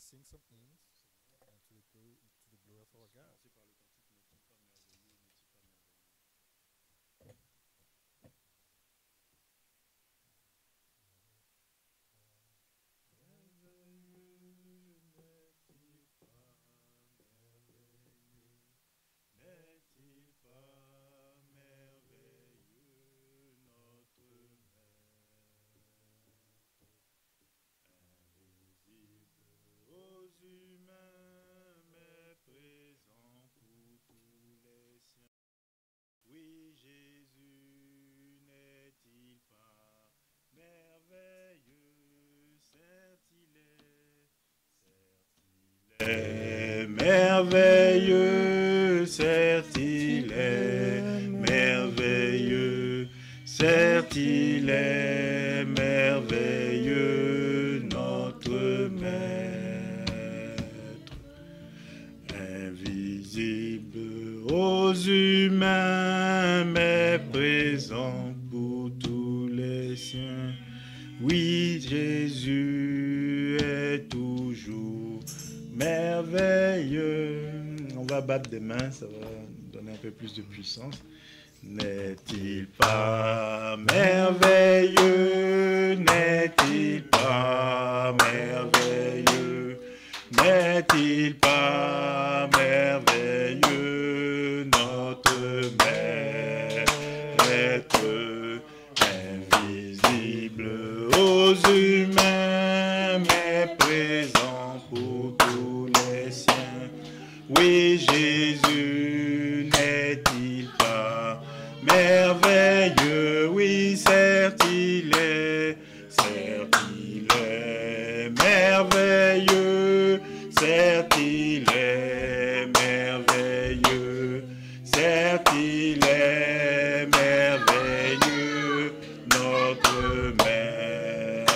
sing some hymns to the glory of our God. N'est-il pas merveilleux, notre Maître, invisible aux humains, mais présent pour tous les siens? Oui, Jésus n'est-il pas merveilleux? Certes, il est merveilleux, certes il est merveilleux, certes il est merveilleux, notre Maître, invisible aux humains, mais présent pour tous les siens. Oui, Jésus est toujours merveilleux. On va battre des mains, ça va donner un peu plus de puissance. N'est-il pas merveilleux? N'est-il pas merveilleux? N'est-il pas merveilleux, notre Maître, invisible aux humains, mais présent pour tous les siens? Oui, Jésus n'est-il pas merveilleux? Oui, certes il est merveilleux, certes il est merveilleux, certes il est merveilleux, notre Maître,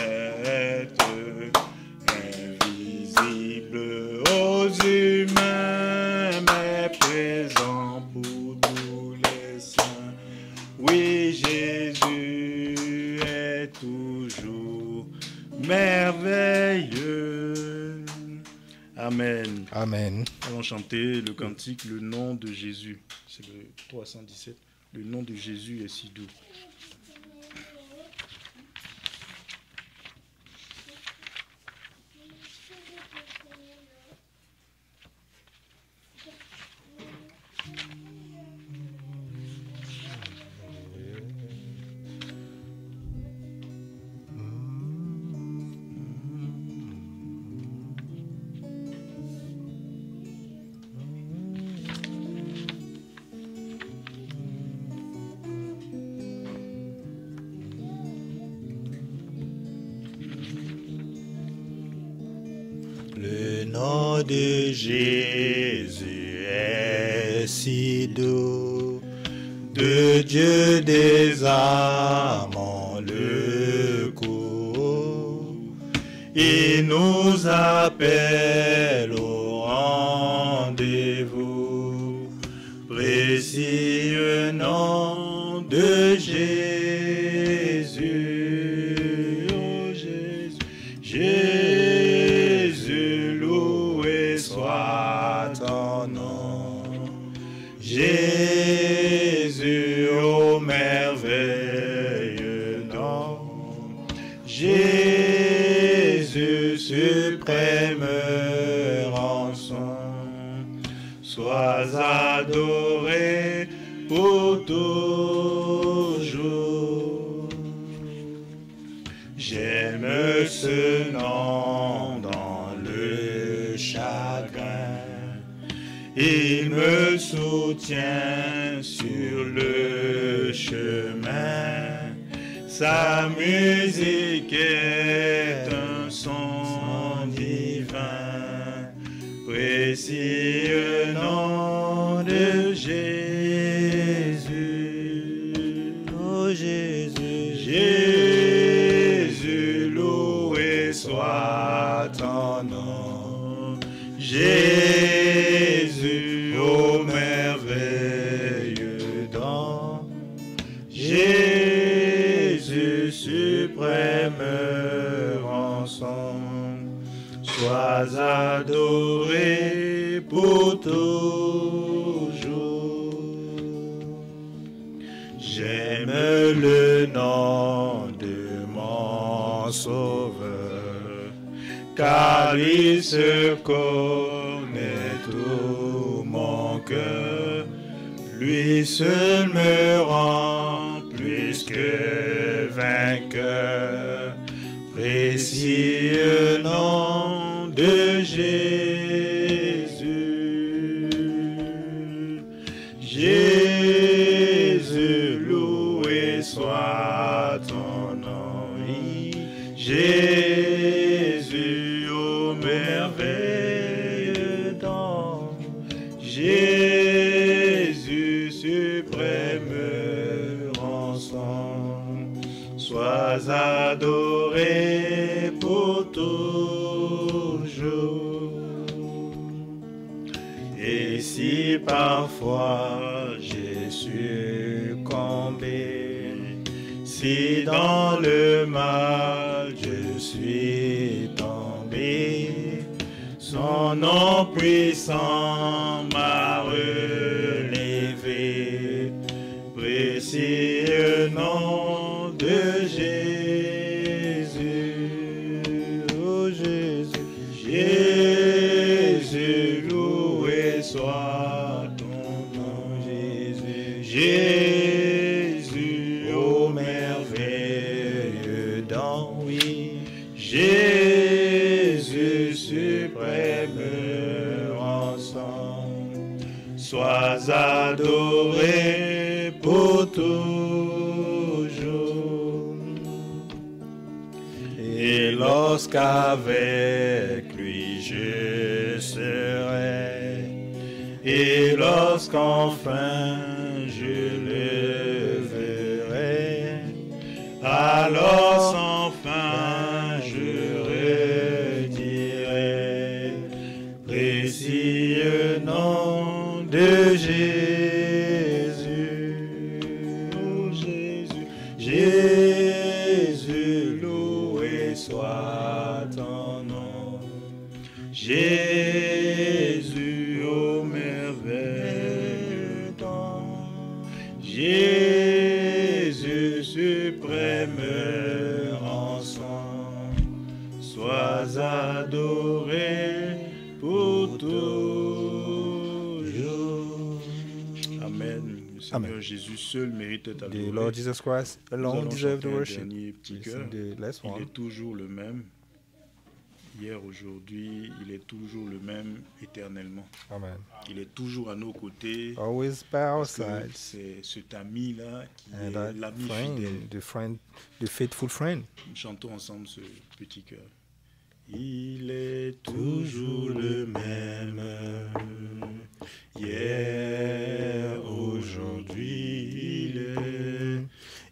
invisible aux humains, mais présent pour tous les saints. Oui, Jésus est toujours merveilleux. Amen. Amen. Allons chanter le cantique, le nom de Jésus. C'est le 317. Le nom de Jésus est si doux. Le nom de Jésus est si doux, de Dieu des âmes en le cours. Il nous appelle au rendez-vous, précieux nom de Jésus, oh Jésus, Jésus, loué soit ton nom. Jésus, ô merveilleux nom. Jésus, suprême rançon. Sois adoré pour toujours. J'aime ce nom dans le chagrin. Il me soutient sur le chemin. Sa musique est un son divin. Précieux nom de Jésus. Oh Jésus, Jésus, loué soit ton nom. Jésus, ô merveilleux don. Jésus, suprême rançon. sois adoré pour toujours. J'aime le nom de mon Sauveur, car il se connaît tout mon cœur. Lui seul me rend plus que vainqueur. Précieux nom de Jésus. Jésus, loué soit ton nom. Jésus, ô merveilleux don. Jésus, suprême rançon. Sois adoré pour toujours. Et si parfois j'ai succombé, si dans le mal je suis tombé, son nom puissant m'a relevé. Précieux nom de Jésus, oh Jésus, Jésus, loué soit ton nom, Jésus, Jésus, ô merveilleux don, oui, Jésus, suprême rançon, sois adoré pour toujours. Et lorsqu'avec lui je serai, et lorsqu'enfin je le verrai, alors sans fin je redirai, précieux nom de Jésus, oh Jésus, Jésus, loué soit ton nom, Jésus, ô merveilleux don, Jésus, suprême rançon, sois adoré pour toujours. Amen. Le Seigneur Amen. Jésus seul mérite d'être The adoré. Lord Jesus Christ Nous alone allons deserves the chanter un worship. dernier petit Let's cœur. sing the last Il one. est toujours le même. Hier, aujourd'hui, il est toujours le même éternellement. Amen. Il est toujours à nos côtés. Always by our Parce que sides. c'est cet ami-là qui And est that l'ami friend, fidèle. the faithful friend. Nous chantons ensemble ce petit cœur. Il est toujours le même. Hier, aujourd'hui,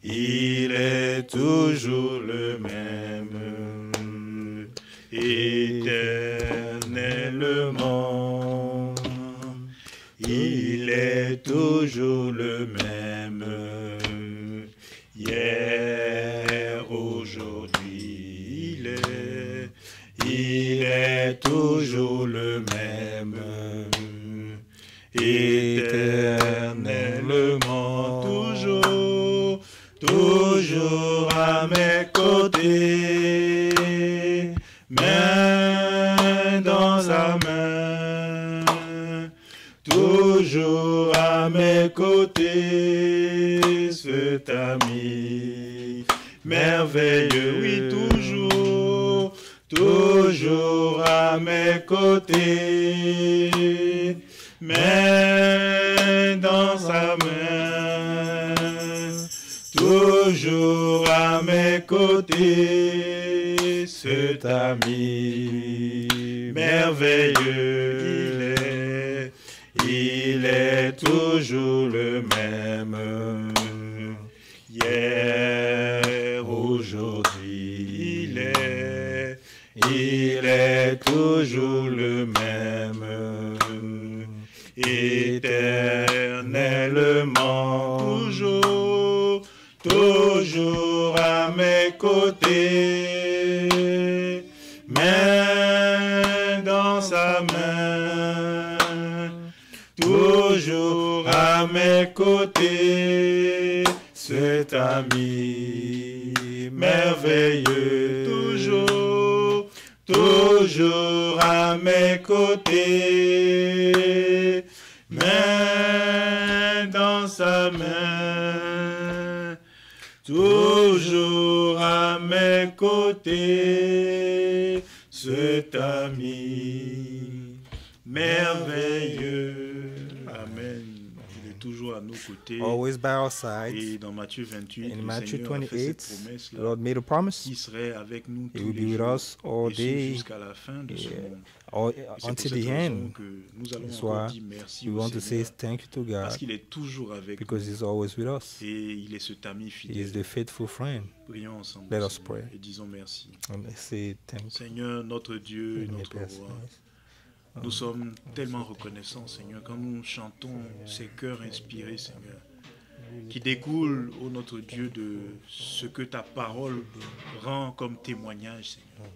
il est toujours le même. Éternellement, il est toujours le même. Hier, aujourd'hui, il est toujours le même. Éternellement, toujours à mes côtés, main dans sa main, toujours à mes côtés, cet ami merveilleux, oui, toujours à mes côtés, main dans sa main, toujours à mes côtés, cet ami merveilleux, il est toujours le même. Hier, aujourd'hui, il est toujours le même. Éternellement, toujours à mes côtés, main dans sa main, toujours à mes côtés, cet ami merveilleux, toujours à mes côtés, main dans sa main, toujours à mes côtés, cet ami merveilleux. Amen. Il est toujours à nos côtés. Always by our side. Et dans Matthieu 28, In le Matthew Seigneur a fait cette 28, promesse the Lord made a promise. qui serait avec nous He tous will les be with jours us all et ce day, jusqu'à la fin de ce monde. all, Et c'est pour until cette the raison end. que nous allons That's encore why dire merci we au want to say Seigneur thank you to parce God qu'il est toujours avec because nous He's always with us. et il est cet ami He is fidèle. the faithful friend. Prions ensemble Let au us Seigneur pray. et disons merci. And let's say thank you. Seigneur, notre Dieu et notre roi, nous sommes tellement reconnaissants, Seigneur, quand nous chantons ces chœurs inspirés, Seigneur, qui découlent, ô notre Dieu, de ce que ta parole rend comme témoignage, Seigneur.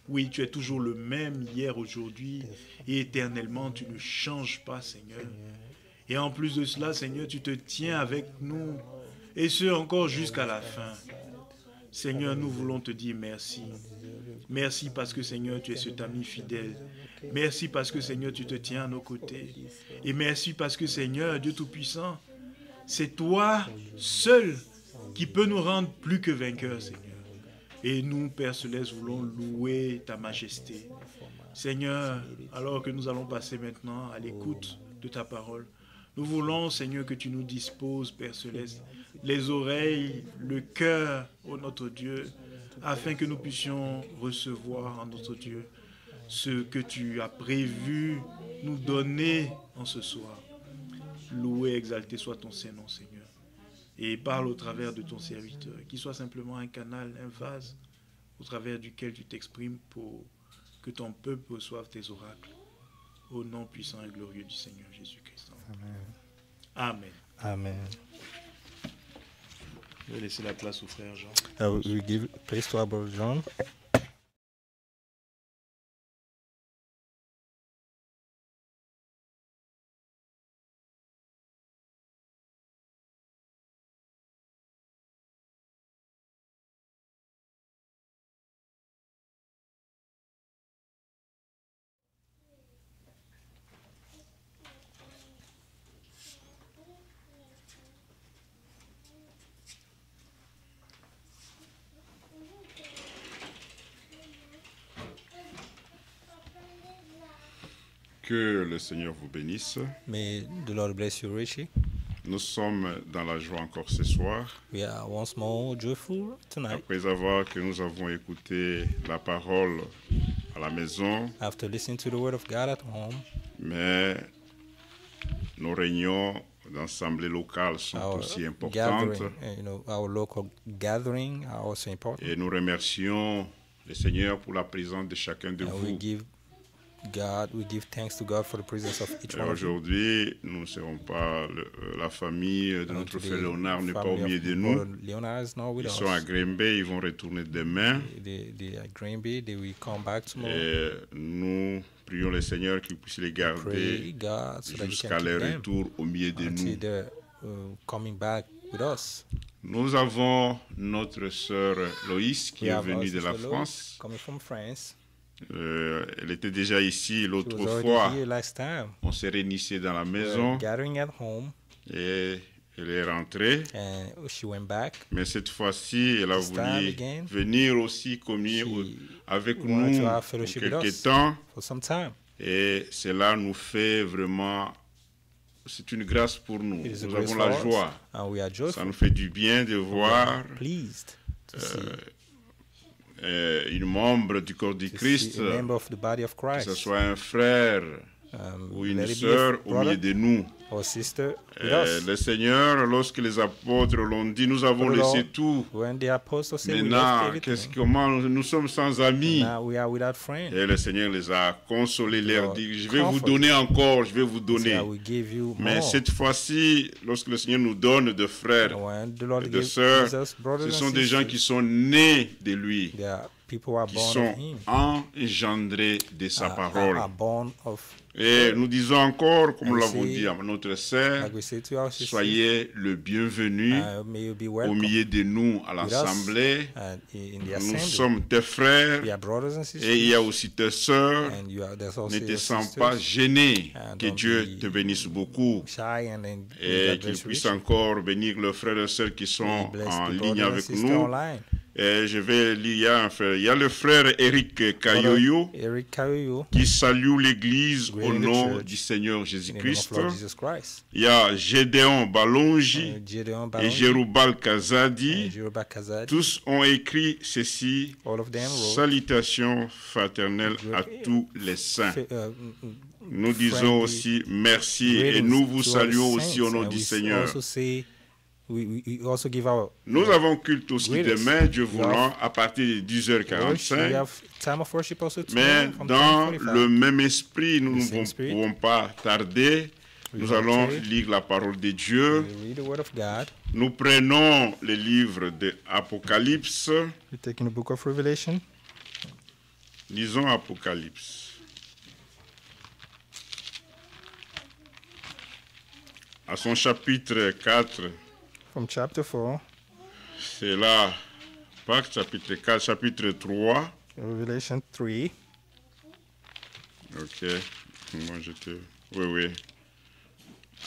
Oui, tu es toujours le même hier, aujourd'hui et éternellement, tu ne changes pas, Seigneur. Et en plus de cela, Seigneur, tu te tiens avec nous, et ce encore jusqu'à la fin. Seigneur, nous voulons te dire merci. Merci parce que, Seigneur, tu es cet ami fidèle. Merci parce que, Seigneur, tu te tiens à nos côtés. Et merci parce que, Seigneur, Dieu Tout-Puissant, c'est toi seul qui peut nous rendre plus que vainqueurs, Seigneur. Et nous, Père Céleste, voulons louer ta majesté. Seigneur, alors que nous allons passer maintenant à l'écoute de ta parole, nous voulons, Seigneur, que tu nous disposes, Père Céleste, les oreilles, le cœur, ô notre Dieu, afin que nous puissions recevoir en notre Dieu ce que tu as prévu nous donner en ce soir. Loué, exalté soit ton Saint-Nom, Seigneur. Et parle au travers de ton serviteur, qu'il soit simplement un canal, un vase, au travers duquel tu t'exprimes pour que ton peuple reçoive tes oracles. Au nom puissant et glorieux du Seigneur Jésus-Christ. Amen. Amen. Je vais laisser la place au frère Jean. We give place to our brother John. Que le Seigneur vous bénisse. May the Lord bless you richly. Nous sommes dans la joie encore ce soir. We are once more joyful tonight. Après avoir que nous avons écouté la parole à la maison, After listening to the word of God at home, mais nos réunions d'assemblée locale sont our aussi importantes. gathering, our local gathering are also important. Et nous remercions le Seigneur pour la présence de chacun de And we vous. give thanks to God for the presence of each Et one of you. aujourd'hui, nous ne serons pas, la famille de And notre today, frère Léonard n'est pas au family milieu of de nous. brother Leonard is not with Ils us. sont à Grimby, ils vont retourner demain. They are Green Bay. They will come back tomorrow. Et nous prions le Seigneur qu'il puisse les Pray garder God so that He jusqu'à can leur keep them retour au milieu de until nous. they're coming back with us. Nous avons notre sœur Loïs qui We est have our venue de la sister Lois France. coming from France. Elle était déjà ici She l'autre was already fois. here last time. On s'est réunissé dans la We maison were gathering at home, et elle est rentrée. and she went back. Mais cette fois-ci, elle a This time voulu again, venir aussi communier She avec wanted nous to have pour fellowship with quelque us. temps. For some time. Et cela nous fait vraiment... C'est une grâce pour nous. It is a Nous grace avons for la us, joie. and we are Ça joyful. nous fait du bien de voir Pleased to see, une membre du corps du to Christ, see a member of the body of que ce Christ, soit un frère ou une let it be sœur a au milieu brother de nous. or sister with Et us. le Seigneur, lorsque les apôtres l'ont dit, nous avons The laissé Lord, tout. when the apostles said we Maintenant, left comment nous sommes sans amis? now we are without friends. Et le Seigneur les a consolés, leur Lord, dit, je vais vous comfort donner encore, je vais vous So donner. I will give you Mais more. cette fois-ci, lorsque le Seigneur nous donne de frères And when the Lord et de gives sœurs, us brothers ce and sont des gens sisters, qui sont nés de lui. they are people are qui born sont of him. engendrés de sa parole. Are born of, Et nous disons encore, comme And nous we l'avons say, dit à notre sœur, like we say to our sisters, soyez le bienvenu may you be au welcome milieu de nous à with us l'Assemblée. and in the Nous assembly. sommes tes frères We are brothers and sisters, et il y a aussi tes sœurs. and there's also Ne te your sens sisters. pas gêné. And Que don't Dieu be te bénisse beaucoup Shy and then et God qu'il bless you puisse richly. encore bénir leurs frères et sœurs qui sont Bless en the ligne brothers and avec sisters nous. online. Et je vais lire, il y a le frère Eric Kayoyo Eric Kayoyo, qui salue l'Église au Great in the nom church. du Seigneur in the name Jésus-Christ. of Lord Jesus Christ. Il y a Gédéon Balonji Gideon et Balonji, Jérubal Kazadi. Jeroba Kazadi, Tous ont écrit ceci. all of them wrote, Salutations fraternelles à tous les saints. Nous disons friendly aussi merci et greetings nous vous to all the saluons aussi au saints, nom and du we Seigneur. also say, we also give our Nous avons culte aussi greetings. demain, Dieu We voulant, have à partir de worship. 10h45. We have time of worship also Mais tomorrow from dans 10:45. le même esprit, nous The ne same spirit. pouvons pas tarder. We Nous won't allons tarry. lire la parole de Dieu. We read the word of God. Nous prenons le livre de Apocalypse. We're taking the book of Revelation. Lisons Apocalypse. À son chapitre 4, From chapter 4, c'est là, pas chapitre 4, chapitre 3. Revelation 3. Ok, moi oui, oui.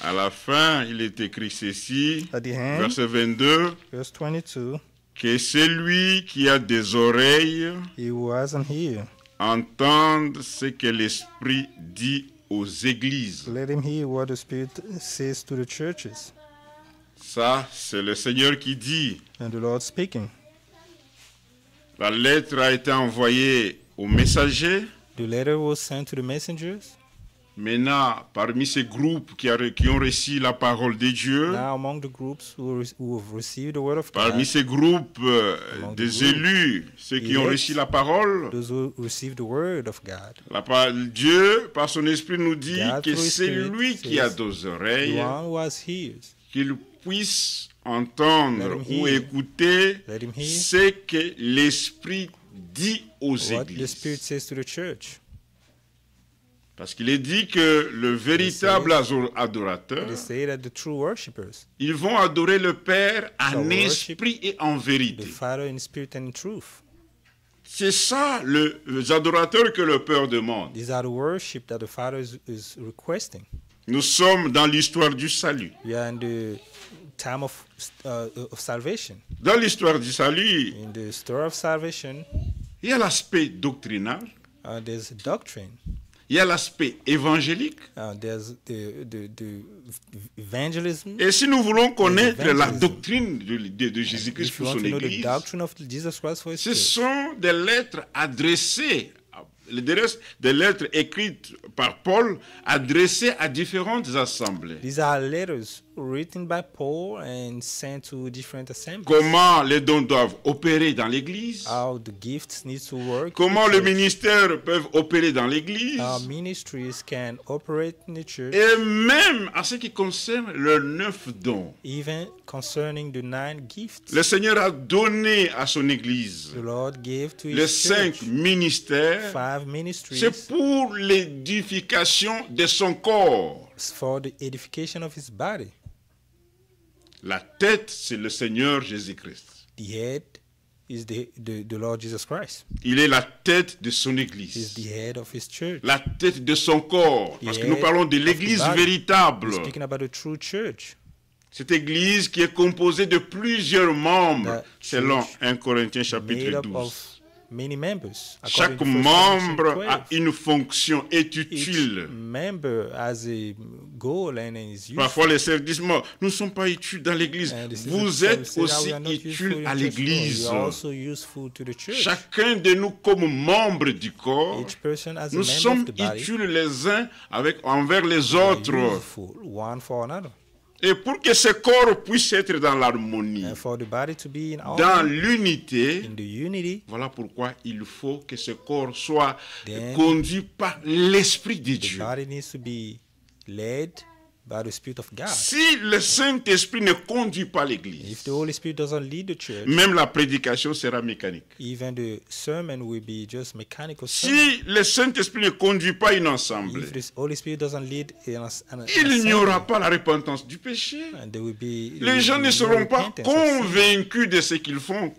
À la fin, il est écrit ceci, At the end, verset 22, verse 22, que celui qui a des oreilles he who has an ear, entende ce que l'Esprit dit aux églises. let him hear what the Spirit says to the churches. Ça, c'est le Seigneur qui dit. And the Lord speaking. La lettre a été envoyée aux messagers. The letter was sent to the messengers. Maintenant, parmi ces groupes qui ont reçu la parole de Dieu, Now among the groups who have received the word of parmi God, ces groupes Among the des groups, élus, ceux qui ont elect, reçu la parole, those who received the word of God, Dieu, par son esprit, nous dit God, que through His c'est Spirit, lui qui a says, deux the oreilles, one who has ears, qu'il puisse entendre Let him ou hear. écouter Let him hear ce que l'Esprit dit aux what the églises. Spirit says to the church. Parce qu'il est dit que le véritable adorateur, They say that the true worshippers, ils vont adorer le Père en shall worship esprit et en the vérité. Father in spirit and in truth. C'est ça les adorateurs que le Père demande. These are the worship that the Father is requesting. Nous sommes dans l'histoire du salut. We are in the time of salvation. Dans l'histoire du salut, In the story of salvation, il y a l'aspect doctrinal, there's doctrine. il y a l'aspect évangélique. There's the evangelism. Et si nous voulons connaître la Evangelism. doctrine de Jésus-Christ If you pour want son to know the Église, doctrine of Jesus Christ for His ce church, sont des lettres adressées, des lettres écrites par Paul, adressées à différentes assemblées. these are letters written by Paul and sent to different assemblies. Comment les dons doivent opérer dans l'Église, How the gifts need to work. comment in the le church. ministère peuvent opérer dans l'Église, How ministries can operate in the church, et même à ce qui concerne leurs 9 dons. even concerning the 9 gifts Le Seigneur a donné à son Église the Lord gave to les His 5 church. ministères. 5 ministries C'est pour l'édification de son corps. for the edification of His body. La tête, c'est le Seigneur Jésus-Christ. The head is the Lord Jesus Christ. Il est la tête de son He's Église. the head of His church. La tête de son corps. Parce que nous head parlons de of the l'Église body. véritable. We're speaking about the true church. Cette Église qui est composée de plusieurs membres, That selon church 1 Corinthiens Made chapitre up 12. of many members. Chaque according to 1 Corinthians membre a 12. une fonction, est Each utile. member has a goal and is useful. Parfois les sœurs disent, moi, nous ne sommes pas utiles dans l'Église. And the Vous sisters êtes say that aussi we are not useful utiles in à church. No, l'Église. we are also useful to the church. Chacun de nous comme membre du corps, Each person as a nous member sommes of the body utiles les uns envers les are autres. useful one for another. Et pour que ce corps puisse être dans l'harmonie, And for the body to be in dans harmony, l'unité, in the unity, voilà pourquoi il faut que ce corps soit Then conduit par l'Esprit de the Dieu. body needs to be led by the Spirit of God. Si le Saint-Esprit ne conduit pas If l'Église, the Holy Spirit doesn't lead the church, même la prédication sera mécanique. even the sermon will be just mechanical sermon. Si le Saint-Esprit ne conduit pas une assemblée, If the Holy Spirit doesn't lead an il n'y aura assembly, pas la repentance du péché. and there will be Les gens ne no seront pas repentance of sin. convaincus de ce qu'ils font,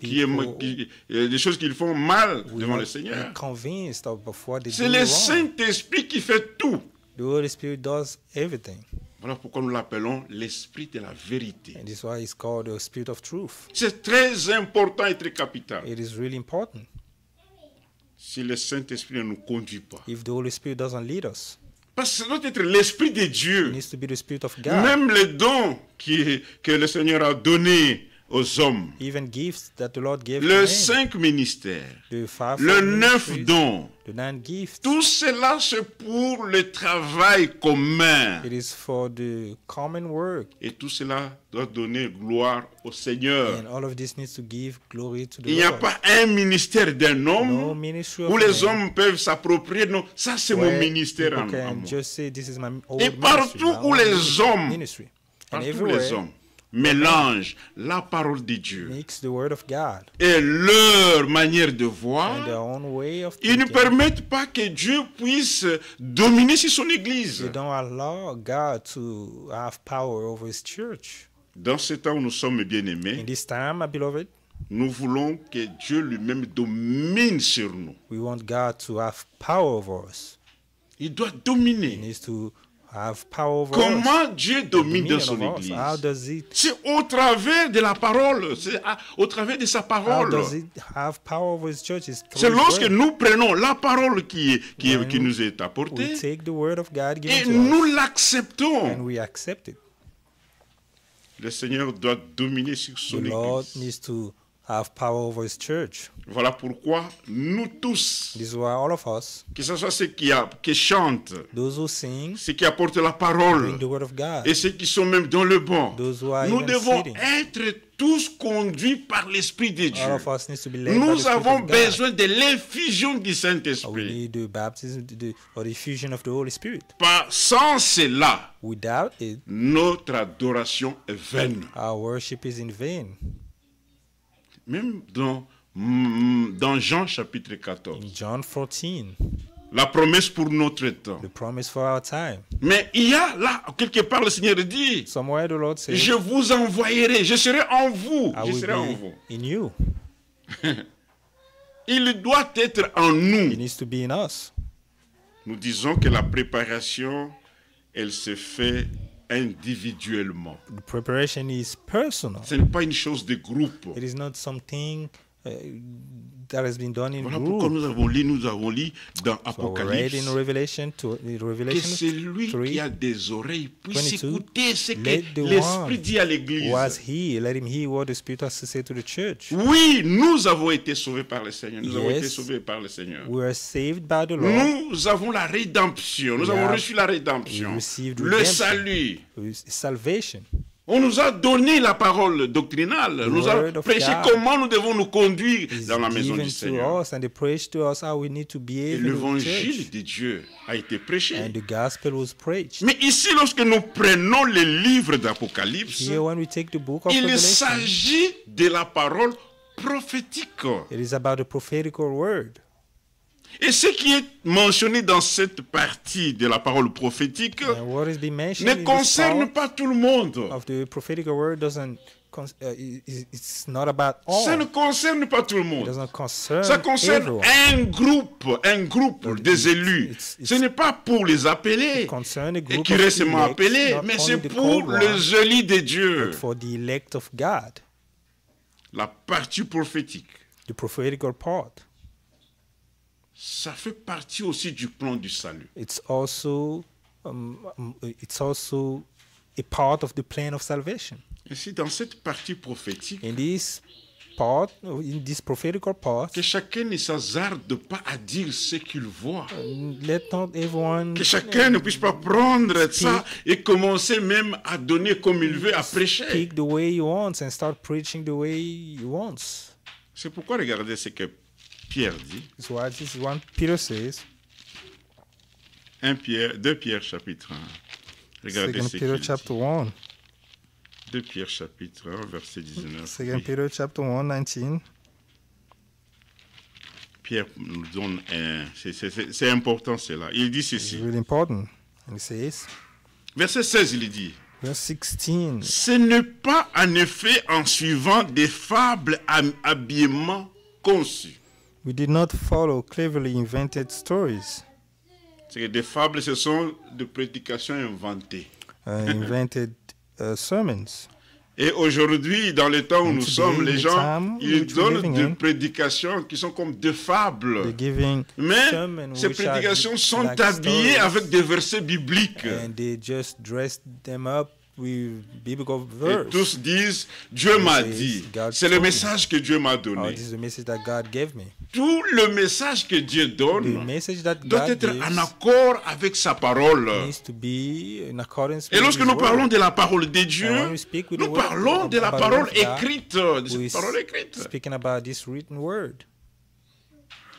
des choses qu'ils font mal We devant will le be Seigneur. convinced of what they C'est do le wrong. Saint-Esprit qui fait tout. The Holy Spirit does everything. Voilà pourquoi nous l'appelons l'Esprit de la vérité. And this is why it's called the Spirit of Truth. C'est très important et très capital. It is really important. Si le Saint-Esprit ne nous conduit pas. If the Holy Spirit doesn't lead us, Parce que ça doit être l'Esprit de it Dieu. needs to be the Spirit of God. Même les dons que le Seigneur a donnés aux hommes. Even gifts that the Lord gave to Les men, 5 ministères. the five Les 9 ministries, dons. the 9 gifts, Tout cela, c'est pour le travail commun. it is for the common work. Et tout cela doit donner gloire au Seigneur. And all of this needs to give glory to the Il n'y a Lord. pas un ministère d'un No homme ministry où of les man hommes peuvent s'approprier. Non, ça c'est mon where ministère people à can moi. just say, this is my old Et ministry, partout my où own les hommes, ministry. And Partout les everywhere hommes mélangent la parole de Dieu makes the word of God et leur manière de and their voir, own way of ils ne thinking. permettent pas que Dieu puisse dominer sur son Église. They don't allow God to have power over His church. Dans ce temps où nous sommes In bien-aimés, this time, my beloved, nous voulons que Dieu lui-même domine sur nous. we want God to have power over us. Il doit He dominer. needs to have power over us. Comment Dieu domine dans Dominion son over us. Église? How does it C'est au travers de la parole, c'est au travers de sa How parole. does it have power over His church? It's through C'est His lorsque word. nous prenons la parole qui When nous est We apportée take the word of God et given to nous us and l'acceptons. we accept it. Le Seigneur doit dominer sur The son Lord Église. needs to have power over His church. Voilà pourquoi nous tous, This is why all of us, que ce soit ceux qui chantent, those who sing, ceux qui apportent la bring parole the word of God. et ceux qui sont même dans le banc, Those who are nous even devons sitting. être tous conduits par l'Esprit de All Dieu. of us needs to be led by the Nous Spirit avons of God. besoin de l'effusion du We Saint-Esprit. need the baptism or the effusion of the Holy Spirit. Sans cela, Without it, notre adoration est vaine. our worship is in vain. Même dans Jean chapitre 14, In John 14, la promesse pour notre temps. the promise for our time. Mais il y a là, quelque part, le Seigneur dit, Somewhere the Lord says, je vous envoyerai, je serai en vous, I je will serai en be vous. in you. Il doit être en nous. It needs to be in us. Nous disons que la préparation, elle se fait individuellement. The preparation is personal. Ce n'est pas une chose de groupe. It is not something that has been done in Voilà pourquoi group. nous avons lu dans So we read Apocalypse in Revelation, que Revelation celui 3, qui a des oreilles puisse 22, écouter ce let que the l'Esprit one dit à l'Église. was he. Let him hear what the Spirit has to say to the church. Oui, nous avons été sauvés par le Seigneur. Nous avons Yes. été sauvés par le Seigneur. We are saved by the Lord. Nous avons la rédemption. Nous We avons have reçu la rédemption. received Le redemption. salut. Salvation. On nous a donné la parole doctrinale. The Nous a word of prêché God comment nous devons nous conduire Is dans la maison given du to Seigneur. us, and they preach to us how we need to Et behave in the l'évangile church. de Dieu a été prêché. And the gospel was preached. Mais ici, lorsque nous prenons le livre d'Apocalypse, Here, when we take the book of il Revelation, s'agit de la parole prophétique. it is about the prophetical word. Et ce qui est mentionné dans cette partie de la parole prophétique And what is being mentioned ne in this concerne part pas tout le monde. of the prophetical word doesn't it's not about all. Ça ne concerne pas tout le It monde. doesn't concern Ça concerne everyone. un groupe des élus. Ce n'est pas pour les appeler It concerns a et group qui of récemment elect, appelés, not mais only c'est the pour called les ones, élus de Dieu. but for the elect of God, La partie prophétique, the prophetical part. ça fait partie aussi du plan du salut. It's also a part of the plan of salvation. Et c'est dans cette partie prophétique In this part, in this prophetical part, que chacun ne s'hasarde pas à dire ce qu'il voit. let not everyone Que chacun ne puisse pas prendre ça et commencer même à donner comme il veut, à prêcher. speak the way he wants and start preaching the way he wants. C'est pourquoi regardez ce que Pierre dit. That's why this is what Peter says. 2 Pierre chapitre 1. Regardez 2 ce Peter qu'il chapter dit. 1. 2 Pierre chapitre 1, verset 19. 2 Peter chapter 1, 19. Pierre nous donne c'est important cela. Il dit It's ceci. really important. And it says, Verset 16, il dit. verse 16. Ce n'est pas en effet en suivant des fables habilement conçues. We did not follow cleverly invented stories, C'est que des fables, ce sont des prédications inventées. invented sermons. Et aujourd'hui, dans le temps où And nous today, sommes, les in the gens, time ils which we're donnent living des in, prédications qui sont comme des fables. They're giving Mais sermons ces which are prédications sont like habillées stories, avec des versets bibliques. and they just dressed them up with biblical Et verse. tous disent, Dieu m'a says, dit. God C'est le told me. message que Dieu m'a Oh, donné. this is the message that God gave me. Tout le message que Dieu The donne message that doit God être gives en accord avec sa parole. needs to be in accordance Et with lorsque His nous word. parlons de la parole de Dieu, And when we speak with nous the word parlons de la about the parole word of God, écrite, de we cette parole écrite. speaking about this written word.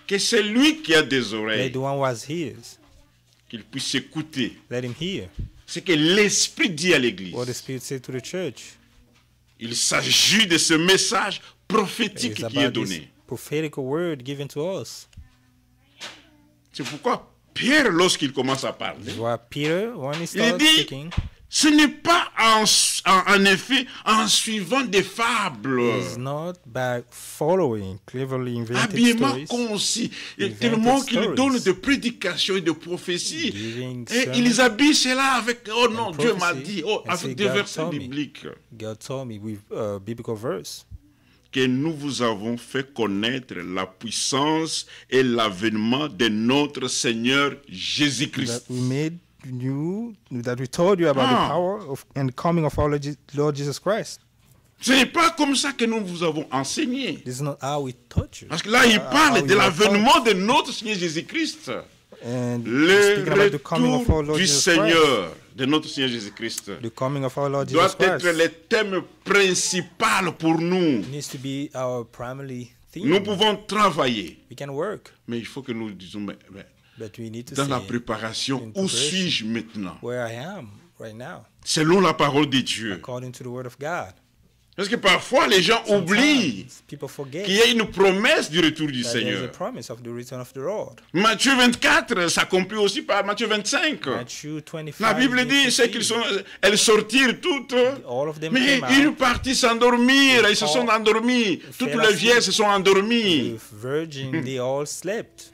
Que c'est lui qui a des Let oreilles, the one was his. qu'il puisse écouter. Let him hear C'est que l'Esprit dit à l'Église. what the Spirit said to the church. Il s'agit de ce message prophétique It's qui est about this donné. prophetic word given to us. C'est pourquoi Pierre, lorsqu'il commence à parler, This is why Peter, when he il started dit, speaking, ce n'est pas en effet en suivant des fables, is not by following cleverly invented habillement stories, concis, et invented tellement qu'il stories, donne de prédications et de prophéties. giving Et sermons ils habillent cela avec, oh non, and Dieu m'a prophecy, dit, oh, and say, avec des God versets told me. bibliques. God told me with biblical verse. Que nous vous avons fait connaître la puissance et l'avènement de notre Seigneur That Jésus-Christ. we made you, that we told you about Ah. the power of and the coming of our Lord Jesus Christ. Ce n'est pas comme ça que nous vous avons enseigné. This is not how we taught you. Parce que là, il How parle we de were l'avènement de notre Seigneur Jésus-Christ. And Le speaking about the coming of our retour Lord du Jesus Christ. Seigneur, de notre Seigneur Jésus-Christ, The coming of our Lord doit Jesus Christ être le thème principal pour nous. needs to be our primary theme. Nous pouvons travailler, We can work, mais il faut que nous disions, mais but we need to dans la say préparation, in où preparation. suis-je maintenant? where I am right now, Selon la parole de Dieu. according to the word of God. Parce que parfois, les gens oublient Sometimes people forget qu'il y a une promesse du retour du that there's a Seigneur. promise of the return of the Lord. Matthieu 24 s'accomplit aussi par Matthieu 25. Matthew 25. La Bible dit c'est qu'ils sont, elles sortirent toutes, All of them mais came une out. partie s'endormirent, ils se sont endormis. Toutes les vieilles se sont endormies. With virgin, they all slept.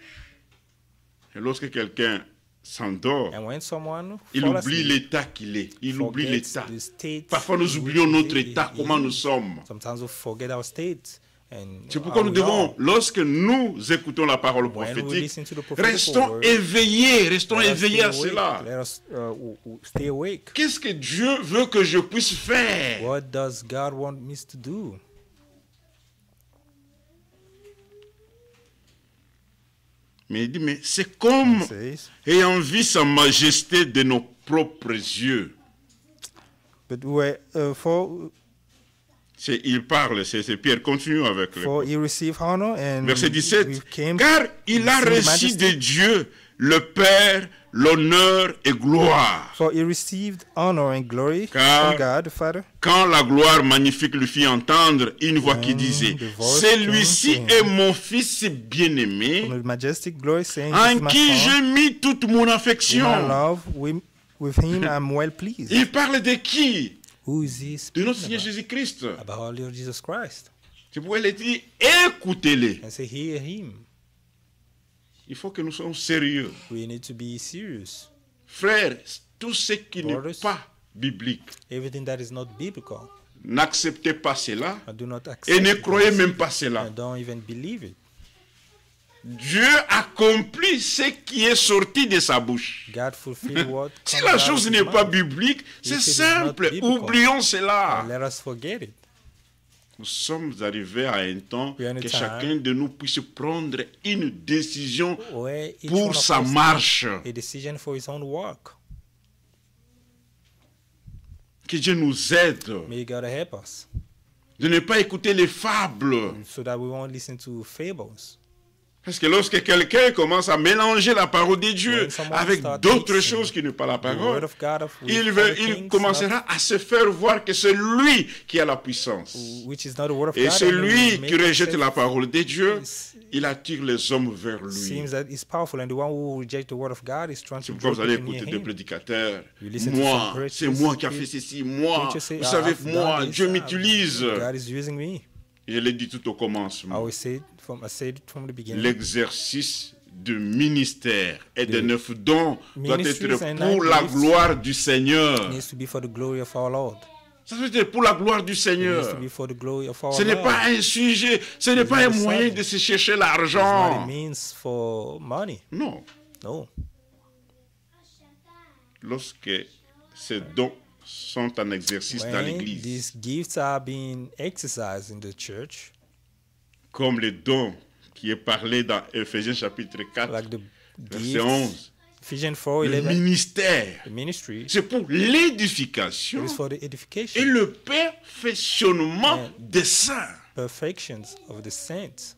Et lorsque quelqu'un s'endort, And when someone il fall oublie asleep, l'état qu'il est. Il oublie forgets l'état. the state Parfois nous in oublions which notre he état, is. comment nous sommes. Sometimes we forget our state. And C'est pourquoi how nous we devons, are. lorsque nous écoutons la parole When we prophétique, listen to the prophetical restons word, éveillés, restons let us éveillés stay à awake. cela. Let us stay awake. Qu'est-ce que Dieu veut que je puisse faire? What does God want me to do? Mais il dit, mais c'est comme It says, ayant vu sa majesté de nos propres yeux. but for Il parle, c'est Pierre, continue avec le he received honor and verset we 17. came Car il a see the reçu majesty. de Dieu le Père, l'honneur et gloire. For he received honor and glory Car- from God the Father. Quand la gloire magnifique lui fit entendre une voix qui When disait, the voice celui-ci came to est him mon fils bien-aimé, From the majestic glory, saying, "This is en my qui son, j'ai mis toute mon in my affection. love. With him I'm well pleased." Il parle de qui? Who is he De speaking notre Seigneur about? Jésus-Christ. About our Lord Jesus Christ. C'est pourquoi il dit, écoutez-les. And say, hear him. Il faut que nous soyons sérieux. We need to be serious. Frères, tout ce qui n'est Brothers. pas biblique, Everything that is not biblical, n'acceptez pas cela I do not et accept ne it. croyez même pas cela. I don't even believe it. Dieu accomplit ce qui est sorti de sa bouche. God fulfill what Si comes la out chose of n'est his pas mouth. biblique, c'est If it is not simple. biblical, Oublions cela. Let us forget it. Nous sommes arrivés à un temps We are in a que time chacun de nous puisse prendre une décision Where each one pour of sa us marche. a decision for his own work. Que Dieu nous aide May God help us de ne pas écouter les fables. so that we won't listen to fables. Parce que lorsque quelqu'un commence à mélanger la parole de Dieu When someone avec start d'autres mixing choses qui ne pas la the word parole, of God il commencera à se faire voir que c'est lui qui a la puissance. which is not the word of Et God. celui and qui make rejette la himself parole de Dieu, is- il attire les hommes vers lui. seems that it's powerful, and the one who rejects the word of God is trying C'est to pourquoi draw vous allez people near écouter des him. prédicateurs. You listen to Moi, some preachers, c'est moi qui a fait you- ceci. Moi, Preachers say, vous savez, I've done moi, this, Dieu m'utilise. God is using me. Je l'ai dit tout au I commencement. always say I said it from the beginning. L'exercice de ministère et de neuf dons doit ministries être and pour nine la gifts gloire du Seigneur. It needs to be for the glory of our Lord. Ça veut dire pour la gloire du It needs Seigneur. to be for the glory of our Ce n'est Lord. pas un sujet, ce n'est pas un moyen de se chercher It's not a l'argent. means for money. Non. No. Lorsque ces dons sont en exercice dans When l'Église, these gifts are being exercised in the church, comme les dons qui est parlé dans Éphésiens chapitre 4, like the verset gifts, 11, Ephesians 4, le 11, ministère, the ministry c'est pour l'édification is for the et edification, le perfectionnement des saints. perfections of the saints.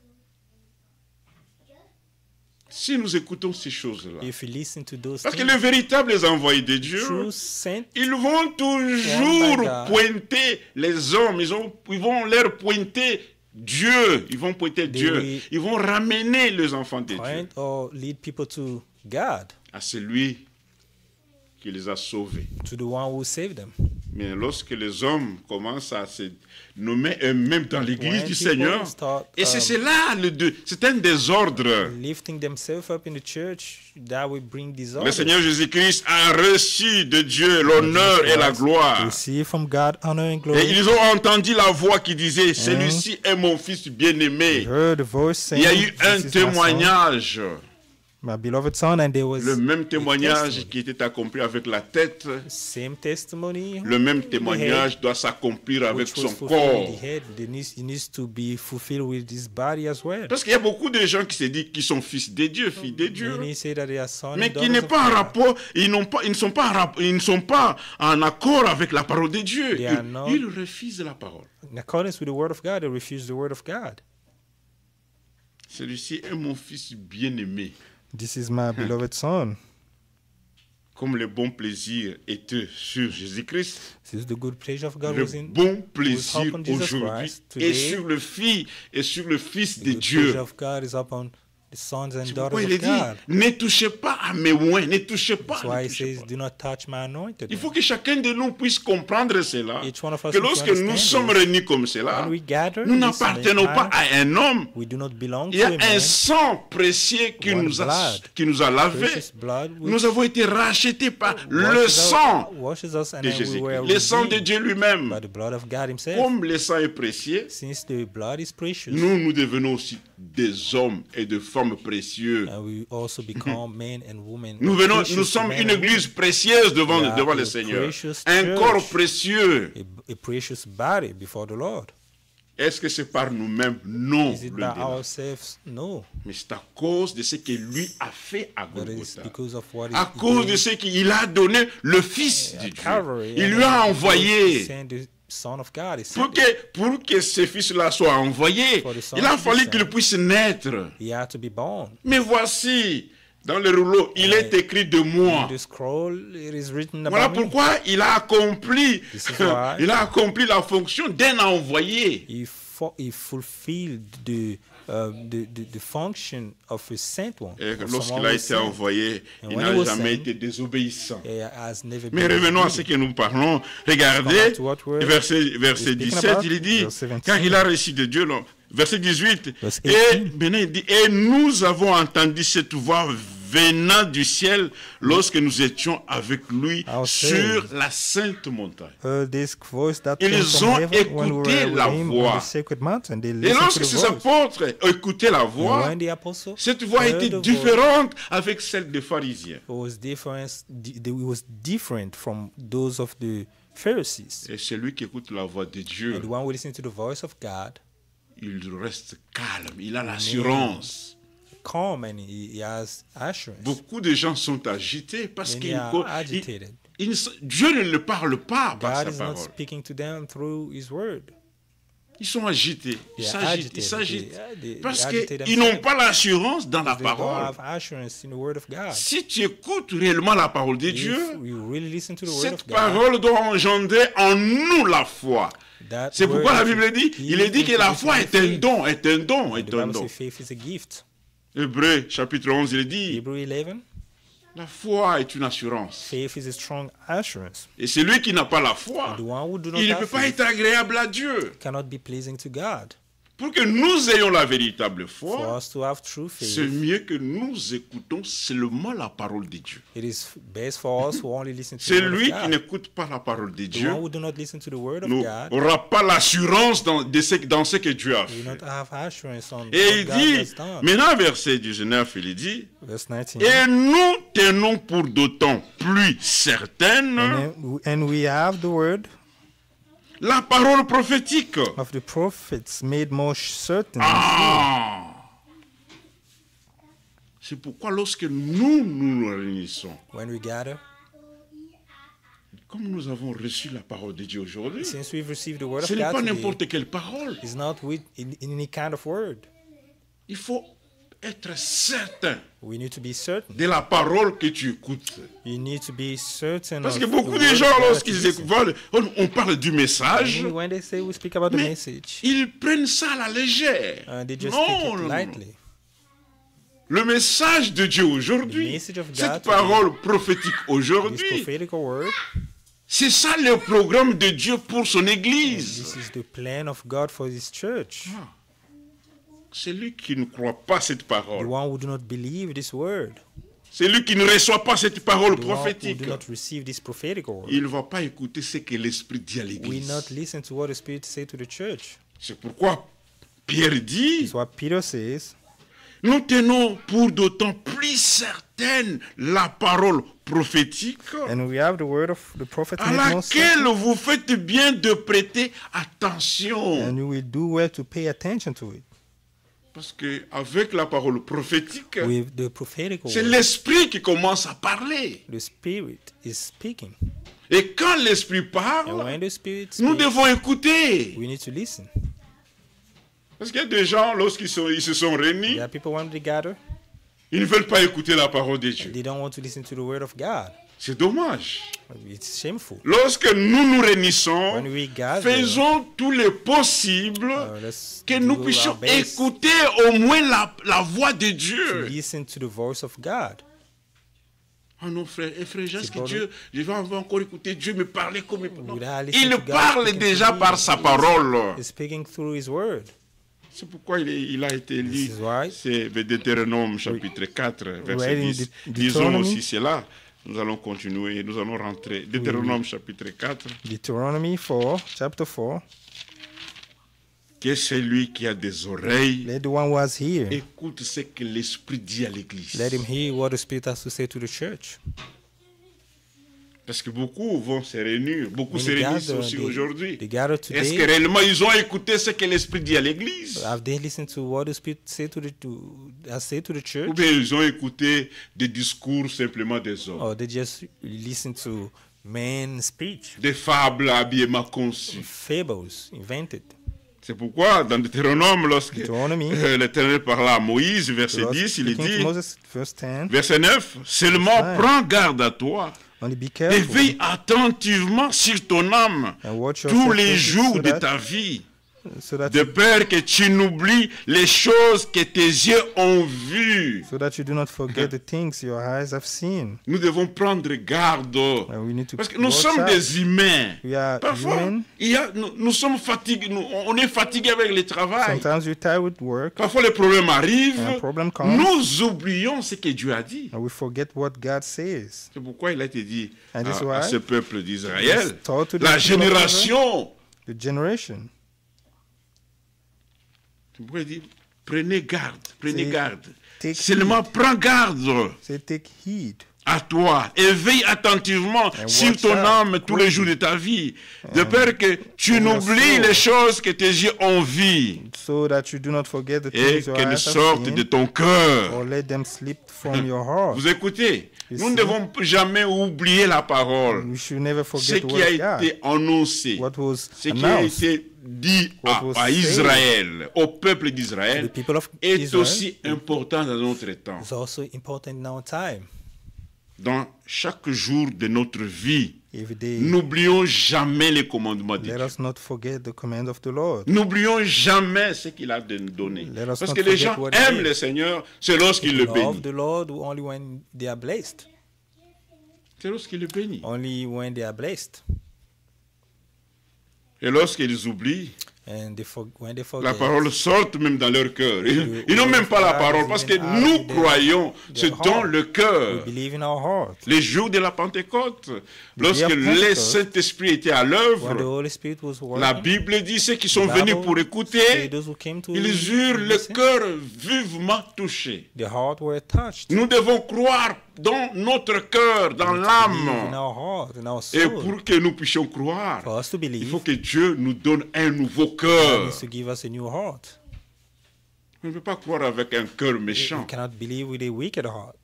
Si nous écoutons ces choses-là, If you listen to those parce que things, les véritables envoyés de Dieu, true saints, ils vont toujours Oh my God. pointer les hommes, ils vont leur pointer Dieu, ils vont pointer Dieu, will ils vont ramener les enfants de Dieu point or lead people to God, à celui qui les a sauvés. to the one who saved them. Mais lorsque les hommes commencent à se nommer eux-mêmes dans l'église When du people Seigneur, start, et c'est cela, c'est un désordre. lifting themselves up in the church, that will bring disorder. Le Seigneur Jésus-Christ a reçu de Dieu l'honneur et la gloire. Receive from God honor and glory. Et ils ont entendu la voix qui disait, celui-ci est mon fils bien-aimé. Heard the voice saying, Il y a eu un "This is my son, témoignage, my beloved son," and there was le même a témoignage testimony. qui était accompli avec la tête. Same testimony. Le même in the témoignage head, doit s'accomplir avec which was son fulfilled in corps. the head. It needs to be fulfilled with his body as well. Parce qu'il y a beaucoup de gens qui se disent qu'ils sont fils de Dieu, filles de Dieu, Many say that they are sons mais and qui daughters n'est of pas en God. rapport, ils ne sont pas en accord avec la parole de Dieu. They are not- Ils refusent la parole. In accordance with the word of God, they refuse the word of God. Celui-ci est mon fils bien-aimé. This is my beloved son. Comme le bon plaisir était sur Jésus-Christ, This is the good pleasure of God le was in. bon plaisir upon Jesus aujourd'hui Christ est today. sur le Fils et sur le Fils The de good Dieu. pleasure of God is upon the sons and C'est daughters pourquoi il of est dit, God. ne touchez pas à mes oins, ne touchez pas. That's Ne why he touchez says, pas. "Do not touch my anointed." Il one." faut que chacun de nous puisse comprendre cela. Each one of us Que needs to lorsque nous understand sommes this. réunis comme cela, When we gather, nous in this n'appartenons pas manner, à un homme. we do not belong Il y a to a un man. sang précieux qui One nous a blood. lavé. Precious blood which Nous avons été rachetés par le washes sang us, and de then we Jésus, were le sang de redeemed Dieu lui-même. by the blood of God himself. Comme le sang est précieux, Since the blood is precious, nous devenons aussi des hommes et de femmes précieux. and we also become men and women. Nous sommes une église précieuse devant We are le a Seigneur. precious Un church. corps précieux. a precious body before the Lord. Est-ce que c'est par nous-mêmes? Non. Is it by loin de là. ourselves? No. Mais c'est à cause de ce que lui a fait à But it's Golgotha. because of what À he cause did de ce qu'il a donné le Fils de at Dieu. Calvary, Il and lui a because he envoyé. sent the Son of God. He Pour sent it. que ce Fils-là soit envoyé, For the Son il a to be fallu sent. qu'il puisse naître. He had to be born. Mais voici, dans le rouleau, il est écrit de moi. In the scroll, it is written Voilà about me. pourquoi il a accompli, This is why- il a accompli la fonction d'un envoyé. He fulfilled the function of a sent one. Et of lorsqu'il someone a who été sent. envoyé, And il when n'a he was jamais sent, été désobéissant. He has never Mais been revenons à ce disobedient. que nous parlons. Regardez, back to what we're verset speaking 17, about, il dit, verse 17. car il a reçu de Dieu, verset 18, Verse et 18. maintenant il dit, et nous avons entendu cette voix venant du ciel lorsque nous étions avec lui Ourselves. sur la sainte montagne. Heard this voice that Ils came from ont heaven when we écouté were la with him voix. on the sacred mountain. They Et listened to lorsque the ces voice. apôtres écoutaient la And voix, when the apostles cette voix heard était the voice, différente avec celle des pharisiens. it was different from those of the Pharisees. Et celui qui écoute la voix de Dieu, And the one who listens to the voice of God, il reste calme, il a l'assurance. calm, and he has assurance. Beaucoup de gens sont agités parce Many are agitated. Dieu ne le parle pas par God sa is not parole. speaking to them through his word. Ils sont agités. Ils They are s'agitent. Ils agitated. s'agitent. They Parce agitate qu'ils n'ont themselves pas l'assurance dans la because they don't parole. have assurance in the word of God. Si tu écoutes réellement la parole de Dieu, If we really listen to the word cette of God, parole doit engendrer en nous la foi. that C'est pourquoi word la Bible dit, il est dit que la foi est un don, est un don, The est un Bible don. says faith is a gift. Hébreu chapitre 11, il dit, Hebrew 11, la foi est une assurance. faith is a strong assurance. Et celui qui n'a pas la foi, The one who do not il ne have peut pas faith être agréable à Dieu. cannot be pleasing to God. Pour que nous ayons la véritable For foi, us to have true c'est faith, mieux que nous écoutons seulement la parole de Dieu. it is best for us who only listen to the C'est word lui of qui God. n'écoute pas la parole de The Dieu one who do not listen to the word of God n'aura pas l'assurance dans ce que Dieu a will fait. not have assurance on Et what il God dit, has done. maintenant verset 19, il dit, Verse 19. et nous tenons pour d'autant plus certaine And we have the word la parole prophétique. of the prophets made more certain. Ah! C'est pourquoi lorsque nous réunissons, When we gather, comme nous avons reçu la parole de Dieu aujourd'hui, since we've received the word ce of n'est God pas today, n'importe quelle parole. it's not in any kind of word. Il faut être certain We need to be certain. de la parole que tu écoutes. You need to be certain. Parce of que the beaucoup word de of gens, God that you lorsqu'ils listen. écoutent, on parle du message, And when they say we speak about the mais message, ils prennent ça à la légère. they just Non, take non, it non. lightly. Le message de Dieu The aujourd'hui, message of God cette today, parole prophétique this aujourd'hui, prophetical word, c'est ça le programme de Dieu pour son this Église. is the plan of God for His church. Celui qui ne croit pas cette The parole, one who do not believe this word, celui qui ne reçoit pas cette parole the one who prophétique, do not receive this prophetical word, il ne va pas écouter ce que l'Esprit dit à will l'Église. not listen to what the Spirit say to the church. C'est pourquoi Pierre dit, That's what Peter says. nous tenons pour d'autant plus certaine la parole prophétique And we have the word of the prophet à made more certain, laquelle vous faites bien de prêter attention. and you will do well to pay attention to it. Parce qu'avec la parole prophétique, With the prophetical c'est word, l'Esprit qui commence à parler. the Spirit is speaking. Et quand l'Esprit And parle, when the Spirit nous speaks, devons écouter. we need to listen. Parce qu'il y a des gens, lorsqu'ils se sont réunis, There are people when they gather, ils ne veulent pas écouter la parole de Dieu. they don't want to listen to the word of God. C'est dommage. It's shameful. Lorsque nous nous réunissons, When we gather, faisons tout le possible let's que do nous our puissions best écouter au moins la voix de to Dieu. listen to the voice of God. Ah non, frère, et frère, est-ce que pas Dieu, je vais encore écouter Dieu me parler comme il Would I listen Il to God parle speaking déjà to me? par sa parole. He's speaking through His word. C'est pourquoi il a été lu. This is why. C'est Deutéronome chapitre 4, verset Reading 10. Disons Deuteronomy. aussi cela. Nous allons continuer, nous allons rentrer. Deutéronome chapitre 4. Deuteronomy 4, chapter 4. Que celui qui a des oreilles Let the one who has here, écoute ce que l'Esprit dit à l'Église. let him hear what the Spirit has to say to the church. Parce que beaucoup vont se réunir, beaucoup When se they réunissent gather, aussi they aujourd'hui. gather Est-ce que today. réellement ils ont écouté ce que l'Esprit dit à l'Église? Have they listened to what the Spirit say has said to the Ou church? bien ils ont écouté des discours simplement des hommes, Or they just listen to man's speech, des fables habillement conçues. fables invented? C'est pourquoi dans Deutéronome, lorsque Deutéronomy, l'Éternel parla à Moïse, verset God 10, il speaking to dit, Moses, verse 10, verset 9, seulement Verse 9. prends garde à toi only be et careful veille attentivement sur ton âme and watch tous yourself les jours so de that, ta vie, so that de peur que tu n'oublies les choses que tes yeux ont vues. you do not forget the things your eyes have seen. Nous devons prendre garde. And we need to Parce que nous watch sommes out. des humains. We are Parfois, human. nous sommes fatigués, on est fatigués avec le travail. Sometimes you're tired with work Parfois les problèmes arrivent. and a problem comes Nous oublions ce que Dieu a dit. and we forget what God says. C'est pourquoi il a été dit And that's à why ce peuple d'Israël, it's taught to the la people of Israel. génération. The generation. Tu pourrais dire, prenez garde, prenez C'est- garde. take Seulement prends garde. Say take heed. à toi et veille attentivement And sur watch ton out, âme tous les quickly. jours de ta vie, de peur que tu your n'oublies soul. les choses que tes yeux ont vues So that you do not forget the et things your qu'elles eyes have sortent de seen, ton cœur. or let them slip from your heart. Vous écoutez, You nous ne see? devons jamais oublier la parole, We should never ce forget the qui word a of God. été annoncé, What was ce qui a announced été dit What was à said Israël, au peuple to d'Israël, the people of est Israel aussi important dans notre temps. is also important in our time. Dans chaque jour de notre vie, Every day, n'oublions jamais les commandements de let Dieu. us not forget the command of the Lord. N'oublions jamais ce qu'il a de nous donner. Let us Parce not que les forget gens what he aiment did. le Seigneur, c'est lorsqu'ils le Love bénissent. the Lord only when they are blessed. C'est lorsqu'ils le bénissent. Only when they are blessed. Et lorsqu'ils oublient, And when they la forget, parole sort même dans leur cœur. The Ils n'ont word même of pas la God parole is parce que even out nous in their- croyons ce their dans heart. le we cœur. believe in our heart. Les jours de la Pentecôte, lorsque day of le Pentecost, Saint-Esprit était à When the l'œuvre, Holy Spirit was la working, Bible dit ceux qui sont the venus Bible pour say écouter, those who came to ils eurent le listen, cœur vivement touché. the heart were touched. Nous devons croire dans notre cœur, dans Believe in l'âme. our heart, in our Et soul. pour que nous puissions croire, For us to il believe, faut que Dieu nous donne un nouveau God cœur. needs to give us a new heart. On ne peut pas croire avec un cœur We méchant. cannot believe with a wicked heart.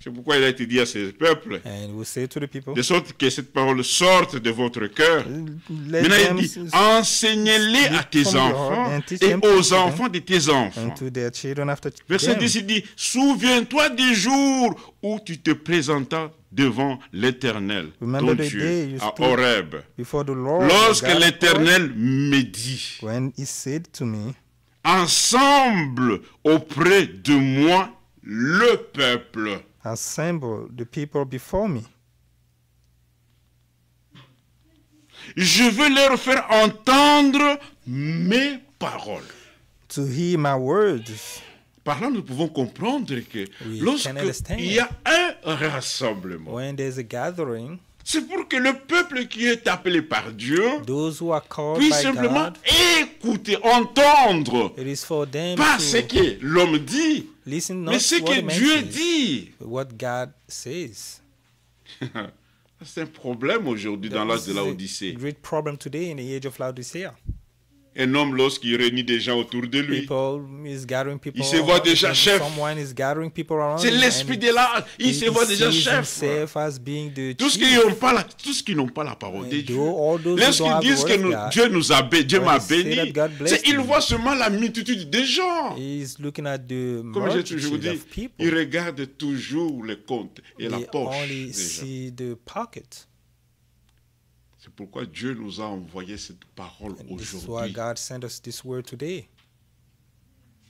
C'est pourquoi il a été dit à ce peuple, And we say to the people, de sorte que cette parole sorte de votre cœur. let Maintenant, them il dit, enseignez-les à tes from your heart enfants and teach et them aux to them enfants de tes enfants. and to their children after Verset them. 10, il dit, souviens-toi des jours où tu te présentas devant l'Éternel, Remember ton the Dieu, day you à stood Horeb. before the Lord, Lorsque God of l'Éternel me dit, God, when he said to me, ensemble auprès de moi le peuple. assemble the people before me. Je veux leur faire entendre mes paroles. To hear my words. Par là, nous pouvons comprendre que We can understand. lorsqu'il y a un rassemblement, When there's a gathering, c'est pour que le peuple qui est appelé par Dieu those who are called puisse by simplement God, écouter, entendre, it is for them pas ce to que l'homme dit, listen not mais ce to what que the man Dieu says, dit. but what God says. C'est un problème aujourd'hui dans l'âge This de is a l'Odyssée. great problem today in the age of Laodicea. Un homme, lorsqu'il réunit des gens autour de lui, People is gathering people. il se voit déjà around, chef. Someone is gathering people around. c'est him, l'esprit and de l'âge. Il se voit déjà sees chef. himself as being the Tous ceux chief. qui n'ont pas la parole de And Dieu, all those who don't lorsqu'ils have the disent word que of God, Dieu nous a Dieu when m'a they say béni, that God blessed ils me, voient seulement la multitude des gens. He's looking at the Comme j'ai toujours multitude dit, of people. ils regardent toujours les comptes et la They poche only des gens. see the pocket. C'est pourquoi Dieu nous a envoyé cette parole And this is why aujourd'hui. God sent us this word today.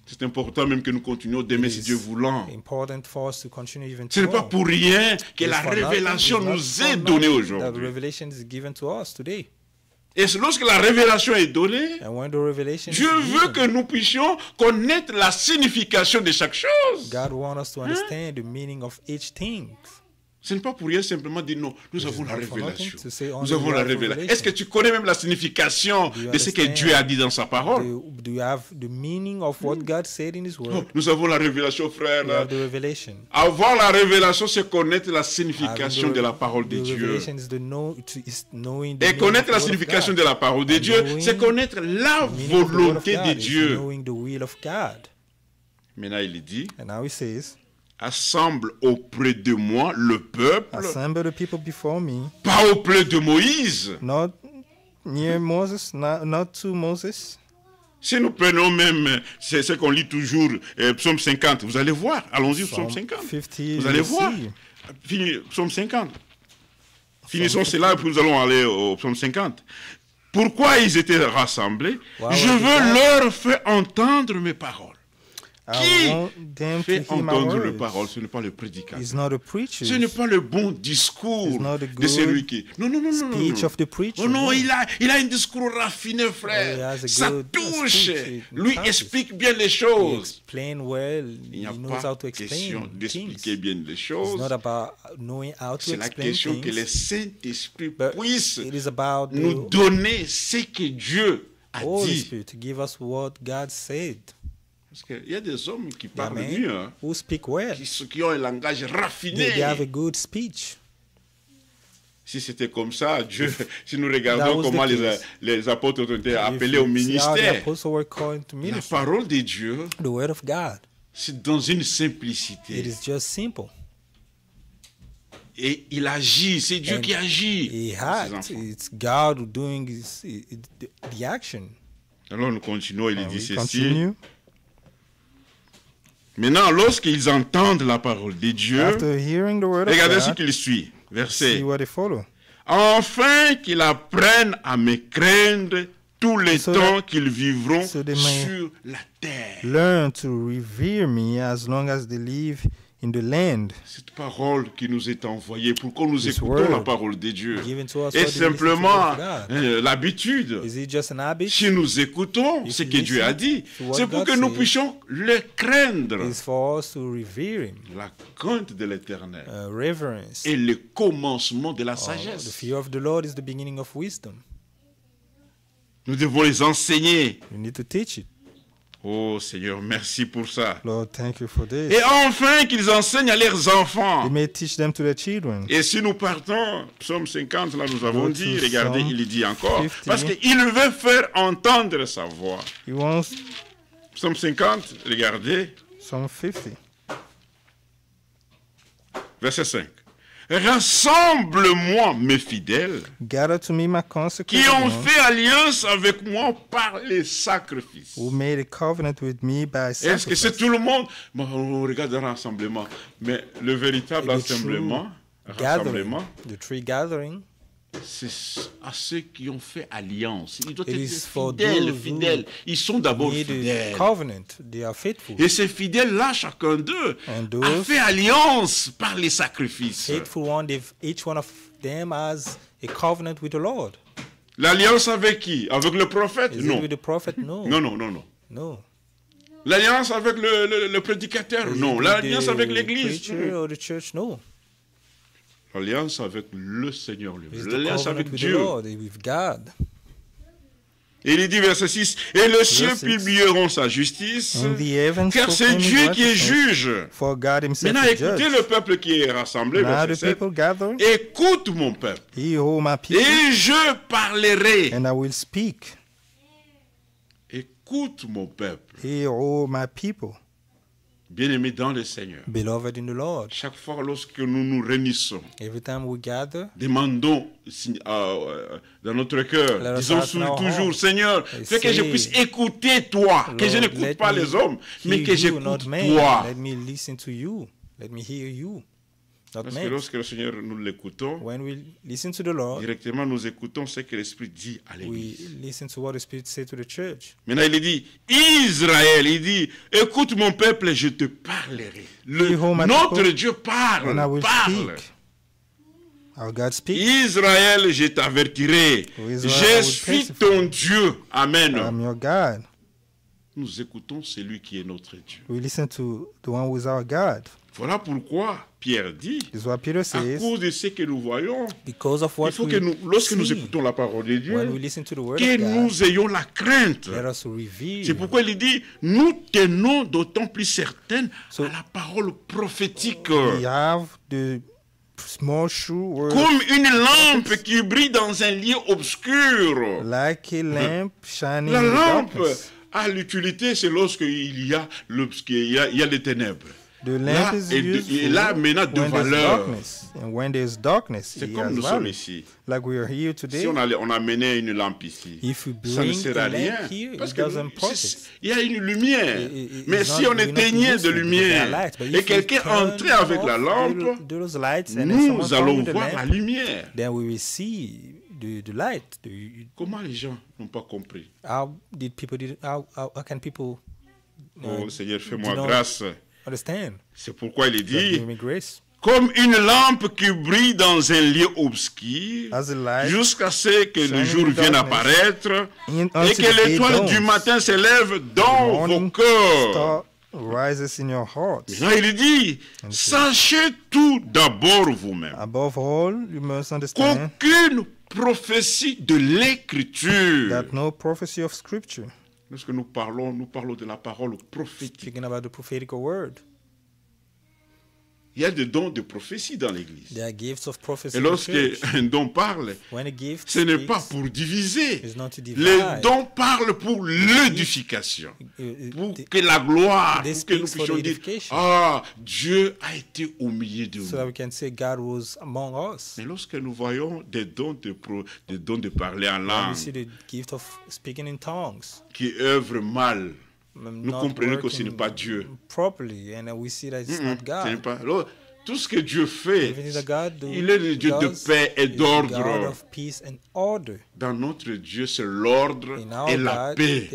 C'est important même que nous continuions d'aimer si It Dieu is voulant. important for us to continue even Ce n'est pas tomorrow. pour rien que It's la for nothing, révélation it's not nous for est nothing donnée that aujourd'hui. revelation is given to us today. Et lorsque la révélation est donnée, And when the revelation Dieu is veut given, que nous puissions connaître la signification de chaque chose. God wants us to understand the meaning of each thing. Ce n'est pas pour rien simplement dire non, nous It avons is la not for nothing révélation. to say only Nous avons we la have révélation. revelation. Est-ce que tu connais même la signification Do you de ce que understand Dieu a dit dans sa parole? Do you have the meaning of what God said in His Oh, Word? nous avons la révélation, frère. You have the revelation. Avoir la révélation, c'est connaître la Having signification the- de la parole de the Dieu. revelation is is knowing the Et meaning connaître of la the word of signification God. de la parole de And Dieu, knowing c'est connaître la The meaning of the word of volonté God de is Dieu. knowing the will of God. Maintenant, il dit, And now He says, assemble auprès de moi le peuple, assemble the people before me, pas auprès de Moïse. not near Moses, not to Moses. Si nous prenons même ce qu'on lit toujours, psaume 50, vous allez voir, allons-y, psaume 50. 50, Vous allez you voir, see. psaume 50. Finissons cela et puis nous allons aller au psaume 50. Pourquoi ils étaient rassemblés? Wow, Je what veux is leur faire entendre mes paroles. I want them to Fait hear my entendre les words. paroles, ce n'est pas le prédicateur. It's not a preacher. Ce n'est pas le bon discours It's not a de celui qui... Non, non, non, non, non, speech non. of the preacher. Oh non, no. il a un discours raffiné, Oh, he frère. has a Ça good touche. speech. Lui It explique bien les He choses. explain well. Il n'y a He knows how pas to explain question things. d'expliquer bien les It's choses. not about knowing how to C'est la explain question que le things. Saint-Esprit But puisse it is about nous the donner ce que Dieu a Holy dit. Spirit to give us what God said. Parce qu'il y a des hommes qui There are parlent men mieux, hein, who speak well. qui ont un langage raffiné. They have a good speech. Si c'était comme ça, Dieu, si nous That regardons was comment the case. les apôtres ont été If appelés au you see how the ministère, apostles were called to la ministry, parole de Dieu, the word of God, c'est dans une it simplicité. is just simple. Et il agit, c'est Dieu And qui agit. He pour ses had, enfants. it's God doing the action. Alors nous continuons, il And dit we ceci. continue. Maintenant, lorsqu'ils entendent la parole de Dieu, After hearing the word of regardez ce God, qu'il suit. see Verset. what they follow. Afin qu'ils apprennent à me craindre tout le So temps qu'ils vivront so they may sur la terre. Learn to revere me as long as they live in the land. Cette parole qui nous est envoyée pour que nous This écoutons word la parole de Dieu. given to us Et so that we listen to the simplement word of God. l'habitude. Is it just an habit? Si nous écoutons If ce you que Dieu a listen dit, to what c'est pour God que nous says, puissions le craindre. It's for us to revere him. La crainte de l'Éternel Reverence. est le commencement de la The sagesse. fear of the Lord is the beginning of wisdom. Nous devons les enseigner. You need to teach it. Oh Seigneur, merci pour ça. Lord, thank you for this. Et enfin qu'ils enseignent à leurs enfants. You may teach them to their children. Et si nous partons, psaume 50, là nous avons Go dit, to regardez, Psalm il dit encore, 50. parce qu'il veut faire entendre sa voix. He wants Psaume 50, regardez, Psalm 50. verset 5. Rassemble-moi mes fidèles Gather to me my qui consecrated ont ones, fait alliance avec moi par les sacrifices. who made a covenant with me by Est-ce que c'est sacrifice. tout le monde? Bon, on regarde un rassemblement, mais le véritable The true rassemblement, The tree gathering, c'est à ceux qui ont fait alliance. Ils doivent It être is for fidèles, those who fidèles. Ils sont d'abord made a fidèles. covenant. They are faithful. Et ces fidèles-là, chacun d'eux, And a those fait alliance par les sacrifices. Faithful one, each one of them has a covenant with the Lord. L'alliance avec qui? Avec le prophète? Is Non. it with the prophet? No. Non, non, non, non. No. L'alliance avec le prédicateur? Is Non. it with L'alliance the avec l'église? preacher or the church? No. L'alliance avec le Seigneur It's lui-même. the L'alliance covenant avec with the Dieu. Lord, with God. Et il dit verset 6, et les cieux Verse 6. publieront sa justice, And the heavens car c'est proclaim his Dieu qui est righteousness, juge. for God himself Maintenant, is écoutez judge. le peuple qui est rassemblé, Now verset the 7. people gather, Écoute mon peuple, he whom my people, et je parlerai. and I will speak. Écoute mon peuple, He whom my people, bien-aimé dans le Seigneur. beloved in the Lord. Chaque fois lorsque nous nous réunissons, Every time we gather, demandons dans notre cœur, Let us disons ask in our toujours, heart. Seigneur, And fais que je say, puisse écouter toi, que je Lord, n'écoute let pas me les hommes, mais hear que you, j'écoute not man. toi. Let me listen to you. Let me hear you, not Parce que man. lorsque le Seigneur nous l'écoutons, When we listen to the Lord, directement nous écoutons ce que l'Esprit dit à we l'Église. listen to what the Spirit says to the church. Maintenant, il dit, Israël, il dit, écoute mon peuple, je te parlerai. Behold, my Notre people, Dieu parle, And I will parle. speak. Our God speaks. Israël, je t'avertirai. O Israel, I Je will suis testify. ton Dieu. Amen. I'm your God. Nous écoutons celui qui est notre Dieu. We listen to the one who is our God. Voilà pourquoi Pierre dit, This is what Peter à says. cause de ce que nous voyons, Because of il what faut we que nous, lorsque nous see, écoutons la parole de when Dieu, we listen to the word que of God, nous ayons la crainte. let us reveal. C'est pourquoi il dit, nous tenons d'autant plus certaines So- à la parole prophétique. We have the small shoe word Comme une lampe qui brille dans un lieu obscur. like a lamp shining La in the lampe darkness. a l'utilité, c'est lorsqu'il y a il y a les ténèbres. The Là, lamp is et useful là, maintenant, de when there's valeur. darkness. And when there's darkness, C'est it comme has nous sommes value. ici. Like we are here today. Si on a amené une lampe ici, If we ça ne bring sert a à lamp rien. here, Parce it que doesn't profit. il y a une lumière. Mais It's si not- on we're not éteignait de useful because there are lumière lights. But et if we quelqu'un turn entrait avec la off lampe, those lights and then someone nous come allons with the voir lamp, la lumière. then we will see the light. Comment les gens n'ont pas compris? How can people Oh Seigneur, fais-moi do not grâce. understand? C'est pourquoi il est dit, Give me grace. comme une lampe qui brille dans un lieu obscur, As a light jusqu'à ce que le shining jour in vienne darkness, apparaître in- et until que the day l'étoile du dawns. matin s'élève dans vos Morning cœurs. star rises in your hearts. Maintenant, il dit, sachez tout d'abord vous-même Above all, you must understand qu'aucune prophétie de l'écriture that no prophecy of Scripture Lorsque nous parlons de la parole prophétique. Speaking about the prophetical word. Il y a des dons de prophétie dans l'Église. There are gifts of prophecy Et in the lorsque church. un don parle, When a gift ce n'est pas speaks, pour diviser. it's not to divide. Les dons parlent pour l'édification. Pour que la gloire, This pour que nous speaks for puissions the dire, edification. ah, Dieu a été au milieu de So that nous. we can say God was among us. Mais lorsque nous voyons des dons de parler en When langue we see the gift of speaking in tongues, qui œuvrent mal, nous not comprenons que ce n'est working pas Dieu. properly, and we see that it's not Ce n'est God. pas. Alors, tout ce que Dieu fait, Everything that God does, il est le Dieu de paix et is God d'ordre. of peace and order. Dans notre Dieu, c'est l'ordre In our et la God, paix.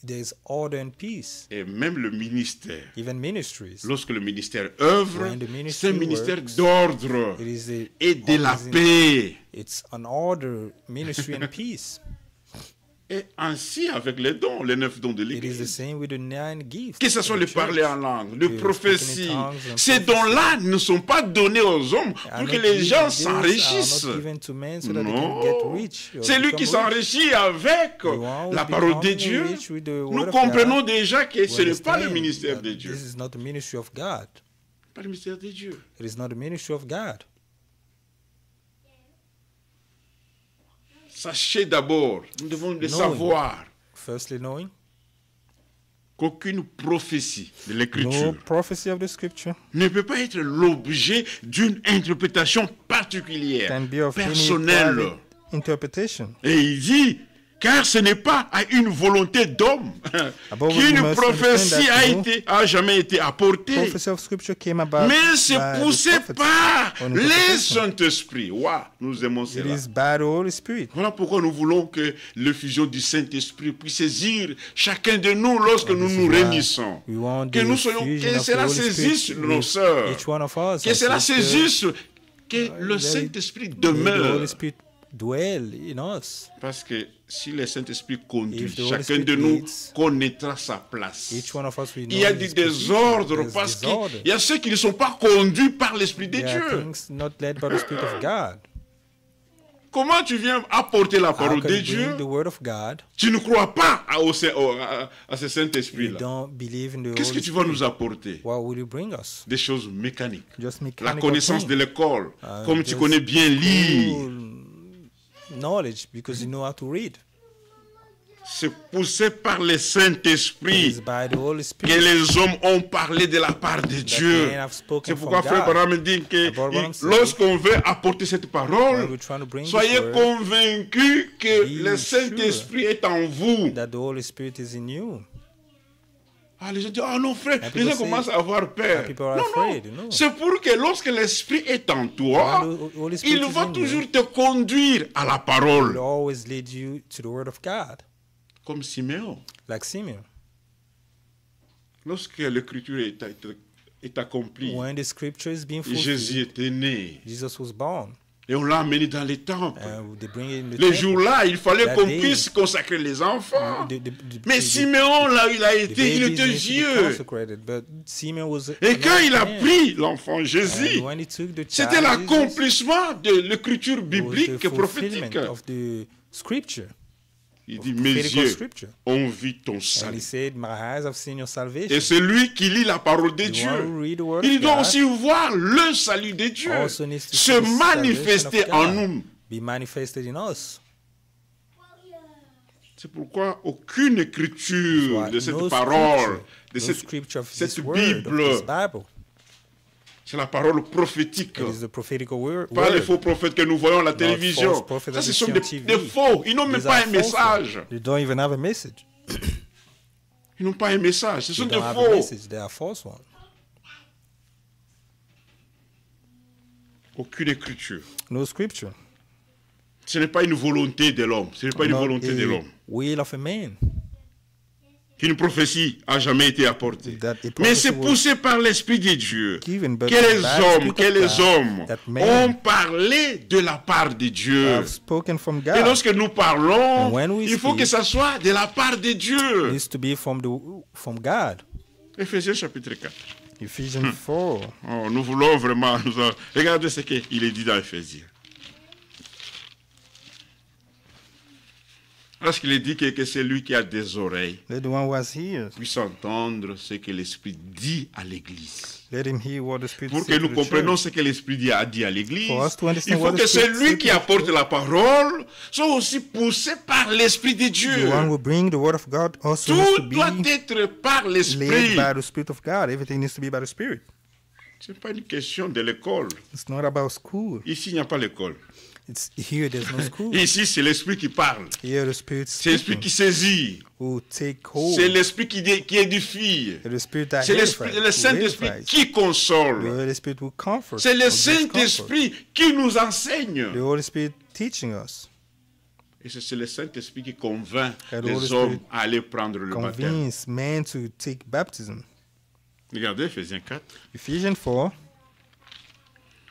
there's order and peace. Et même le ministère. Even ministries. Lorsque le ministère œuvre, When the ministry c'est un ministère works, d'ordre It is a, et de la always in- paix. It's an order, ministry and peace. Et ainsi avec les dons, les 9 dons de It is the l'Église. same with the 9 gifts. Que ce soit of le the parler church. en langue, le The prophétie, speaking in tongues and ces prophecy dons-là ne sont pas donnés aux hommes are pour que not les given- gens these s'enrichissent. are not given to men so that they can get Non, rich or c'est lui qui become rich. s'enrichit avec The one who's la parole de becoming Dieu. rich with the Nous word of comprenons God, déjà que we ce n'est pas le understand ministère that de Dieu. This is not the ministry of God. Pas le ministère de Dieu. It is not the ministry of God. Sachez d'abord, nous devons le savoir, Firstly, knowing qu'aucune prophétie de no l'Écriture prophecy of the scripture ne peut pas être l'objet d'une interprétation particulière, can be of any personnelle. private interpretation. Et il dit, car ce n'est pas à une volonté d'homme Above all, qu'une you must prophétie understand that a jamais été apportée, Prophecy of scripture came about mais c'est by the poussé prophets par on les interpretation. Saint-Esprit. Waouh, nous aimons It cela. is by the Holy Spirit. Voilà pourquoi nous voulons que l'effusion du Saint-Esprit puisse saisir chacun de nous lorsque nous This nous is why réunissons. we want Que the nous soyons, fusion que of the cela Holy saisisse Spirit nos with sœurs, each one of us, que our cela sisters. saisisse que le Let Saint-Esprit May the demeure. Holy Spirit dwell in us. Parce que si le Saint-Esprit conduit, If the Holy chacun Spirit de nous leads, connaîtra sa place. Each one of us will know Il y a his du position. désordre There's parce disorder. qu'il y a ceux qui ne sont pas conduits par l'Esprit de There are Dieu. things not led by the Spirit of God. Comment tu viens apporter la How parole can de you Dieu? bring the word of God? Tu ne crois pas à ce You Saint-Esprit-là. don't believe in the Qu'est-ce que Holy tu vas Spirit. nous apporter? What will you bring us? Des choses mécaniques. Just La mechanical connaissance things. de l'école, comme tu Just connais bien lire. cool knowledge because you know how to read. C'est poussé par le It Saint-Esprit is by the Holy que Spirit les hommes ont parlé de la part de Dieu. men have spoken C'est pourquoi from Frère God. Branham dit que Brother Branham said, lorsqu'on veut apporter cette when parole, we're trying to bring soyez this word, convaincus que Be le Saint-Esprit est en vous. that the Holy Spirit is in you. Ah, les gens disent, ah non frère, And les gens people say- commencent à avoir peur. and people are Non, afraid, non, no. c'est pour que lorsque l'Esprit est en toi, When the Holy Spirit il is va in you, toujours te conduire à la it will parole. always lead you to the word of God, Comme Siméon. like Simeon. Lorsque l'écriture est accomplie, When the scripture is being Jésus fulfilled, était né Jesus was born, et on l'a amené dans les temples. and they bring it in the Les temple. jours-là, il fallait That qu'on day, puisse consacrer les enfants. Mais the Siméon, là, il a été, il babies était need to be vieux. consecrated, but Simeon was Et an quand old il a man. pris l'enfant Jésus, And when he took the c'était child, l'accomplissement de l'écriture Jesus, it was biblique the et prophétique. fulfillment of the scripture, Il dit, mes prophetical yeux scripture. ont vu ton And salut. he said, "My eyes have seen your Et salvation." c'est lui qui lit la parole de The one Dieu. who read the word Il of doit God aussi voir le salut de Dieu also needs to se see the salvation manifester of en God nous. be manifested in us. C'est pourquoi aucune écriture Why de cette no parole, de no cette, scripture of cette this word, of Bible, this Bible. c'est la parole prophétique. It is the prophetical word. Pas les faux prophètes que nous voyons à la télévision. false prophets Ça, that ce we sont see des, on TV. des faux. Ils n'ont même These pas are un false message. ones. They don't even have a message. Ils n'ont pas un message. Ce sont They des don't have a faux. message. They are false ones. Aucune écriture. No scripture. Ce n'est pas une volonté de l'homme. Ce n'est pas une Not volonté de a l'homme. will of a man. Qu'une prophétie a jamais été apportée. That a Mais c'est prophecy was poussé par l'Esprit de Dieu. given, but Que les by the hommes, Spirit of God, that ont men parlé de la part de Dieu. have spoken from Et God. lorsque nous parlons, And when we il faut speak, que ça soit de la part de Dieu. needs to be from God. Éphésiens chapitre 4. Ephesians 4. Oh, nous voulons vraiment... Regardez ce qu'il est dit dans Éphésiens. Parce qu'il est dit que c'est lui qui a des oreilles Let the one who has ears, puisse entendre ce que l'Esprit dit à l'Église. let him hear what the Spirit Pour says que nous to the comprenions church. ce que l'Esprit a dit à l'Église, For us to understand il faut what the que Spirit celui said qui to the apporte church. la parole soit aussi poussé par l'Esprit de Dieu. The one who bring the word of God also needs Tout to be doit être par led l'Esprit. by the Spirit of God. Everything needs to be by the Spirit. Ce n'est pas une question de l'école. It's not about school. Ici, il n'y a pas l'école. It's here. There's no school. Ici, c'est l'Esprit qui parle. Here, the Spirit C'est l'Esprit speaking qui saisit. will take hold. C'est l'Esprit qui édifie. The Spirit that C'est edifies, le Saint-Esprit who edifies. qui console. The Holy Spirit will comfort. C'est le or gives comfort. Saint-Esprit qui nous enseigne. The Holy Spirit teaching us. Et c'est le Saint-Esprit qui convainc And the les Holy hommes Spirit à aller prendre le baptême. Convince men to take baptism. Regardez Ephésiens 4, Ephesians 4,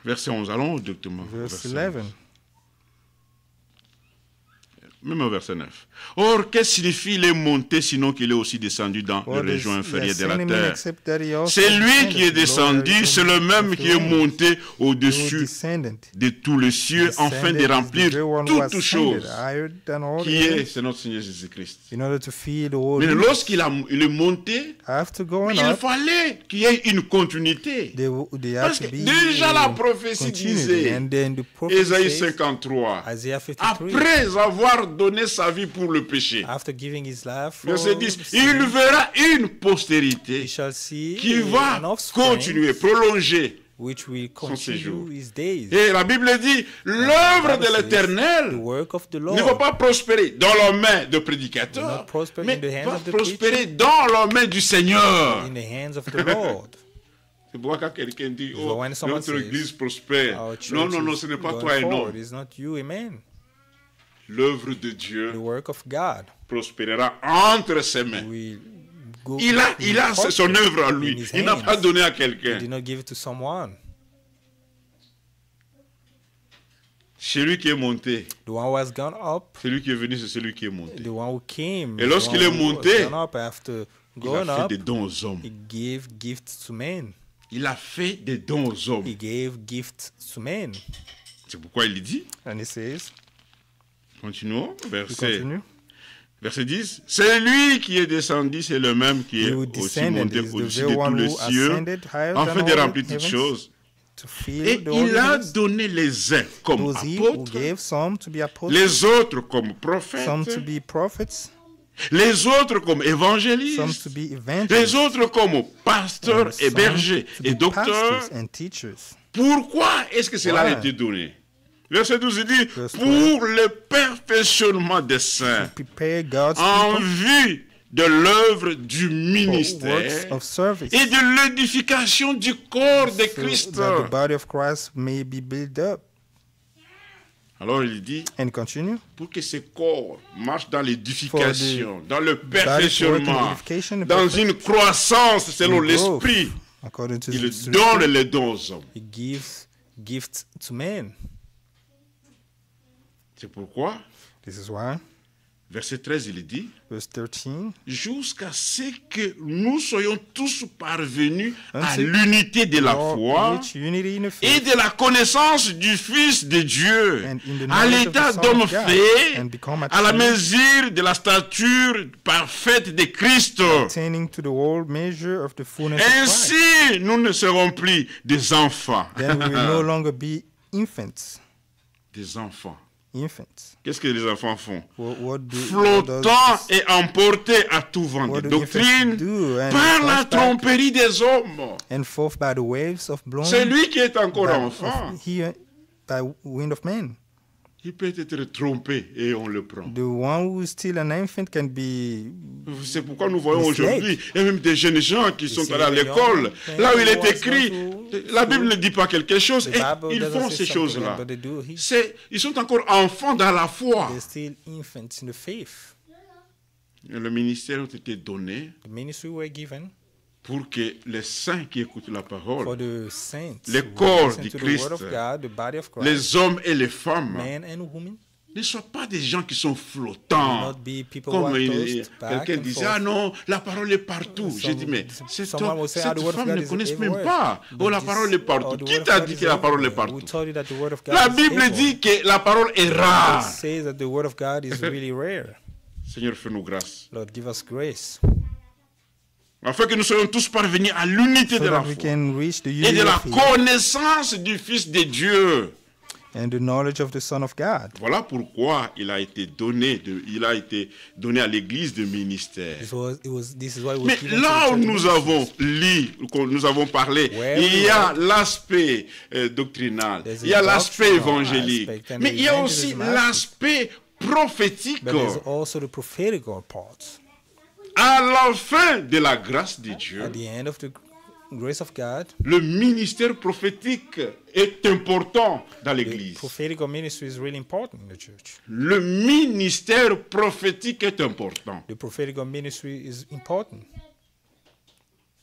verset 11. Allons directement. au verse verset 11. Même au verset 9. Or, qu'est-ce que signifie il est monté sinon qu'il est aussi descendu dans What les régions does inférieures de la ascending mean terre? except that he also C'est lui qui est descended descendu, lower c'est le même of qui the est land. monté He was au-dessus descended. de tous les cieux afin de Descended is the remplir very one who toutes ascended choses. higher than all Qui the est, heavens, c'est notre Seigneur Jésus-Christ. in order to fill the whole Mais earth. lorsqu'il est monté, After going il up, fallait qu'il y ait une continuité. they have Parce to que be déjà la a prophétie continuity. disait, And then the prophet Ésaïe says, 53, Isaiah 53, après avoir donné sa vie pour le péché, after giving his life for verset 10, sin, il verra une he postérité shall see qui va an offspring continuer, prolonger. which will séjour. continue his days. Et la Bible dit, l'œuvre The de Bible says, l'Éternel the work of the ne Lord va pas prospérer dans la main de will prédicateurs, not prosper mais in the hands va of the prospérer dans la main du Seigneur. in the hands of the Lord. C'est pourquoi quand quelqu'un dit, So oh, when someone notre says, église prospère. Our church Non, non, non, is ce n'est pas going toi et non. forward. It's not you, amen. L'œuvre de Dieu The work of God prospérera entre ses mains. will go. Il a will son prosper œuvre à in lui. his Il n'a hands. pas donné à He quelqu'un. did not give it to someone. Celui qui est monté, The one who has gone up, celui qui est venu, c'est celui qui est monté. the one who came. Et lorsqu'il the est one who has monté, gone up after Il going a fait up, des dons aux hommes. he gave gifts to men. Il a fait des dons aux hommes. He gave gifts to men. C'est pourquoi il dit, And he says, continuons, we verset continue. Verset 10, c'est lui qui est descendu, c'est le même qui est He who aussi descended monté is the au-dessus very de tous one les who cieux, ascended higher afin than de all remplir the toutes heavens, choses. to fill Et the whole il a heavens. donné les uns comme Those he who apôtres, gave some to be apostles, les autres comme prophètes, some to be prophets, les autres comme some évangélistes, to be les evangelists, autres comme pasteurs and et some bergers to et be docteurs. pastors and teachers. Pourquoi est-ce que cela a Why? été donné? Verset 12 il dit, Verse 12. pour le perfectionnement des saints, Prepare God's en people vue de l'œuvre du for ministère works of service, et de l'édification du corps de so Christ. that the body of Christ may be built up. Alors il dit, And continue. pour que ce corps marche dans l'édification, dans le body to work in perfectionnement, edification, the dans perfect- une croissance selon in growth, l'esprit, according to il the donne Spirit, les dons aux hommes. he gives gifts to men. C'est pourquoi, This is why, verset 13, il dit, verse 13, jusqu'à ce que nous soyons tous parvenus à Until l'unité de la all foi reach unity in the et faith, de la connaissance du Fils de Dieu, and in the à knowledge of l'état the Son d'homme of God, fait, and become à la mature, mesure de la stature parfaite de Christ. attaining to the whole measure of the fullness of Christ. Ainsi, nous ne serons plus des enfants. Then we will no longer be infants. Des enfants. Infants. Qu'est-ce que les enfants font? What Flottant et emportés à tout vent what de do infants doctrine do? And par la flashback tromperie des hommes. and forth by the waves of blowing C'est lui qui est encore by, enfant. of here, by wind of men. Il peut être trompé et on le prend. The one who is still an infant can be C'est pourquoi nous voyons misled. aujourd'hui, il y a même des jeunes gens qui sont see allés à the l'école, young là où il men est who has écrit, gone to la Bible school. ne dit pas quelque chose, The et Bible ils doesn't font say ces something, choses-là. but they do. Ils sont encore enfants dans la foi. They're still infants in the faith. Le ministère a été donné The ministry were given pour que les saints qui écoutent la parole, for the saints le who corps listen du to the Christ, word of God, the body of Christ, les hommes et les femmes, men and women, ne soient pas des gens qui sont do flottants. not be people who Comme are tossed back quelqu'un and disait, forth. ah non, la parole est partout. J'ai dit, mais Someone will say, cette the word of femme God ne is connaît même everywhere. pas. Oh, la But parole this- est partout. the Qui word of t'a God dit is que la parole est everywhere. partout? Who told you that the word of God La is Bible everywhere? dit que la parole est It rare. says that the word of God is really rare. Seigneur, fais-nous grâce. Lord, give us grace Afin que nous soyons tous parvenus à l'unité so de la that we foi can reach the et unity de la of faith connaissance du Fils de Dieu. and the knowledge of the Son of God. Voilà pourquoi il a été donné à l'Église de ministère. This is why it was Mais given là to où the church nous ministries. avons lu, nous avons parlé, Where il y we a read, l'aspect doctrinal, there's a il y a l'aspect doctrinal évangélique, aspect and mais the il y a aussi evangelism aspect. l'aspect prophétique. But there's also the prophetical part. À la fin de la grâce de Dieu, At the end of the grace of God, le ministère prophétique est important dans the l'Église. prophetical ministry is really important in the church. Le ministère prophétique est important. The prophetical ministry is important.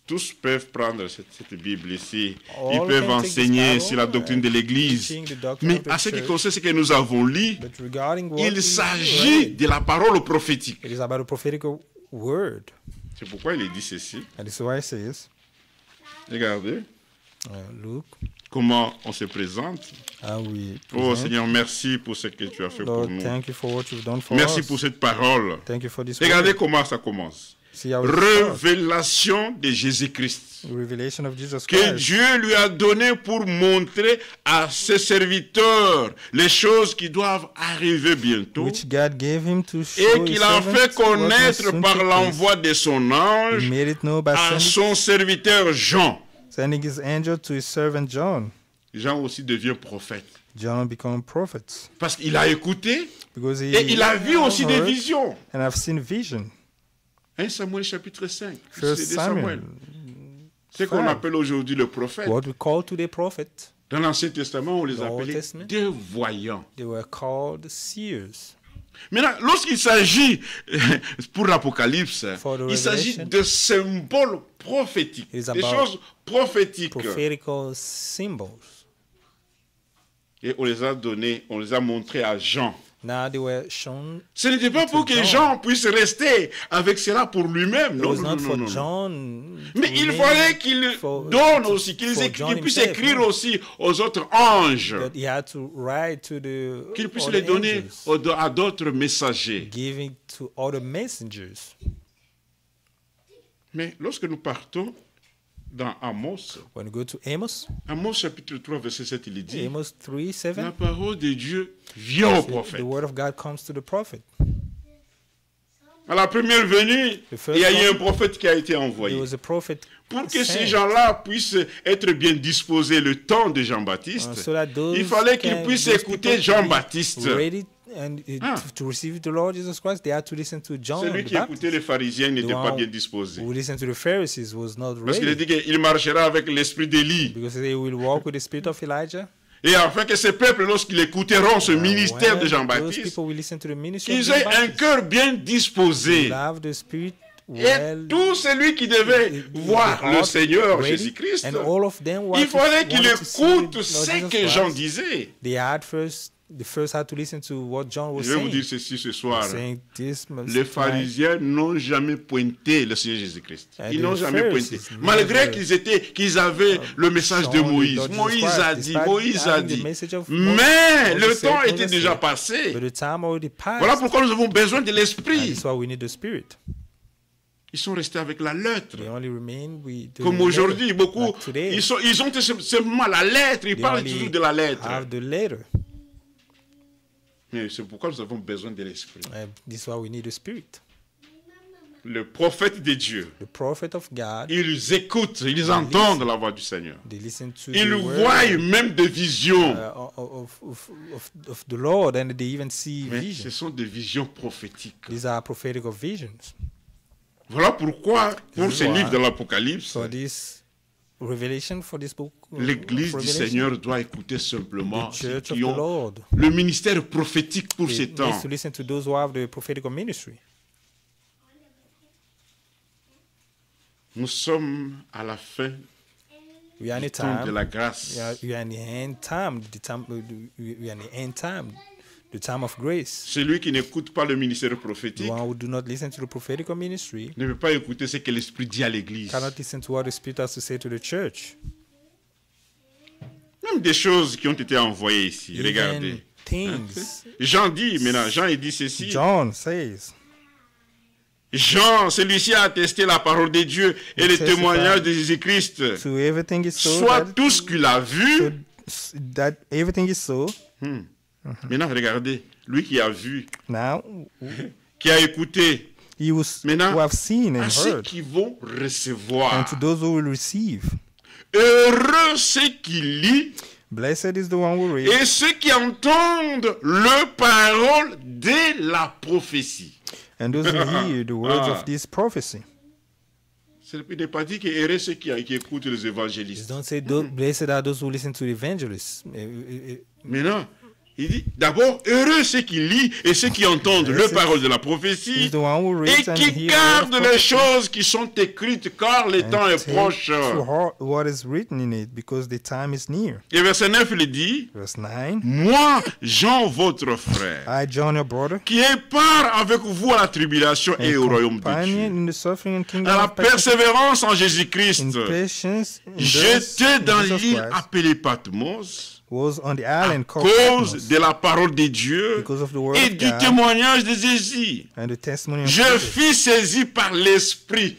Tous peuvent prendre cette Bible ici. All Ils peuvent can take this enseigner Bible sur la doctrine de l'Église. teaching the doctrine Mais of the à ce qui church. concerne ce que nous avons lu, But regarding what il we s'agit read, de la parole prophétique. it is about a prophetical word. C'est pourquoi il est dit ceci. And this is why it says, Regardez Luke, comment on se présente. how we Oh present. Seigneur, merci pour ce que tu as fait pour Lord, nous. thank you for what you've done for Merci us. pour cette parole. Thank you for this Regardez word. comment ça commence. See how it starts. Révélation de Jésus-Christ. The revelation of Jesus Que Christ. Dieu lui a donné pour montrer à ses serviteurs les choses qui doivent arriver bientôt. Which God gave him to show Et his qu'il a servants fait what must connaître soon par take place. l'envoi de son He ange made it known by à son serviteur Jean. sending his angel to his servant John. Jean aussi devient prophète. John became prophet Parce qu'il a écouté because he et il a vu aussi des heard, visions. and I've seen vision. 1 Samuel chapitre 5. First C'est de Samuel. Samuel, C'est qu'on 5. appelle aujourd'hui le prophète. what we call today prophet, Dans l'Ancien Testament, on les The Old appelait Testament. des voyants. they were called seers. Maintenant, lorsqu'il s'agit, pour l'Apocalypse, For the il s'agit Revelation, de symboles prophétiques, it is des about choses prophétiques. Prophetical symbols. Et on les a donnés, on les a montrés à Jean. Now they were shown. Ce n'était pas pour que John. Jean puisse rester avec cela pour lui-même. It Non, was non, not non, for non, non. John. Mais to il remain, fallait qu'il for- donne aussi, qu'il for John puisse himself, écrire no. aussi aux autres anges, But he had to write to the qu'il puisse other les donner angels, à d'autres messagers. giving to other messengers. Mais lorsque nous partons dans Amos, When you go to Amos, Amos chapitre 3, verset 7, il est dit, Amos 3:7, la parole de Dieu vient au prophète. the word of God comes to the prophet. À la première venue, The first il y a eu one, un prophète qui a été There envoyé. was a prophet Pour que ces sent, gens-là puissent être bien disposés le temps de Jean-Baptiste, so that those il fallait qu'ils puissent those écouter people Jean-Baptiste. ready and Ah. to receive the Lord Jesus Christ, they had to listen to John Celui the qui Baptist. écoutait les pharisiens n'était The pas one bien disposé. who listened to the Pharisees was not Parce qu'il a ready, dit qu'il marchera avec l'esprit d'Élie. because they will walk with the spirit of Elijah. Et afin que ces peuples, lorsqu'ils écouteront ce ministère de When those Jean-Baptiste, people will listen to the ministry of qu'ils John aient un Baptist, cœur bien disposé. will have the spirit Et well, tout celui qui devait voir the le heart Seigneur ready, Jésus-Christ, and all of them il fallait qu'il wanted to see the écoute Lord ce Jesus que Jean Christ. disait. They first had to listen to what John was Je vais vous saying. dire ceci ce soir. Saying this must Les tonight. pharisiens n'ont jamais pointé le Seigneur Jésus-Christ. And Ils the n'ont jamais pointé. Pharisees Malgré never, qu'ils avaient le message de shown the Moïse. Lord Jesus Moïse Christ, a dit, despite Moïse a having the dit. message of Mais Moses le said, temps Moses était déjà said, passé. But the time already passed. Voilà pourquoi nous avons besoin de And l'esprit. that's why we need the spirit. Ils sont restés avec la lettre. They only remain with the Comme letter. aujourd'hui, beaucoup, Like today, ils ont simplement la lettre. Ils they parlent only toujours de la lettre. have the letter. Mais c'est pourquoi nous avons besoin de l'esprit. This is why we need the spirit. Le prophète de Dieu, The prophet of God, ils écoutent, ils entendent la voix du Seigneur. they listen to Ils the voient word même des visions. of the Lord, and they even see Mais ce visions. sont des visions prophétiques. These are prophetic visions. Voilà pourquoi, pour ce Voilà. livre de l'Apocalypse, So this revelation for this book, l'Église du Revelation, Seigneur doit écouter simplement the ceux church of qui the ont Lord, le ministère prophétique pour ces they temps. needs to listen to those who have the prophetic ministry. Nous sommes à la fin We are in du the temps de time. la grâce. We are in the end time. We are in the end time. The time of grace. Celui qui n'écoute pas le ministère The prophétique one who do not listen to the prophetic ministry ne peut pas écouter ce que l'Esprit dit à l'Église. cannot listen to what the Spirit has to say to the church. Même des choses qui ont été envoyées ici. Even Regardez. things. Jean dit maintenant, Jean il dit ceci. John says, Jean, celui-ci a attesté la parole de Dieu et le testified témoignage de Jésus-Christ. So everything is so Soit that, tout ce qu'il a vu. that everything is so. Maintenant, regardez, lui qui a vu, Now, qui a écouté, he was Maintenant, who have seen à and ceux heard, qui vont and recevoir. to those who will receive. Heureux ceux qui lisent Blessed is the one who reads, et ceux qui entendent le parole de la prophétie. and those who hear the words of this prophecy. Il n'est pas dit que heureux ceux qui écoutent les Just évangélistes. don't say, blessed are those who listen to the evangelists. Maintenant, il dit d'abord heureux ceux qui lisent et ceux qui entendent le parole de la prophétie He's the one who et reads and qui hears the gardent word of les prophecy. choses qui sont écrites car le temps est Take proche. to heart what is written in it, because the time is near. Et verset 9, il dit, Verse 9. moi, Jean, votre frère, I, John, your brother, qui est part avec vous à la tribulation et au royaume de companion Dieu, in the suffering and kingdom à la of patience, persévérance en Jésus-Christ, in patience, in j'étais dans Jesus l'île Christ, appelée Patmos was on the à island called cause Patmos, de la parole de Dieu because of the word et of du God témoignage de Jésus. and the testimony of Je Jesus. fus saisi par l'Esprit.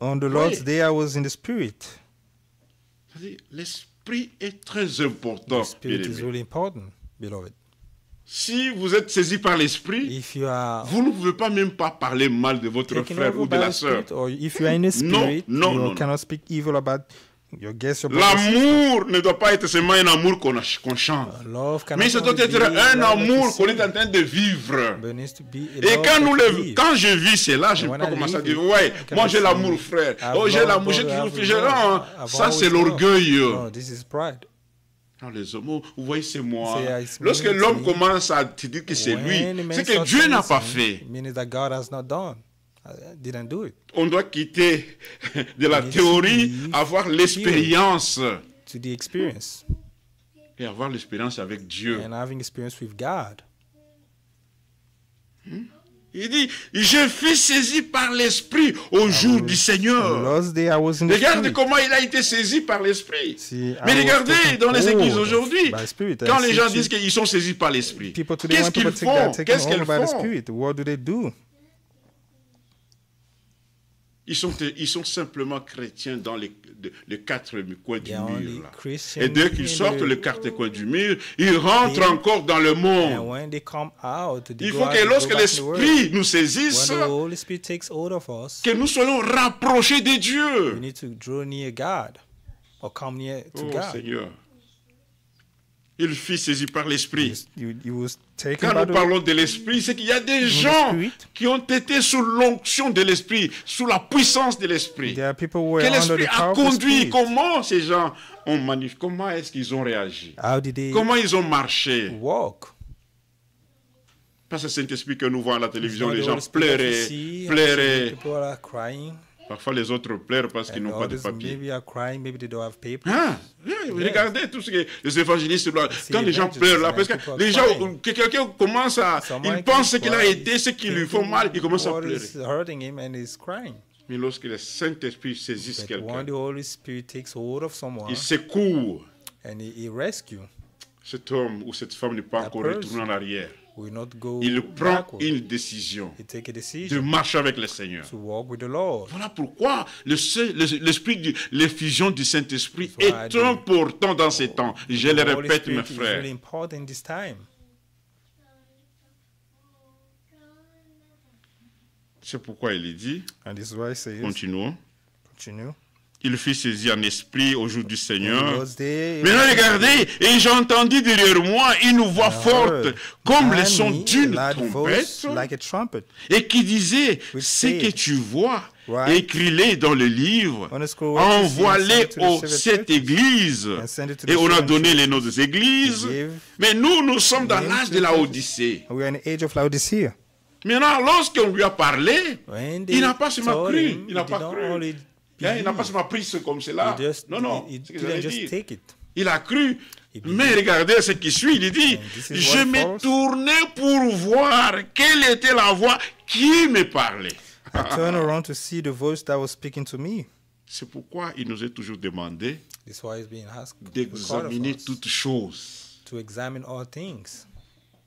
On the Lord's day, I was in the Spirit. C'est-à-dire, l'Esprit est très important. The Spirit is bien-aimés. really important, beloved. Si vous êtes saisi par l'Esprit, If you are vous ne pouvez pas même pas parler mal de votre taken frère over ou de by la the sœur. Spirit, or if you are in the Non, Spirit, non, you non, cannot speak evil about your guests, your brothers. L'amour ne doit pas être seulement un amour qu'on chante. Love cannot Mais ça doit only être be un love that you amour qu'on sing, est en train de vivre. but it needs to be a Et love quand, that you live. quand je vis cela, je ne peux when pas I commencer à live dire, it, ouais, I cannot moi j'ai say, l'amour frère. I've Oh, j'ai loved l'amour, j'ai brother, toujours I've fait. loved, Non, I've ça always c'est loved. l'orgueil. No, this is pride. Dans les hommes, vous voyez, c'est moi. Say, it's Lorsque me, l'homme it's me. commence à te dire que c'est When lui, the man c'est que starts Dieu n'a saying pas something, fait. it means that God has not done. I didn't do it. On doit quitter de la We need to théorie, leave avoir l'expérience. To the experience Et avoir l'expérience avec Dieu. and having experience with God. Il dit, je fus saisi par l'Esprit au jour du On the Seigneur. Lord's day, I was in the Regarde Spirit. comment il a été saisi par l'Esprit. See, Mais I was regardez taken dans les églises hold of aujourd'hui, by the Spirit. quand I les see gens to- disent qu'ils sont saisis par l'Esprit, People today, qu'est-ce when people qu'ils think they are font? taken Qu'est-ce over qu'ils by the font? Spirit, what do they do? Ils sont simplement chrétiens dans les quatre coins du They are only mur. Là. Christian Et dès qu'ils in sortent the- les quatre coins du mur, ils rentrent They- encore dans le And monde. when they come out, they Il go faut out, que they go lorsque back to the world. l'Esprit nous saisisse, When the Holy Spirit takes hold of us, que nous soyons rapprochés de we Dieu. need to draw near God or come near to Oh God. Seigneur. Il fut saisi par l'Esprit. You was taken Quand by nous the parlons de l'Esprit, c'est qu'il y a des the gens Spirit. qui ont été sous l'onction de l'Esprit, sous la puissance de l'Esprit. There are people who were Que under l'Esprit the a power of the conduit. Spirit. Comment ces gens ont manifesté? Comment est-ce qu'ils ont réagi? How did they Comment ils ont marché? walk? Parce que Saint-Esprit que nous voyons à la télévision, It's not les the gens Holy Spirit that you pleuraient, see, pleuraient. People are crying. Parfois les autres pleurent parce qu'ils And n'ont pas de others papier. maybe are crying, maybe they don't have paper. Hein? Regardez tout ce que les évangélistes, là, See, quand les gens evangelists, pleurent là, man, parce que people are les gens, crying. que quelqu'un commence à, Someone il pense ce can qu'il a cry, été, ce qui lui thinking fait mal, il commence à what pleurer. is hurting him and he's crying. Mais lorsque le Saint-Esprit saisit But quelqu'un, when the Holy Spirit takes hold of someone il secoue. and he rescue, Cet homme ou cette femme n'est pas That encore person retourné en arrière. will not go Il prend backward. une décision He take a de decision marcher avec le Seigneur. to walk with the Lord. Voilà pourquoi l'esprit, l'effusion du Saint-Esprit That's why est the- important dans ces temps. Je le The Holy répète, mes Spirit is frères. really important in this time. C'est pourquoi il est dit, And this is why it says, continuons, continue. il fut saisi en esprit au jour du On the Seigneur. Lord's day, Maintenant, regardez, et j'ai entendu derrière moi une voix forte, comme le son d'une loud voice trompette, like a trumpet. et qui disait, Which ce said, que tu vois, Write écris-les dans le livre, on the scroll what you see and envoie-les send it to the aux seven 7 churches, églises. and send it to the Et on a seven donné churches. les noms des églises. Give Mais nous sommes dans names l'âge to de la the- Odyssée. We are in the age of Laodicea. Maintenant, lorsqu'on lui a parlé, When il n'a they pas seulement told cru. him, Il n'a he pas did not cru. only Hein, il n'a pas believe, seulement pris ce comme cela. he just, Non, he c'est ce que didn't j'allais just dire. take it. Il a cru. He believed. Mais regardez ce qui suit. Il dit, And this is je what me follows. tournais pour voir quelle était la voix qui me parlait. I turned around to see the voice that was speaking to me. C'est pourquoi il nous est toujours demandé This is why it's being asked d'examiner required of us toutes choses. to examine all things.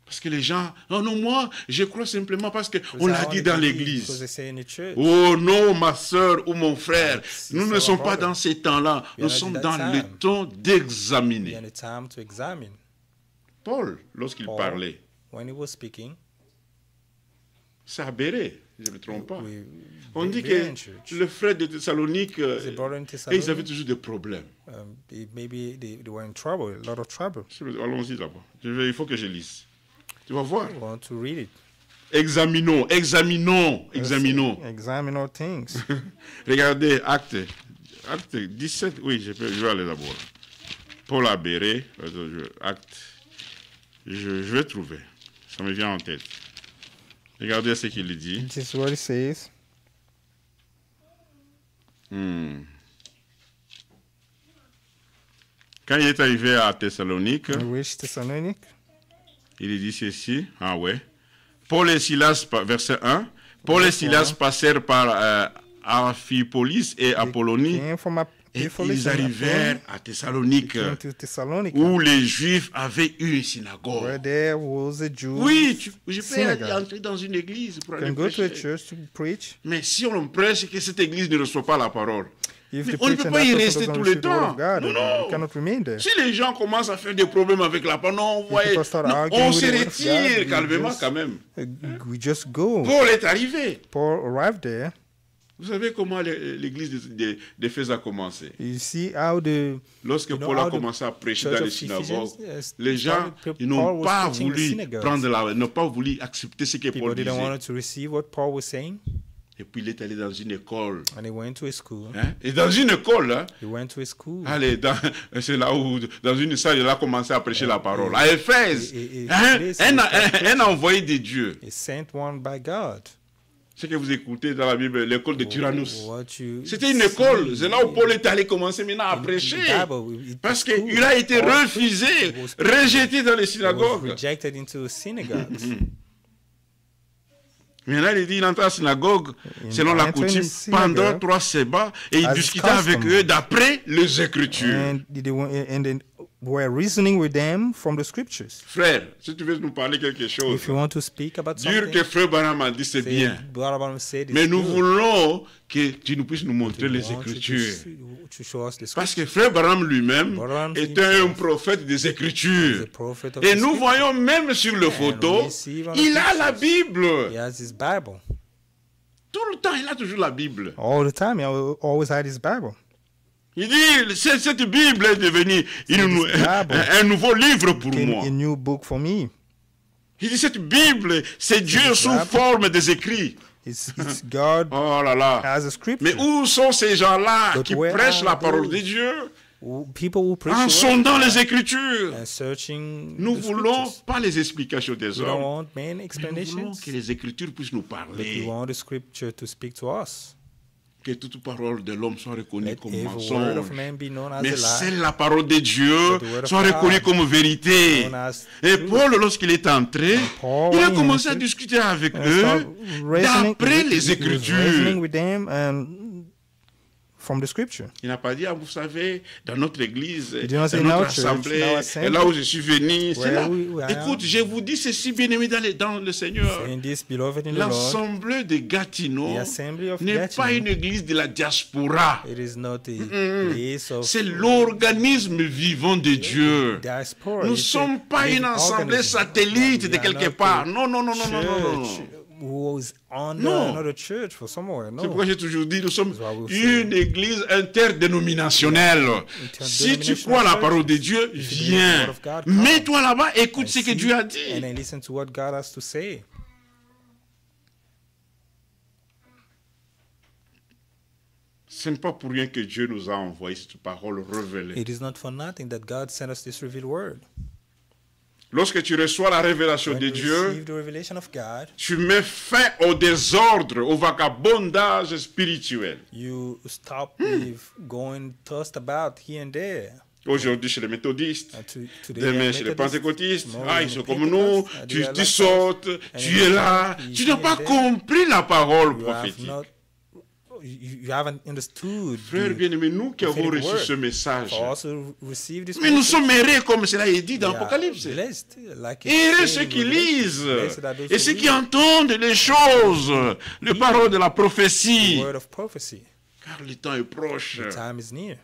Parce que les gens, non, non, moi, je crois simplement parce qu'on Because I l'a dit only dans believe l'église. because they say in the church. Oh non, ma soeur ou mon frère, It's nous ne our sommes pas brother. dans ces temps-là. We Nous are not sommes in dans that le time. temps We d'examiner. had a time to examine. Paul, lorsqu'il Paul, parlait, when he was speaking, c'est à Béret, je ne me trompe pas. we On dit Berean que church. le frère de Thessalonique, The brother in ils Thessalonians, avaient toujours des problèmes. maybe they were in trouble, a lot of trouble. Allons-y d'abord. Il faut que je lise. Tu vas voir. We want to read it. Examinons. Examine all things. Regardez, acte 17. Oui, je vais aller d'abord. Paul à Béret, acte. Je vais trouver. Ça me vient en tête. Regardez ce qu'il dit. This is what it says. Quand il est arrivé à Thessalonique, We reached Thessalonic. il dit ceci. Ah ouais. Paul et Silas, verset 1. Paul et Silas passèrent par Amphipolis et Apollonie. Came from Et Apollos ils and arrivèrent à Thessalonique, came to Thessalonica, où les Juifs avaient une synagogue. where there was a Jew. Oui, je peux synagogue. entrer dans une église pour You aller can go to a prêcher. church to preach. Mais si on prêche que cette église ne reçoit pas la parole, If mais the on ne preacher peut and pas y that person rester doesn't tout le receive the word temps. of God, Non, you non. cannot remain there. Si les gens commencent à faire des problèmes avec la parole, non, voyez, people start non, arguing on with se the word of retire God, we calmement just- quand même. We just go. Paul est arrivé. Paul arrived there. Vous savez comment l'église d'Éphèse a commencé? You see how the Lorsque You know Paul how a the commencé à prêcher church dans les of Ephesians, synagogues, les gens started, ils Paul n'ont was pas preaching in the voulu synagogues. n'ont pas voulu accepter ce que people Paul didn't disait. want to receive what Paul was saying, Et puis il est allé dans une école. and he went to a school. Hein? Et dans une école, hein, He went to a school. allez, c'est là où, dans une salle, il a commencé à prêcher la parole. À Éphèse, hein, un envoyé de Dieu. He sent one by God. Ce que vous écoutez dans la Bible, l'école de Tyrannus. What you C'était une see école. C'est là où in- Paul est allé commencer maintenant à in the prêcher. Bible, it's Parce school. qu'il a été Paul refusé, was- rejeté dans les was synagogues. rejected into synagogues. Maintenant, il dit, il entre à la synagogue, In selon la entering coutume, the synagogue, pendant 3 sébats, et il as discuta avec custom. eux d'après les Écritures. And then were reasoning with them from the scriptures. Frère, si tu veux nous parler quelque chose, If you want to speak about dire something, que Frère Branham a dit c'est say, bien. Branham said Mais it's nous good. voulons que tu nous puisses nous montrer We les want you Écritures. to show us the Parce scriptures. que Frère Branham lui-même Branham était un himself prophète des He's a Écritures. prophet of Et the nous scriptures. voyons même sur le photo, we see on the il a la pictures. Bible. He has his Bible. Tout le temps, il a toujours la Bible. All the time, he always had his Bible. Il dit, cette Bible est devenue un nouveau livre pour Became moi. a new book for me. Il dit, cette Bible, c'est Dieu Bible. sous forme des écrits. It's God Oh là là. as a scripture. Mais où sont ces gens-là But qui where prêchent la are parole those de Dieu People who preach en the word sondant les Écritures? and searching Nous the voulons scriptures. pas les explications des We don't hommes. want Nous main voulons explanations, que les Écritures puissent nous but we parler. want the scripture to speak to us. Que toute parole de l'homme soit reconnue Let comme every word mensonge. of man be known as Mais a lie, celle la parole de Dieu But the word of soit God reconnue comme vérité. known as Et truth. Paul, lorsqu'il est entré, Paul, il a when he commencé à entered, discuter avec and eux start reasoning- d'après he les was reasoning Écritures. with them and from the scripture. Il n'a pas dit, ah, vous savez, dans notre église, did not say dans notre in our church, assemblée, in our et assembly, là où je suis venu, c'est where là. we are. Écoute, je vous dis ceci, bien-aimé dans le Seigneur. In this beloved in the Lord, L'assemblée de Gatineau the assembly of n'est pas Gatineau, une église de la diaspora. it is not a place of C'est l'organisme vivant de Dieu. diaspora. Nous ne It's a sommes pas living une assemblée organism. satellite We de are quelque not part. a Non, non, non, non, non, non, non, non. church who is under Non. another church for somewhere. No. C'est pourquoi j'ai toujours dit, nous sommes That's why we say- une église interdénominationnelle. Si tu crois la parole de Dieu, viens. Mets-toi là-bas, écoute ce que Dieu a And dit. then listen to what God has to say. Ce n'est pas pour rien que Dieu nous a envoyé cette parole révélée. It is not for nothing that God sent us this revealed word. Lorsque tu reçois la révélation When de you Dieu, receive the revelation of God, tu mets fin au désordre, au vagabondage spirituel. you stop with going tossed about here and there. Aujourd'hui chez les méthodistes, Today, demain chez les pentecôtistes, tomorrow ils in sont the comme nous, Pentecost, tu they are like sautes, us, tu es là, and tu n'as pas there. compris la parole You have prophétique. not you haven't understood Frères the bien-aimés, nous qui avons prophetic reçu word. ce message, For also receive this mais nous message. sommes heureux comme cela est dit dans We are l'Apocalypse. blessed, like it Heureux says ceux in qui Revelation. lisent Blessed are those et who ceux read qui entendent les choses, les paroles de la the prophétie, word of prophecy. car le temps est proche. The time is near.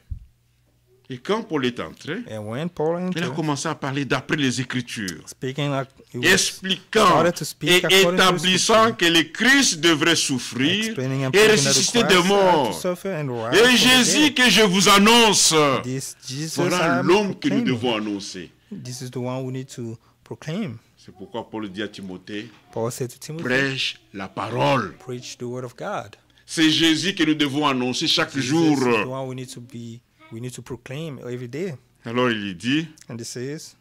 Et quand Paul est entré, And when Paul il a entered, commencé à parler d'après les Écritures, speaking like he was expliquant started to speak et according to the établissant scripture, que le Christ devrait souffrir explaining and et proving that the ressusciter Christ des had to morts. suffer and rise Et from the Jésus dead. que je vous annonce, This Jesus voilà I'm l'homme que nous proclaiming. devons annoncer. This is the one we need to proclaim. C'est pourquoi Paul dit à Timothée, Paul said to Timothy, prêche la parole. preach the word of God. C'est Jésus que nous devons annoncer chaque Jesus jour. is the one we need to proclaim every day. Alors il dit, And it says,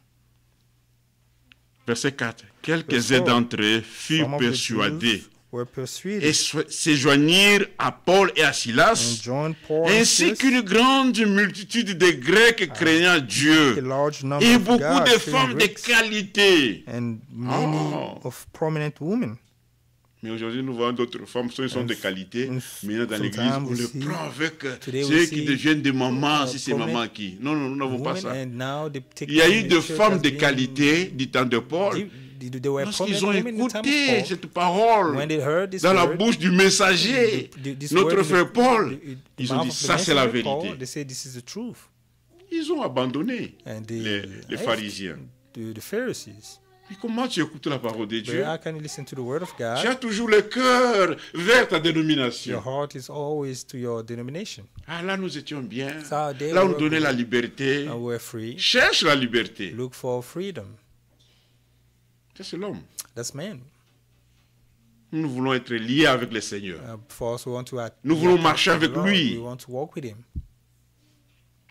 verset 4, quelques-uns Verse 4, d'entre eux furent some of the persuadés Jews were persuaded et se joignirent à Paul et à and Silas, joined Paul and ainsi Silas, qu'une grande multitude de Grecs craignant a Dieu, large number et of beaucoup God de fearing femmes de Greeks, qualité. and many Oh. of prominent women. Mais aujourd'hui, nous voyons d'autres femmes, soit ils sont de qualité. and Maintenant, dans l'église, sometimes on we les see- prend avec today we ceux see, qui deviennent des mamans, si c'est prominent maman qui. Non, non, nous n'avons pas Women, ça. and now they take Il y a them eu in des church femmes as de being- qualité du temps de Paul. They were Lorsqu'ils prominent ont women in the time of écouté Paul. cette parole When they heard this dans la word, bouche du messager, this notre word in frère the- Paul, the ils ont mouth dit of the ça c'est la messenger, Paul, vérité. they said this is the truth. Ils ont abandonné And they les left pharisiens. the Pharisees. Mais comment tu écoutes la parole de But Dieu? how can you listen to the word of Tu God? as toujours le cœur vers ta dénomination. Your heart is always to your denomination. Ah là, nous étions bien. So they Là, on were nous donnait good. la liberté. And we're free. Cherche la liberté. Look for freedom. Ça, c'est l'homme. That's man. Nous voulons être liés avec le Seigneur. For us, we want to Nous voulons marcher avec Lord. lui. We want to walk with him.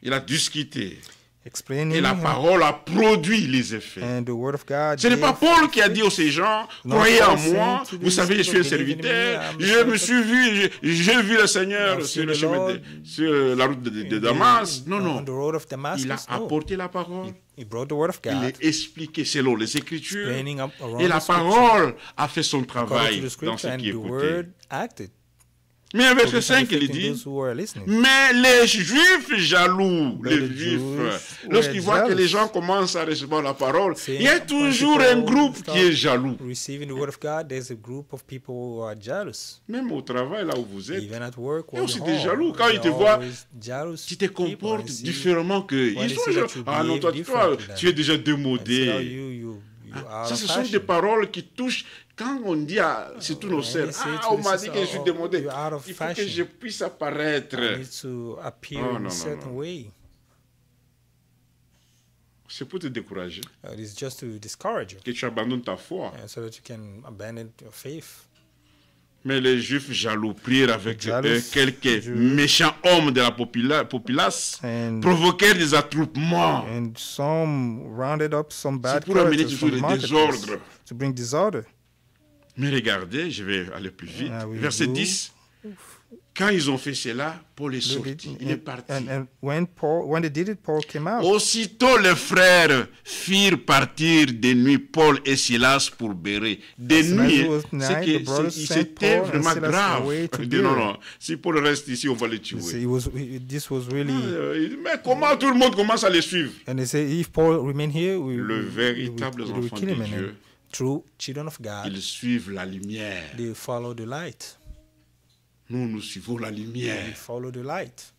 Il a discuté. Explaining Et la him. parole a produit les effets. And the word of God. Ce n'est pas gave- Paul qui a dit aux ces gens, Non, croyez Paul en saying moi, to vous these savez, je suis un people, believe in me, serviteur, I'm a je me servant. suis vu, j'ai vu le Seigneur I've sur seen le the chemin Lord sur la route de Damas. Non, On non. the road of Damascus. Il a No. apporté la parole, He brought the word of il God. l'a expliqué selon les Écritures, Explaining around et la the scripture, parole a fait son according travail to the dans scripture, ce and qui the écoutait. word acted. Mais un verset Producing 5, il effect in dit, those who were listening. mais les Juifs jaloux, But les the Juifs, Jews lorsqu'ils were voient que jealous. les gens commencent à recevoir la parole, Saying, il y a when toujours people un groupe start qui est jaloux. Receiving the word of God, there's a group of people who are jealous. Même au travail, là où vous êtes, Even at work, il y a or aussi at des home, jaloux. Quand ils te there are voient, always jealous tu te people, comportes and see- différemment qu'eux. when Ils they sont see jaloux. that you Ah non, toi, behave toi, differently tu es déjà and say, oh, démodé. you are Ça, out ce of sont des fashion. paroles qui touchent. Quand on dit à surtout nos When sœurs, they say ah, to on m'a the dit que sisters, je suis oh, démodé. you're out of Il faut que fashion. je puisse apparaître. I need to appear Oh, in non, a non, certain non. way. C'est pour te décourager. It is just to discourage you, Que tu abandonnes ta foi. so that you can abandon your faith. Mais les Juifs jaloux prirent avec Jealous eux quelques Jews. méchants hommes de la populace, And- provoquèrent des attroupements. And some rounded up some bad pour amener characters toujours from the le marketplace désordre. to bring disorder. Mais regardez, je vais aller plus vite. Ah oui, Verset vous- 10. Quand ils ont fait cela, Paul est Look sorti. it- Il est parti. and when they did it, Paul came out. Aussitôt, les frères firent partir de nuit Paul et Silas pour Bérée. De As soon as nuit, it was night, the brothers sent c'était Paul and vraiment Silas grave. away to Il dit, non, Berea. non, si Paul reste ici, on va le You see, tuer. this was really, Il dit, mais comment tout le monde commence à les suivre? and they say if Paul remain here, Le véritable we will enfant kill de him. And Dieu, true children of God, ils suivent la lumière. they follow the light. Nous, nous suivons la They lumière. follow the light.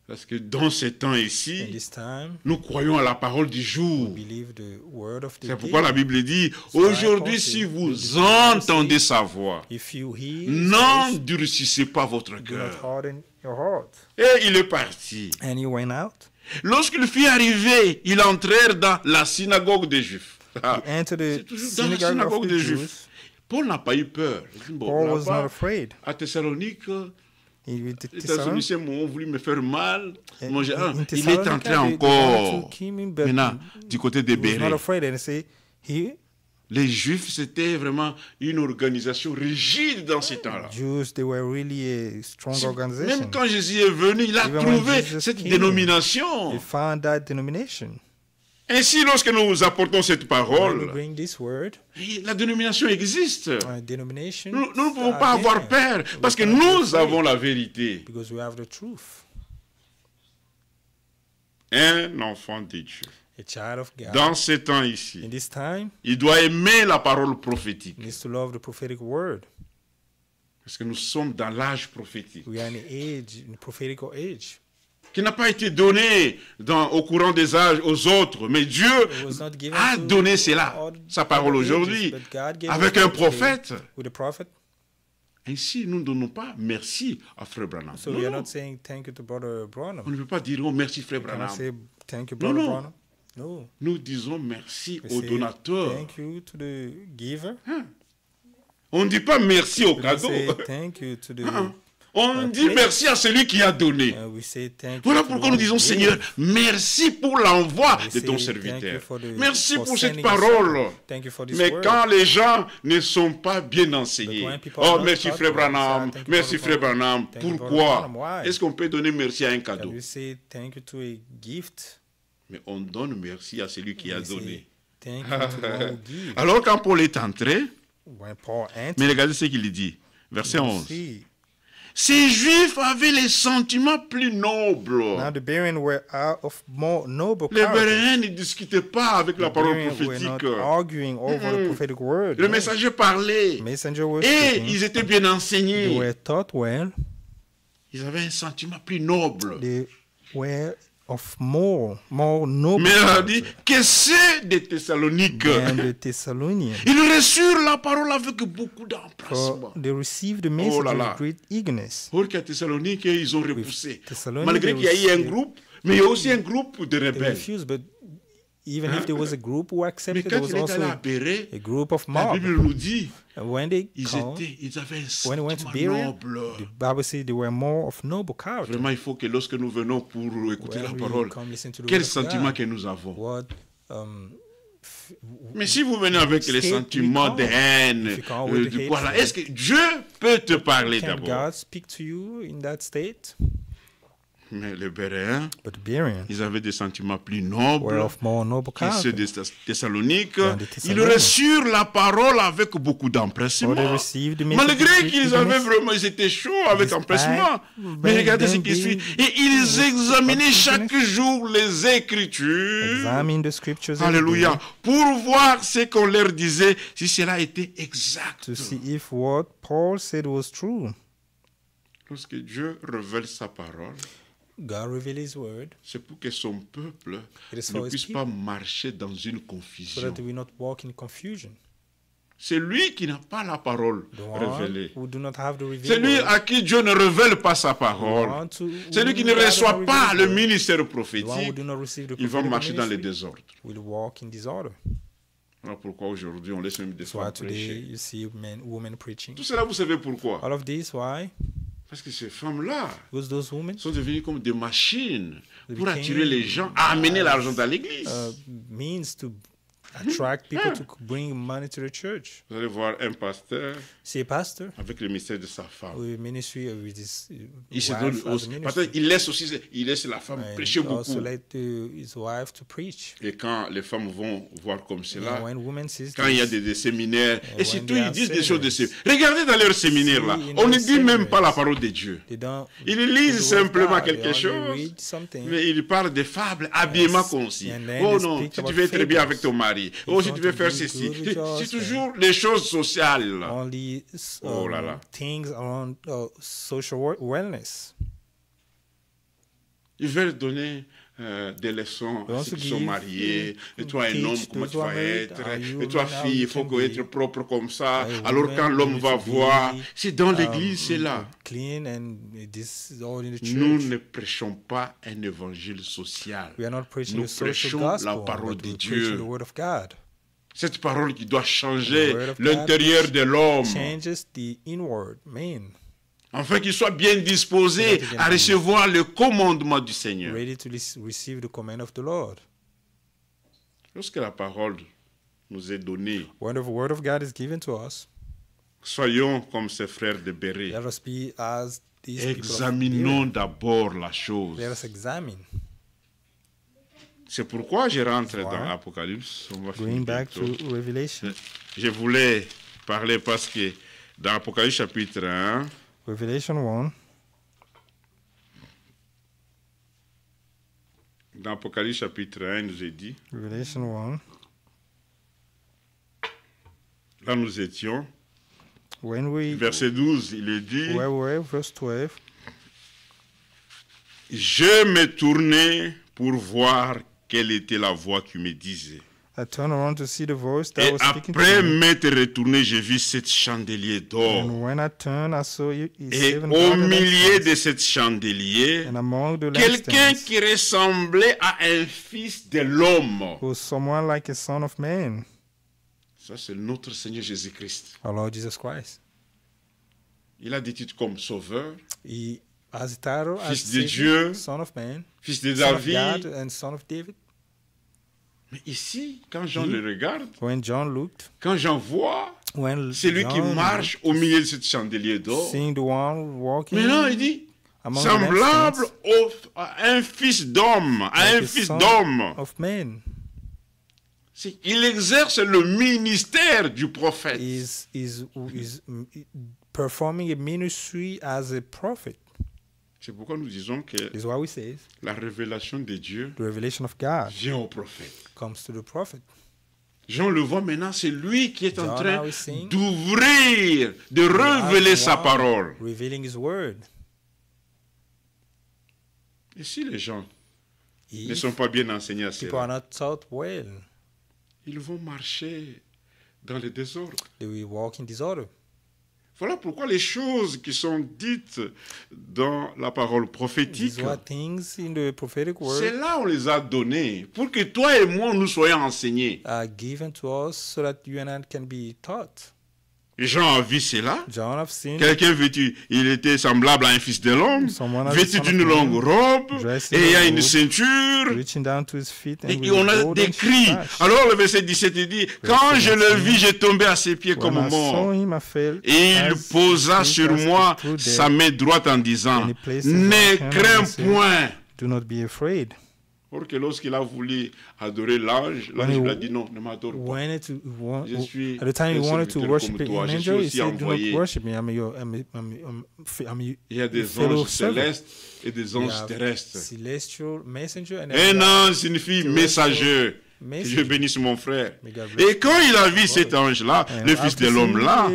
Parce que dans ces temps In ici, this time, nous croyons à la parole du jour. believe the word of the C'est pourquoi day. la Bible dit, why aujourd'hui, Paul si said, vous the entendez sa voix, If you hear, n'endurcissez pas votre do not cœur. harden your heart. Et il est parti. And he went out. Lorsqu'il fut arrivé, il entrèrent dans la synagogue des Juifs. He entered the C'est toujours dans la synagogue synagogue of the des Jews. Juifs. Paul n'a pas eu peur. Il dit, bon, Paul was là-bas, not afraid. à Thessalonique, Les les Thessaloniciens m'ont voulu me faire mal. Moi, il est entré Thessalonica, they wanted encore. to kill him, but Maintenant, du côté de he was not Bérée. afraid. And they say, Les Juifs, c'était vraiment une organisation rigide dans ces temps-là. Jews, they were really a strong organization. Même quand Jésus est venu, il a Even when trouvé Jesus cette came, dénomination. They found that denomination. Ainsi, lorsque nous apportons cette When we parole, bring this word, la dénomination existe. denomination, Nous ne pouvons pas avoir peur parce que nous avons la vérité. because we have the truth. Un enfant de Dieu, A child of God, dans ce temps ici, in this time, il doit aimer la parole prophétique. needs to love the prophetic word. Parce que nous sommes dans l'âge prophétique, We are in the prophetical age. qui n'a pas été donné au courant des âges aux autres, mais Dieu It was not given a to donné cela, all sa parole other ages, aujourd'hui, but God gave avec us un today prophète. with a prophet. Ainsi, nous ne donnons pas merci à Frère Branham. So Non, we are non. not saying thank you to Brother Branham. On ne peut pas dire oh, merci Frère We cannot Branham. say thank you, Non, Brother non. Branham. No. Nous disons merci We au say donateur. thank you to the giver. On ne dit pas merci au We don't cadeau. say thank you to the. On dit merci à celui qui a donné. We say thank Voilà you to the pourquoi one nous disons who Seigneur, gave. merci pour l'envoi We de say ton thank serviteur. you for the- Merci for pour cette sending parole. us. Thank you for this Mais word. quand les gens ne sont pas bien enseignés, But when people are oh not merci taught, Frère we say, Branham, thank you, merci Brother Frère Branham, Thank you, Brother pourquoi Branham. Why? est-ce qu'on peut donner merci à un Can cadeau? we say thank you to a gift? Mais on donne merci à celui qui a We say donné. thank you to the one who gives. Alors quand Paul est entré, When Paul entered, mais regardez ce qu'il dit, verset you 11. see, Ces Juifs avaient les sentiments plus nobles. now the Bereans were out of more noble Les character. Béréens ne discutaient pas avec la The parole Bereans were not prophétique. arguing over the prophetic word. Le No. messager parlait. Messenger was Et speaking. ils étaient bien They enseignés. were taught well. Ils avaient un sentiment plus noble. They were of more noble Mais il a dit character que ceux des Thessaloniques, than the Thessalonians. ils reçurent la parole avec beaucoup For d'empressement. they received the message là là. with great eagerness. Pour qu'à Thessalonique, ils ont repoussé. Thessalonians, Malgré qu'il y a eu un groupe, mais il y a aussi un groupe de They rebelles. refused, but even if there was a group who Mais accepted, quand there was il est allé à also Bérée, a group of la mob. Bible nous dit, And when they ils came, avaient un when they went to sentiment Berea, noble. the Bible says they were more of noble character. Vraiment, il faut que lorsque nous venons pour écouter When la we parole, come listen to the quel word of sentiment God, que nous avons. what Mais si vous venez avec les State sentiments de we come. haine, If you come with de the quoi là, hatred. est-ce que Dieu peut te parler can d'abord? God speak to you in that state? Mais les Béréens, But the Bereans ils avaient des sentiments plus were nobles of more noble que ceux character. des Thessaloniques. Than the Ils Thessalonians. reçurent la parole avec beaucoup For they d'empressement. received the message Malgré with qu'ils eagerness. avaient vraiment, ils étaient chauds avec Despite empressement. Mais being regardez ce them qui suit. being Et ils examinaient with chaque jour les Écritures. Examine the scriptures every Alléluia. day Pour voir ce qu'on leur disait, si cela était exact. to see if what Paul said was true. Lorsque Dieu révèle sa parole, God revealed His word c'est pour que son peuple It is ne for his puisse pas marcher dans une so confusion. that we will not walk in confusion. C'est lui qui n'a pas la parole The one révélée. who do not have the C'est revealed lui word, à qui Dieu ne révèle pas sa the parole. one to- C'est lui qui who ne has the reçoit pas revealed le word, ministère the one who prophétique. do not receive the Il va prophetic marcher dans le ministry désordre. will walk in disorder. Voilà pourquoi aujourd'hui on laisse même des That's why femmes today prêcher. you see men, women preaching. Tout cela, vous savez pourquoi? All of this, why? Parce que ces femmes-là Because those women sont devenues comme des machines They pour became, attirer les gens, à amener l'argent dans l'église. means to attract people to bring money to the church. Vous allez voir un pasteur See a pastor avec le mystère de sa femme. with ministry with his Il se wife donne as a aussi, parce ministry. qu'il laisse aussi, il laisse la femme And prêcher also beaucoup. let his wife to preach. Et quand les femmes vont voir comme And cela, when women sees quand il y a this, des séminaires, et when surtout they ils are disent des choses de seminars, Regardez dans leurs séminaires là, see in on ne their dit même pas la seminaries, parole de Dieu. they don't Ils read lisent the word of simplement God, quelque they only chose, read something. mais ils parlent des fables habillement concis. And then Oh they non, speak si tu about veux être bien fables. avec ton mari, If oh you si want tu veux to faire be ceci, good with your c'est husband. toujours les choses sociales. Only Oh là là. things around social wellness. Ils veulent donner des leçons They à want ceux to qui sont give, mariés. Et toi, un teach homme, comment those tu who are vas married, être? how you Et toi, how fille, you il faut can être be. propre comme ça. A Alors woman, quand l'homme you va need to voir, be, c'est dans l'église, c'est là. Clean and this is all in the church. Nous ne prêchons pas un évangile social. We are not preaching Nous the social prêchons gospel, la parole but de we're Dieu. preaching the word of God. Cette parole qui doit changer The word of l'intérieur God de l'homme, changes the inward man, afin qu'il soit bien disposé So that he can à be recevoir le commandement du Seigneur. ready to receive the command of the Lord. Lorsque la parole nous est donnée, When the word of God is given to us, soyons comme ces frères de Bérée. let us be as these people of Examinons Berea. d'abord la chose. Let us examine. C'est pourquoi je rentre Why? dans Apocalypse. On va Going finir back to bientôt. Revelation. Je voulais parler parce que dans Apocalypse chapitre 1, Revelation 1. dans Apocalypse chapitre 1, il nous est dit, Revelation 1. là nous étions, When we verset 12, il est dit, where we were, verse 12. je me tournai pour voir quelle était la voix qui me disait. I turned around to see the voice that Et was speaking to après me. m'être retourné, j'ai vu sept chandeliers d'or. And when I turned, I saw Et seven au golden milieu lampstands. de sept chandeliers, And among the quelqu'un lampstands qui ressemblait à un fils de l'homme. was someone like a son of man, Ça, c'est notre Seigneur Jésus-Christ. our Lord Jesus Christ. Il a des titres comme Sauveur, He has a title as Fils de Savior, Dieu, Son of Man, Fils de Son of God, David. and Son of David. Mais ici, quand Jean le regarde, When John looked, quand Jean voit, when c'est lui qui John marche au milieu de ce chandelier d'or. seeing the one walking Mais non, il dit, among the semblable lampstands à un fils d'homme, à like un a fils son d'homme. of man, Il exerce le ministère du prophète. is performing a ministry as a prophet. C'est pourquoi nous disons que This is why we say la révélation de Dieu the revelation of God vient au prophète. comes to the prophet. Jean le voit maintenant, c'est lui qui est en John train now is seeing d'ouvrir, de révéler sa God parole. revealing His word. Et si les gens ne If sont pas bien enseignés à people are cela, not taught well, ils vont marcher dans le désordre. they will walk in disorder. Voilà pourquoi les choses qui sont dites dans la parole prophétique, These are things in the prophetic c'est word là on les a donnés pour que toi et moi nous soyons enseignés. are given to us so that you and I can be taught. Jean a vu cela. John have seen Quelqu'un vêtu, il était semblable à un fils de l'homme, Someone as a vêtu son of d'une man, longue robe, dressed in et il y a a une robe, ceinture, reaching down to his feet and et with on a a golden des cris. sash. Alors le verset 17 il dit, quand je le vis, j'ai tombé à ses pieds comme When I saw mort. him, I fell Et il as posa sick sur as moi he stood sa there. main droite en disant, And he placed his ne right hand on crains his head. point. Do not be afraid. Or que lorsqu'il a voulu adorer l'ange, l'ange When lui he a dit non, ne m'adore pas. Wanted to, Je suis at the time he un wanted to serviteur worship comme an toi. Je suis angel, he aussi said, "Do envoyé. not worship me. I'm Il y a des fellow anges servant. célestes et des We anges have terrestres. celestial messenger and Un ange signifie terrestrial messager. Que messenger. Dieu bénisse mon frère. May God bless Et quand il a vu cet ange-là, And le fils after de l'homme seeing là,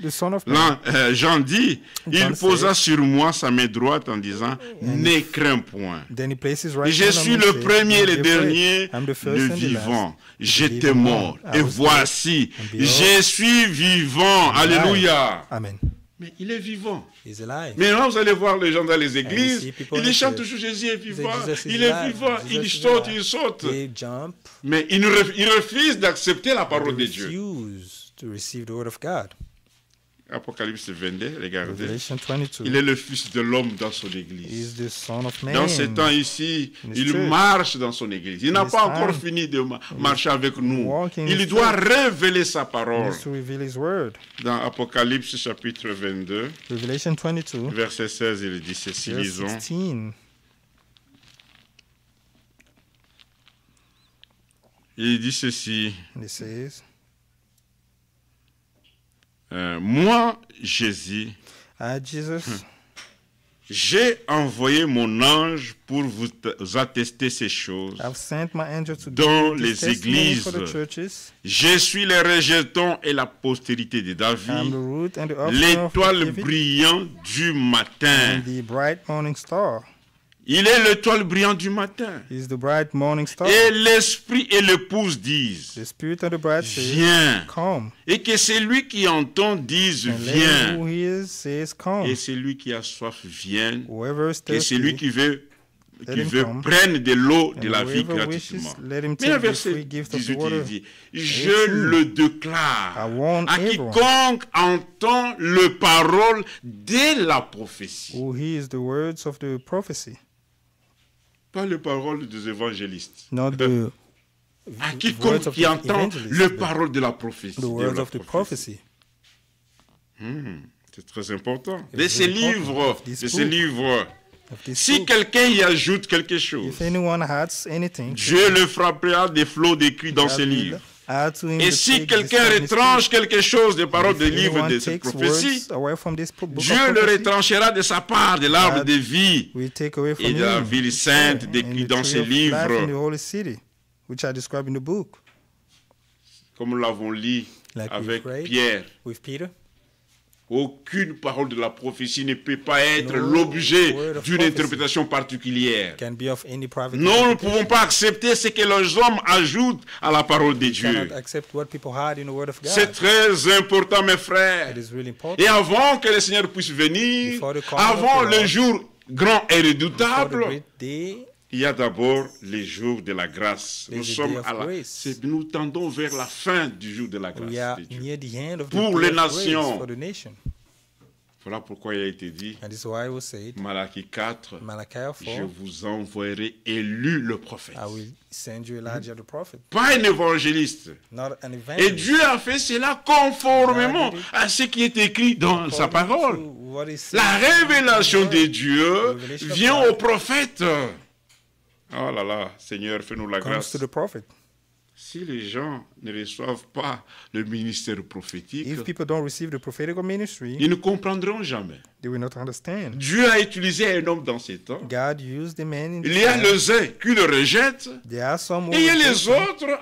the Son of Man, là, Jean dit, il John posa said, sur moi sa main droite en disant, ne crains point. then he placed his right Je hand on suis me and le said, premier et "Don't le be afraid. dernier, I'm the le first and the last. vivant. the J'étais living mort. one. I Et was voici, dead, and behold, je suis vivant. I'm alive." Alléluia. Amen. Mais il est vivant. He's alive. Mais là, vous allez voir les gens dans les see églises, people ils in chantent church. toujours Jésus est vivant. Jesus is Il est alive. vivant. Jesus Il is saute, alive. il saute. They jump. Mais ils refusent d'accepter la They parole de Dieu. refuse to receive the word of God. Apocalypse 22, regardez. Revelation 22. Il est le fils de l'homme dans son He église. is the Son of Man. Dans ce temps ici, In his il church. marche dans son église. Il n'a In pas his encore time. fini de marcher avec nous. walking in Il his doit church. révéler sa He parole. needs to reveal His word. Dans Apocalypse chapitre 22, Revelation 22, verset 16, il dit ceci, verse lisons. 16. Il dit ceci, And it says, moi, Jésus, Jesus, j'ai envoyé mon ange pour vous attester ces choses. I've sent my angel to Dans give les this testimony églises. for the churches. Je suis le rejeton et la postérité de I'm David, the root and the offspring of l'étoile David brillante du matin. and the bright morning star. Il est l'étoile brillante du matin. He's the bright morning star. Et l'esprit et l'épouse disent, The spirit and the bride say, viens. come. Et que celui qui entend dise, And let him viens. who hears says, come. Et celui qui a soif vienne. Whoever is Et celui thirsty, qui veut let him come. prenne de l'eau de and la vie whoever wishes, gratuitement. let him Mais le take the verset free gift of the 18, water. il dit, je le déclare I warn à everyone quiconque entend le parole de la prophétie. who hears the words of the prophecy, Pas les paroles des évangélistes. not the À words quiconque of qui the entend evangelist, le but parole de la prophétie. the de words la of the prophétie. prophecy. C'est très important. It's De ces very important livres, of this de ces book. livres, of this Si book. quelqu'un y ajoute quelque chose, If anyone adds anything, Dieu le frappera des flots d'écrits dans God ses will livres. add to him Et the si plagues quelqu'un described in his retranche quelque chose des paroles If des livres anyone de cette takes prophétie, words away from this book of Dieu le prophecy, retranchera de sa part de l'arbre God de vie will take away from et de la him ville sainte and décrit the dans tree ses of life in the livres, holy city, which are described in the book. comme nous l'avons lu Like we avec prayed Pierre. with Peter. Aucune parole de la prophétie ne peut pas être No l'objet word of d'une prophecy interprétation particulière. Can be of any private Nous ne interpretation. pouvons pas accepter ce que les hommes ajoutent à la parole de Dieu. Cannot accept what people hide in the word of God. C'est très important, mes frères. It is really important. Et avant que le Seigneur puisse venir, Before the coming avant of the le Lord, jour grand et For the redoutable, great day, il y a d'abord les jours de la grâce. Nous There's the sommes day of à la, grace. nous tendons vers la fin du jour de la grâce we are de Dieu. near the end of the Pour day les of grace nations. for the nation. Voilà pourquoi il a été dit, And this is why it was said, Malachie 4, Malachi je 4, vous envoierai Élu le prophète. I will send you Elijah the prophet, Pas un évangéliste. not an Et evangelist. Dieu a fait cela conformément God did it à ce qui est écrit dans sa According parole. to what is said La in the révélation word. de Dieu Revelation of vient God au prophète. Oh là là, Seigneur, fais-nous la comes grâce. to the prophet. Si les gens ne reçoivent pas le ministère prophétique, If people don't receive the prophetical ministry, ils ne comprendront jamais. they will not understand. Dieu a utilisé un homme dans ces temps. God used the man in the Il y a time. les uns qui le rejettent, There are some who et il y a les reject him, autres,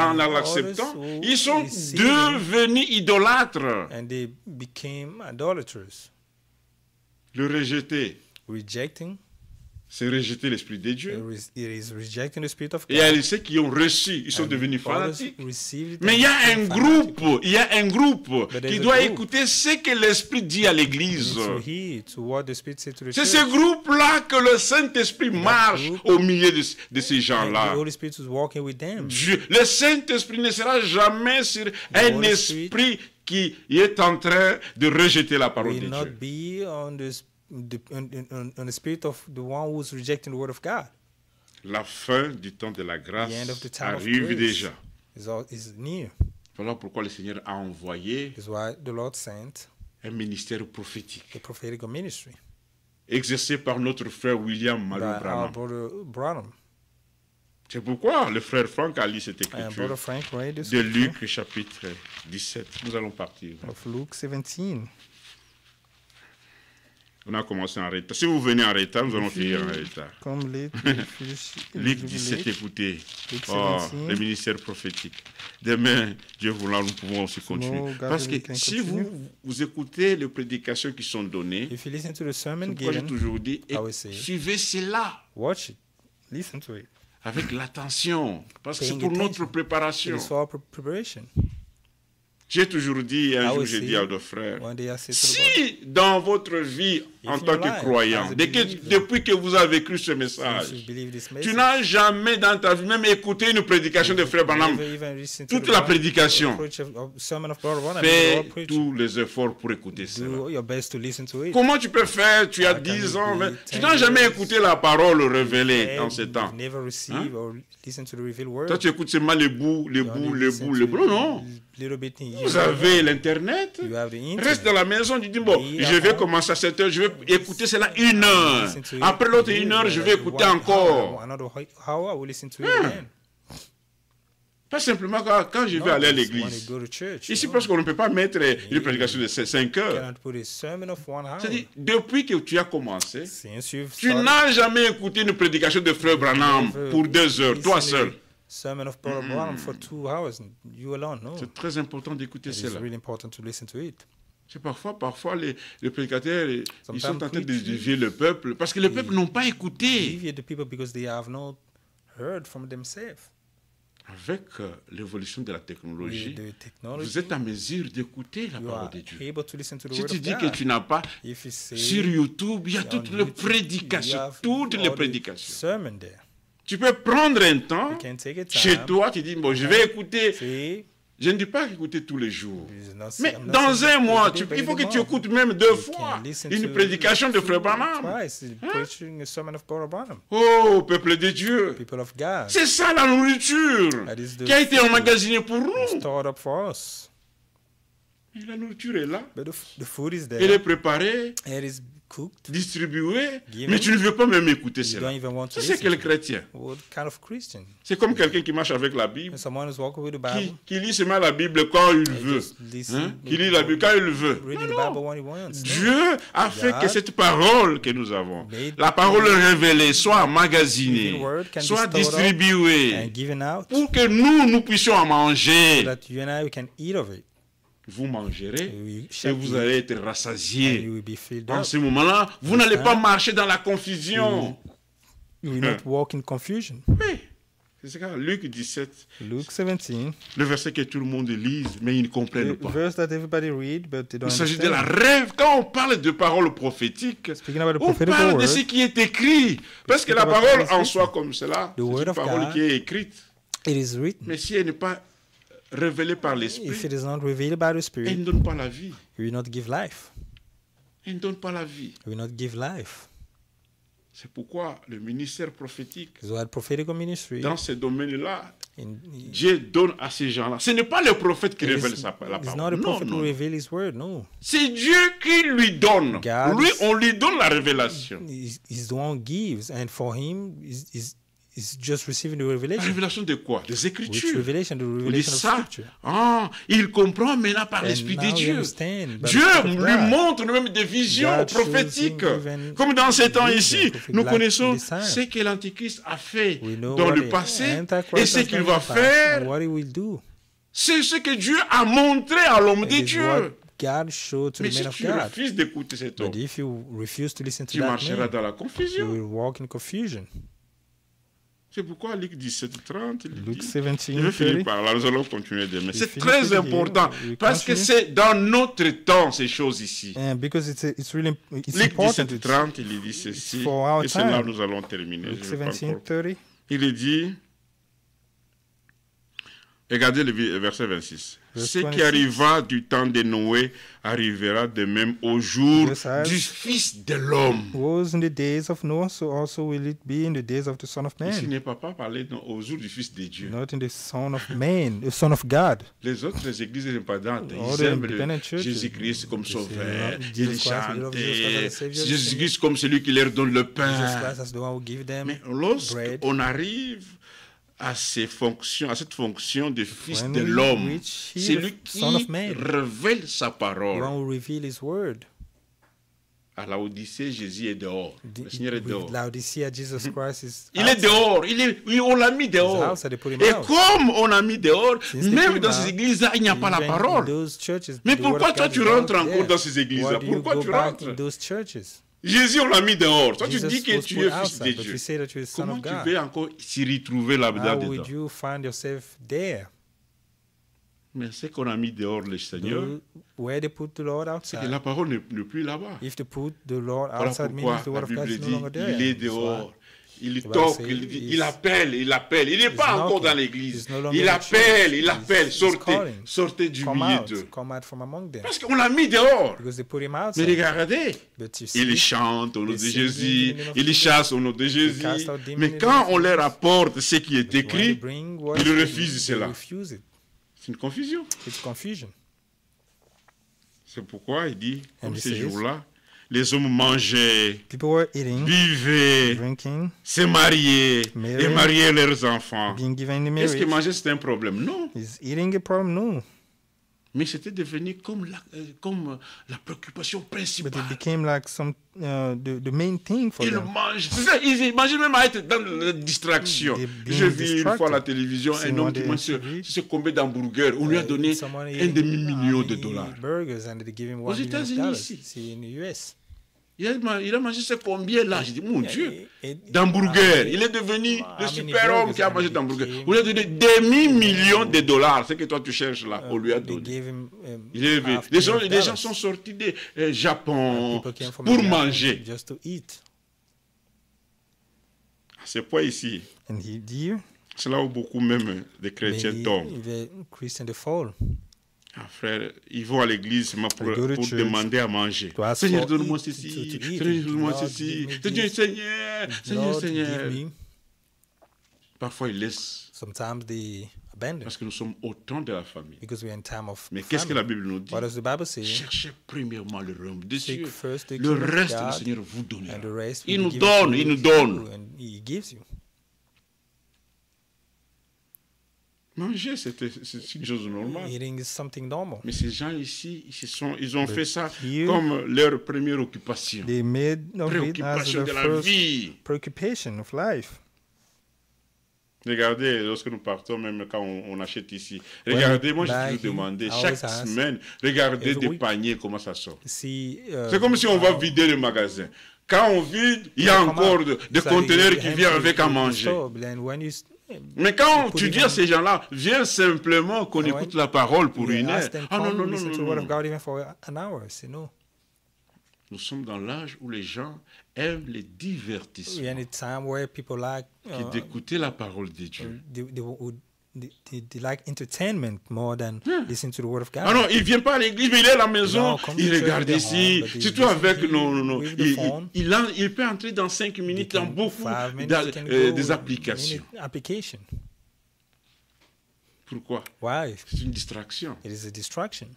en l'acceptant, others who ils sont receive devenus idolâtres. and they became idolaters. Le rejeter, Rejecting, c'est rejeter l'Esprit de Dieu. it is rejecting the Spirit of Et il y a God. ceux qui ont reçu, ils sont And devenus others fanatiques. received it Mais and il y a un became fanatic. groupe But qui there's a doit group. écouter ce que l'Esprit dit à You l'Église. need to heed to what the Spirit said to the C'est church. ce groupe-là que le Saint-Esprit marche group. au milieu de ces And the gens-là. Holy Spirit is walking with them. Le Saint-Esprit ne sera jamais sur un Holy Spirit esprit qui est en train de rejeter la parole de Will not Dieu. be on the spirit of the one who's rejecting the word of God. La fin du temps de la The grâce end of the time of arrive grace déjà. is near. Voilà pourquoi le Seigneur a envoyé Is why the Lord sent un ministère prophétique the prophetical ministry exercé par notre frère William by Malou our Branham. brother Branham. C'est pourquoi le frère Franck a lu cette And brother écriture Frank read the de scripture Luc chapitre 17. Nous allons partir. of Luke 17. On a commencé en retard. Si vous venez en retard, nous allons finir en retard. Come late, we finish Luc late. 17, écoutez. Luke Oh, 17. le ministère prophétique. Demain, Dieu voulant, nous pouvons aussi continuer. God Parce que willing, we can si continue. vous écoutez les prédications qui sont données, If you listen to the sermon c'est pourquoi j'ai given, toujours dit, I will say, suivez cela watch it, listen to it. avec l'attention. Parce que c'est Paying pour notre attention. It préparation. is for our preparation. J'ai toujours dit, un I jour will j'ai say, dit à nos frères, One day I said to the brother, si dans votre vie en in tant your que life, croyant, as a depuis believer, que vous avez cru ce you message, should believe this tu message. n'as jamais dans ta vie même écouté une prédication de frère Branham, Never even listen to toute the la Branham- prédication. preach of sermon of Brother Branham. Fais Lord preach. tous les efforts pour écouter cela. Do your best to listen to it. Comment tu peux faire? Tu as How can 10 you ans, be mais tu 10 n'as jamais years? écouté la parole révélée en And ce you've temps. never received or listened to the revealed word. Toi, tu écoutes seulement les bouts, les You only bouts, les listen bouts, to les bouts. Non, non. little bit in Vous here. avez l'Internet. You have the internet. Reste dans la maison, tu dis, bon, Be je at vais home. commencer à 7 heures, je vais écouter cela 1 heure. Listen to it. Après l'autre You 1 heure, je vais like écouter 1 hour, encore. Another hour, I will listen to it again. Pas simplement quand je vais aller à Just when you l'église. go to church, Ici, you parce qu'on ne peut pas mettre une prédication de 5 heures. cannot put a sermon of 1 hour. C'est-à-dire, depuis que tu as commencé, Since you've tu started, n'as jamais écouté une prédication de frère Branham never pour 2 heures, toi listened seul. to a sermon of Brother Branham for 2 hours, you alone. No, C'est très important d'écouter it is cela. really important to listen to it. C'est parfois les prédicateurs, ils sont Sometimes en train de preachers, dévier le peuple parce que le peuple n'ont pas écouté. Deviate the people because they have not heard from themselves. Avec l'évolution de la technologie, With the vous technology, êtes en mesure d'écouter la you parole are de Dieu. able to listen to the Si word tu of dis God. que tu n'as pas, If you say sur YouTube, il y a on toutes les YouTube, prédications, you have toutes les all the prédications. sermon there. Tu peux prendre un temps You can take a time. chez toi, tu dis, bon, je vais écouter. See, Je ne dis pas écouter tous les jours. it's not- Mais I'm not dans saying un mois, every day, but il faut every que tu month. écoutes même 2 You fois can listen une to prédication de frère Branham. twice, preaching a sermon of Brother Branham. Oh, peuple de Dieu. People of God. C'est ça la nourriture That is the qui a été food emmagasinée pour nous. stored up for us. Et la nourriture est là. But the food is Elle est there. préparée. It is cooked. distribué, Given. mais tu ne veux pas même écouter You cela. don't even want to Ça, c'est listen quel to it. chrétien? What kind of Christian? C'est comme quelqu'un qui marche avec la Bible, Someone who's walking with the Bible, qui lit seulement la Bible quand il veut. just listen, Hein? Qui lit la Bible quand il veut. reading the Non, Bible non. when he wants. No. Dieu a fait God que cette parole que nous avons, made la parole révélée, soit living emmagasinée, word can be soit stored up distribuée, and given out, pour que nous puissions en manger. so that you and I we can eat of it. Vous mangerez We et shall vous eat, allez être and rassasiés. you will be filled En up. ce moment-là, vous n'allez pas marcher dans la confusion. You will not walk in confusion. Oui, c'est ça. Luc 17, Luke 17, le verset que tout le monde lise, mais ils ne comprennent the pas. verse that everybody read, but they don't Il s'agit de la understand. rêve. Quand on parle de paroles prophétiques, Speaking about the on prophetical parle de word, ce qui est écrit. Parce que speak la about parole what is en written. soi comme cela, c'est The word une of parole God. qui est écrite. it is written. Mais si elle n'est pas révélée par If l'Esprit, it is not revealed by the elle Spirit, ne donne pas la vie. it will not give life. Elle ne donne pas la vie. It will not give life. C'est pourquoi le ministère prophétique, Because what prophetical ministry, dans ces domaines-là, in, Dieu donne à ces gens-là. Ce n'est pas le prophète qui it révèle is, la it's not parole. a Non, prophet non, who non. reveal his word, no. C'est Dieu qui lui donne. God Lui, is- on lui donne la révélation. He's the one who gives, and for him, is just receiving the La revelation. révélation de quoi? Des Which Écritures. revelation? The On dit revelation of ça. Scripture. Ah, il comprend maintenant par And l'Esprit de now you Dieu. understand by the Dieu Spirit of lui God. montre même des visions God shows prophétiques. him even Comme dans ces temps visions, ici, prophetic nous like connaissons this time. ce que l'Antichrist a fait We know dans what le the passé Antichrist et ce has qu'il done va in the past faire. and what he will do. C'est ce que Dieu a montré à l'homme de It is Dieu. what God showed to Mais the si man of tu God. refuses d'écouter cet homme, But if you refuse to listen to tu that marcheras man, dans la you confusion. will walk in confusion. C'est pourquoi Luc 17, 30, il Luke dit, 17, je vais finir 30. par là, nous allons continuer demain. C'est finish très it here. important We parce que continue. c'est dans notre temps ces choses ici. And because it's really it's Luc important. 17, 30, il dit ceci, for our et c'est là où time. nous allons terminer. Luke Je vais pas 17, encore- 30. Il est dit, regardez le verset 26. Verse Ce qui 26. arriva du temps de Noé arrivera de même au jour Yes, as- du Fils de l'homme. Was in the days of Noah, so also will it be in the days of the Son of Ici Man. n'est pas parlé au jour du Fils de Dieu. Not in the Son of Man, the Son of God. Les autres églises indépendantes, All ils the aiment independent churches, Jésus-Christ comme they sauveur. say, Ils Jesus Christ, we love Jesus Christ chantaient. as a Savior. Jésus-Christ comme celui qui leur donne le Jesus pain. Christ as the one who give them Mais bread. lorsqu'on arrive à ces fonctions, à cette fonction de Fils When de we l'homme, reach c'est here, lui qui Son of Man, révèle sa the parole. one who reveal His word. À la Odyssée, Jésus est dehors. Le Seigneur est With dehors. Laodicea, Jesus Christ is Il est outside. dehors. On l'a mis dehors. outside, they put him Et out. comme on a mis dehors, Since they même put dans him ces out, églises-là, il n'y a pas la Even in parole. those churches, Mais the word pourquoi of toi God tu is rentres not encore there. dans ces églises-là? Why do you Pourquoi go tu back rentres? in those churches? Jésus, on l'a mis dehors. Toi, tu Jesus dis que was tu put es fils de outside, but Dieu. you say that you're the Son Comment of tu God. veux encore s'y retrouver là-dedans How dedans? would you find yourself there? Mais ce qu'on a mis dehors, le Seigneur, Where they put the Lord c'est que outside. la parole n'est plus là-bas. If they put the Lord Voilà outside, pourquoi means the la word of God Bible is no dit longer there. il est That's why. dehors. Il Bible toque, says il appelle. Il n'est he's pas encore knocking. dans l'église. He's no longer Il in appelle, church. il appelle. He's Sortez, calling. sortez du milieu d'eux. Come out from among them. Parce qu'on l'a mis dehors. Because they put him Mais outside. regardez, But you see, ils chantent au nom de They sing Jésus, in the name of ils Jesus. chassent au nom de Jésus. cast out demons Mais in the quand name of on leur Jesus. apporte ce qui est when they écrit, bring what ils is refusent written, they cela. refuse it. c'est une confusion. It's confusion. C'est pourquoi il dit, And comme he ces says, jours-là, les hommes mangeaient, People were eating, vivaient, drinking, se mariaient Marrying. et mariaient leurs enfants. being given in Est-ce que marriage. manger c'était un problème? Non. Is eating a problem? No. Mais c'était devenu comme la préoccupation But principale. it became like the main thing for Ils them. mangent. C'est ça, ils imaginent même à être dans la distraction. They're being J'ai vu une fois à la distracted. télévision un Seeing homme one qui day mange on TV. ce combien d'hamburgers. On lui a donné Someone un eating, demi-million de he dollars. eat burgers and they give him Aux $1 million. États-Unis, ici. See, in the US. Il a mangé ce combien là? J'ai dit, mon Dieu, It- d'hamburgers. Il est devenu how le many super-homme qui a burgers mangé and d'hamburgers. became- On lui a donné demi-million de dollars. Ce que toi tu cherches là, on lui a They donné. gave him, Il est élevé. half Les million gens dollars. sont sortis du Japon People came from pour Japan manger. just to eat. À ce point ici, And here, c'est là où beaucoup même de chrétiens tombent. the Christian they fall. Ah, frère, ils vont à l'église seulement pour They go to church demander à manger. to ask Seigneur, for donne-moi eat, ceci. to eat. Seigneur, donne-moi Lord, ceci. give me Seigneur, this. Seigneur, Seigneur, Lord, Seigneur. give me. Parfois, ils laissent. Sometimes they abandoned. Parce que nous sommes au temps de la famille. Because we're in time of Mais qu'est-ce que la famine. Bible nous dit? What does the Bible say? Cherchez premièrement le royaume des Seek cieux. first the Le kingdom of reste, le God, Seigneur vous donnera. and the rest Il will nous be given donne, to il nous you, donne. and He gives you. Manger, c'est une chose normale. Eating is something normal. Mais ces gens ici, ils ont fait ça here, comme leur première occupation. They made of it as Préoccupation the de la first vie. preoccupation of life. Regardez, lorsque nous partons, même quand on achète ici, When regardez, we moi buy j'ai toujours here, demandé, I chaque always ask, semaine, regardez every des week, paniers, comment ça sort. See, C'est comme si on va vider le magasin. Quand on vide, il y a encore des conteneurs qui viennent avec à manger. Mais quand tu dis à ces gens-là, viens simplement qu'on écoute la parole pour une heure. Ah non, non, non, non, non. Nous sommes dans l'âge où les gens aiment les divertissements que d'écouter la parole de Dieu. They like entertainment more than listening to the word of God. Ah non, il ne vient pas à l'église, mais il est à la maison, il regarde ici, surtout avec il peut entrer dans 5 minutes dans beaucoup des applications. Pourquoi? Why? C'est une distraction. It is a distraction.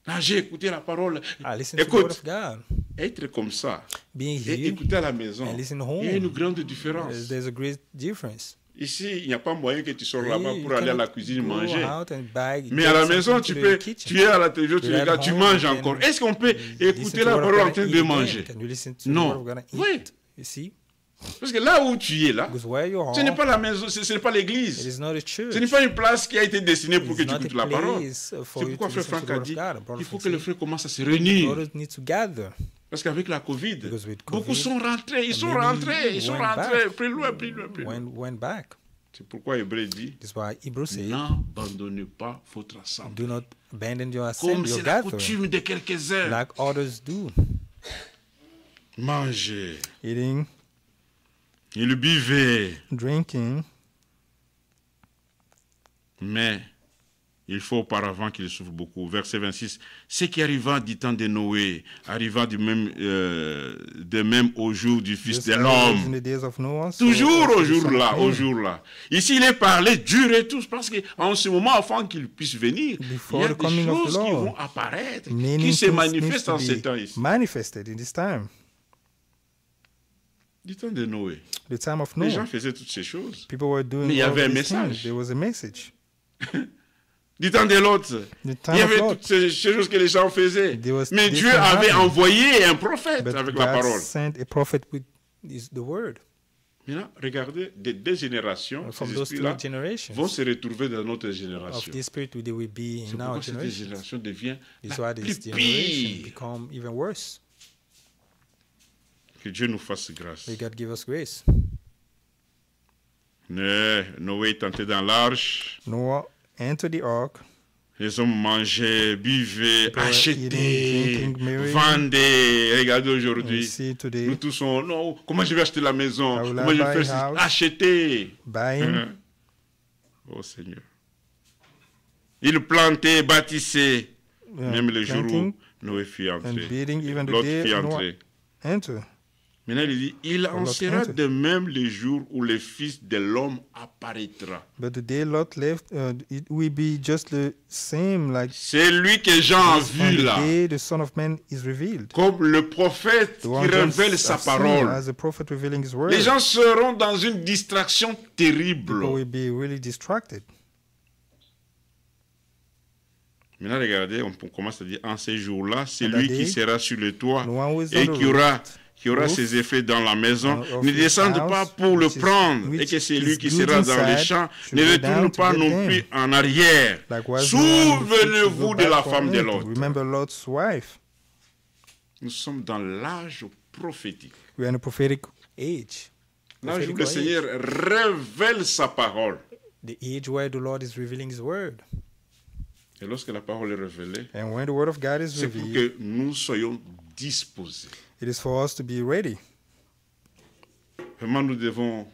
Ah, j'ai écouté la parole. Listen to the word of God. Être comme ça Being et here écouter à la maison, and listen il y a une home. grande différence. There's a great difference. Ici, il n'y a pas moyen que tu sors là-bas pour aller à la cuisine manger. Mais Mais à la maison, tu es à la télévision, tu regardes, tu manges encore. Est-ce qu'on peut écouter la parole en train de manger? Non. Oui. Parce que là où tu es là, ce n'est pas la maison, ce n'est pas l'église. Ce n'est pas une place qui a été destinée pour que tu écoutes la parole. C'est pourquoi Frère Franck a dit, il faut que les frères commencent à se réunir. Parce qu'avec la Covid, beaucoup sont rentrés, ils sont rentrés plus loin. C'est pourquoi Hébreu dit, n'abandonnez pas votre assemblée. Comme c'est la coutume de quelques-uns. Like others do. Manger. Eating. Il buvait. Drinking. Mais il faut auparavant qu'il souffre beaucoup. Verset 26. Ce qui arriva du temps de Noé arriva de même au jour du Fils de l'homme. Toujours au jour là. Ici, il est parlé dur et tout, parce qu'en ce moment, avant qu'il puisse venir, il y a des choses qui vont apparaître, qui se manifestent en ce temps ici. Manifested in this time. Du temps de Noé. The time of Noah. Les gens faisaient toutes ces choses. People were doing mais il y avait un message. There was a message. Du temps de l'autre, il y avait toutes ces choses que les gens faisaient. Mais Dieu avait envoyé un prophète avec la parole. Sent a prophet with the word. Maintenant, regardez, des deux générations, ces esprits-là vont se retrouver dans notre génération. C'est pourquoi cette génération devient la plus pire. Que Dieu nous fasse grâce. May God give us grace. Noé est entré dans l'arche. Noah entered the ark. Les hommes mangeaient, buvaient, achetaient, vendaient. Regardez aujourd'hui, nous tous sommes, non, comment je vais acheter la maison? Comment je vais faire acheter? Oh Seigneur. Ils plantaient, bâtissaient. Même le jour où Noé fut entré. L'autre fut entré. Maintenant, il dit, il en sera de même le jour où le Fils de l'homme apparaîtra. But the day Lot left, it will be just the same like. C'est lui que Jean a vu là. The Son of Man is revealed. Comme le prophète qui révèle sa parole. As a prophet revealing his word. Les gens seront dans une distraction terrible. People will be really distracted. Maintenant, regardez, on commence à dire, en ces jours-là, c'est lui qui sera sur le toit et qui aura ses effets dans la maison, ne descende pas pour le prendre, et que c'est lui qui sera dans les champs, ne retourne pas non plus en arrière. Souvenez-vous de la femme de Lot. Nous sommes dans l'âge prophétique. L'âge où le Seigneur révèle sa parole. The age where the Lord is revealing his word. Et lorsque la parole est révélée, c'est pour que nous soyons disposés. It is for us to be ready. Vraiment, nous devons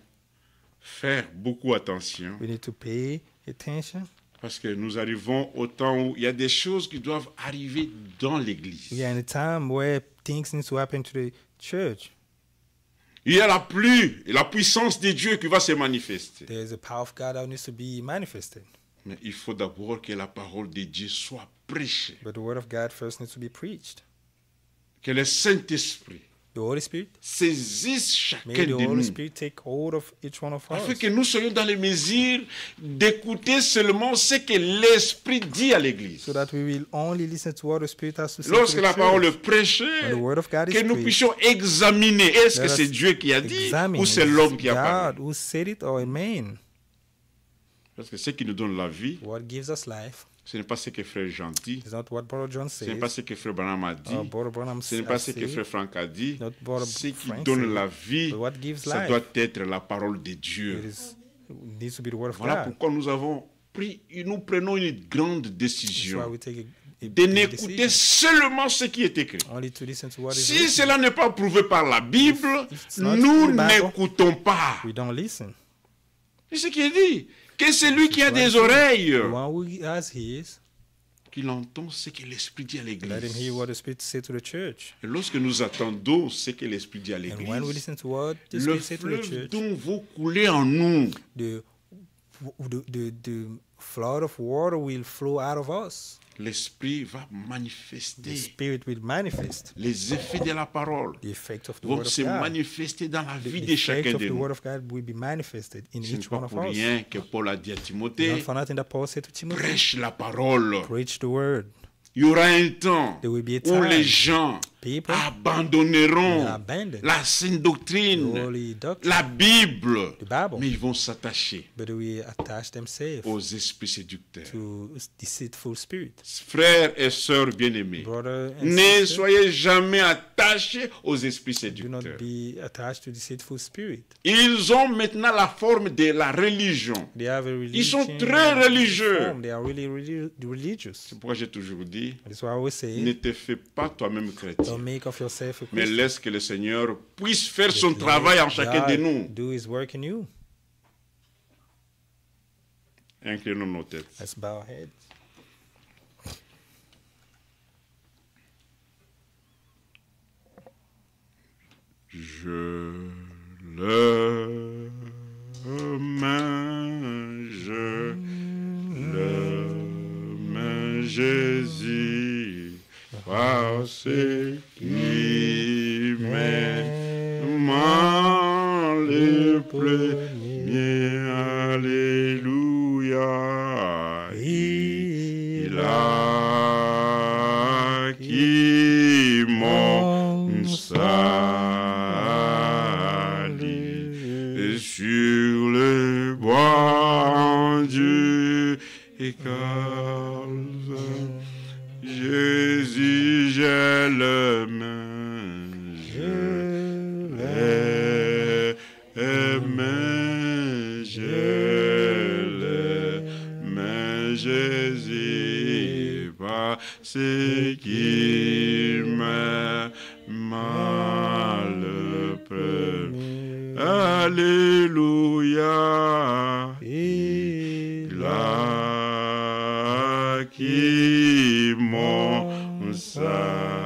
faire beaucoup attention. We need to pay attention. Parce que nous arrivons au temps où il y a des choses qui doivent arriver dans l'Église. We are in a time where things need to happen to the church. Il y a la puissance de Dieu qui va se manifester. There is a power of God that needs to be manifested. Mais il faut d'abord que la parole de Dieu soit prêchée. But the word of God first needs to be preached. Que le Saint-Esprit The Holy Spirit, saisisse may chacun the de Holy nous, Spirit take hold of each one of afin us, que nous soyons dans les mesures d'écouter seulement ce que l'Esprit dit à l'Église. so that we will only listen to what the Spirit has to say Lorsque to the la parole est church. prêchée, When the word of God que is nous preached, puissions examiner, est-ce que let c'est us Dieu qui a dit examine, ou c'est is l'homme qui a God parlé? who said it or a man? Parce que ce qui nous donne la vie, What gives us life ce n'est pas ce que Frère Jean dit, is not what Brother John ce n'est pas says, ce que Frère Branham a dit, or Brother Branham ce n'est pas ce said, que Frère Franck a dit. not Brother Ce qui Frank donne said, la vie, but what gives ça life. doit être la parole de Dieu. It needs to be the word of Voilà God. pourquoi nous prenons une grande That's why décision we take a de big n'écouter decision, seulement ce qui est écrit. only to listen to what is Si written. cela n'est pas prouvé par la Bible, If it's not nous in the Bible, n'écoutons pas. We don't listen. C'est ce qui est dit. Que celui qui a That's des what it oreilles, The one who has ears, qu'il entend ce que l'Esprit dit à let him l'Église. hear what the Spirit says to the church. Et lorsque nous attendons ce que l'Esprit dit à And when we l'Église, listen to what the le Spirit says to the fleuve church, d'eau va couler en nous. the flood of water will flow out of us. L'Esprit va The manifester. Spirit will manifest. Les effets de la parole The effect of the vont word of se God. manifester dans la The vie de effect chacun of de the nous. word of God will be manifested in Ce n'est each pas one of pour us. rien que Paul a dit à Not Timothée, for nothing that Paul said to Timothy, prêche la parole. preach the word. Il y aura un temps There will be a où time les gens people abandonneront will abandon la sainte the doctrine, holy doctrine, la Bible, the Bible, mais ils vont s'attacher but they will attach themselves aux esprits séducteurs. to deceitful spirit. Frères et sœurs bien-aimés, Brother and ne sister, soyez jamais attachés aux esprits do not séducteurs. be attached to deceitful spirit. Ils ont maintenant la forme de la religion. They have a Ils sont religion très religieux. form. They are really religious. C'est pourquoi j'ai toujours dit, That's why I always ne say, te fais pas toi-même chrétien, don't make of yourself a mais Christian. laisse que le Seigneur puisse faire Just son let travail en chacun de God nous. do his work in you. Inclinons nos têtes. Let's bow our heads. Je le main, Jésus, parce qu'il m'aimant le premier, alléluia, il a qui mon salut sur le bois du Calvaire. Jésus, j'ai le main, je l'ai main, je l'ai main, Jésus, parce qu'il m'a le premier. Alléluia, il a qui mon salut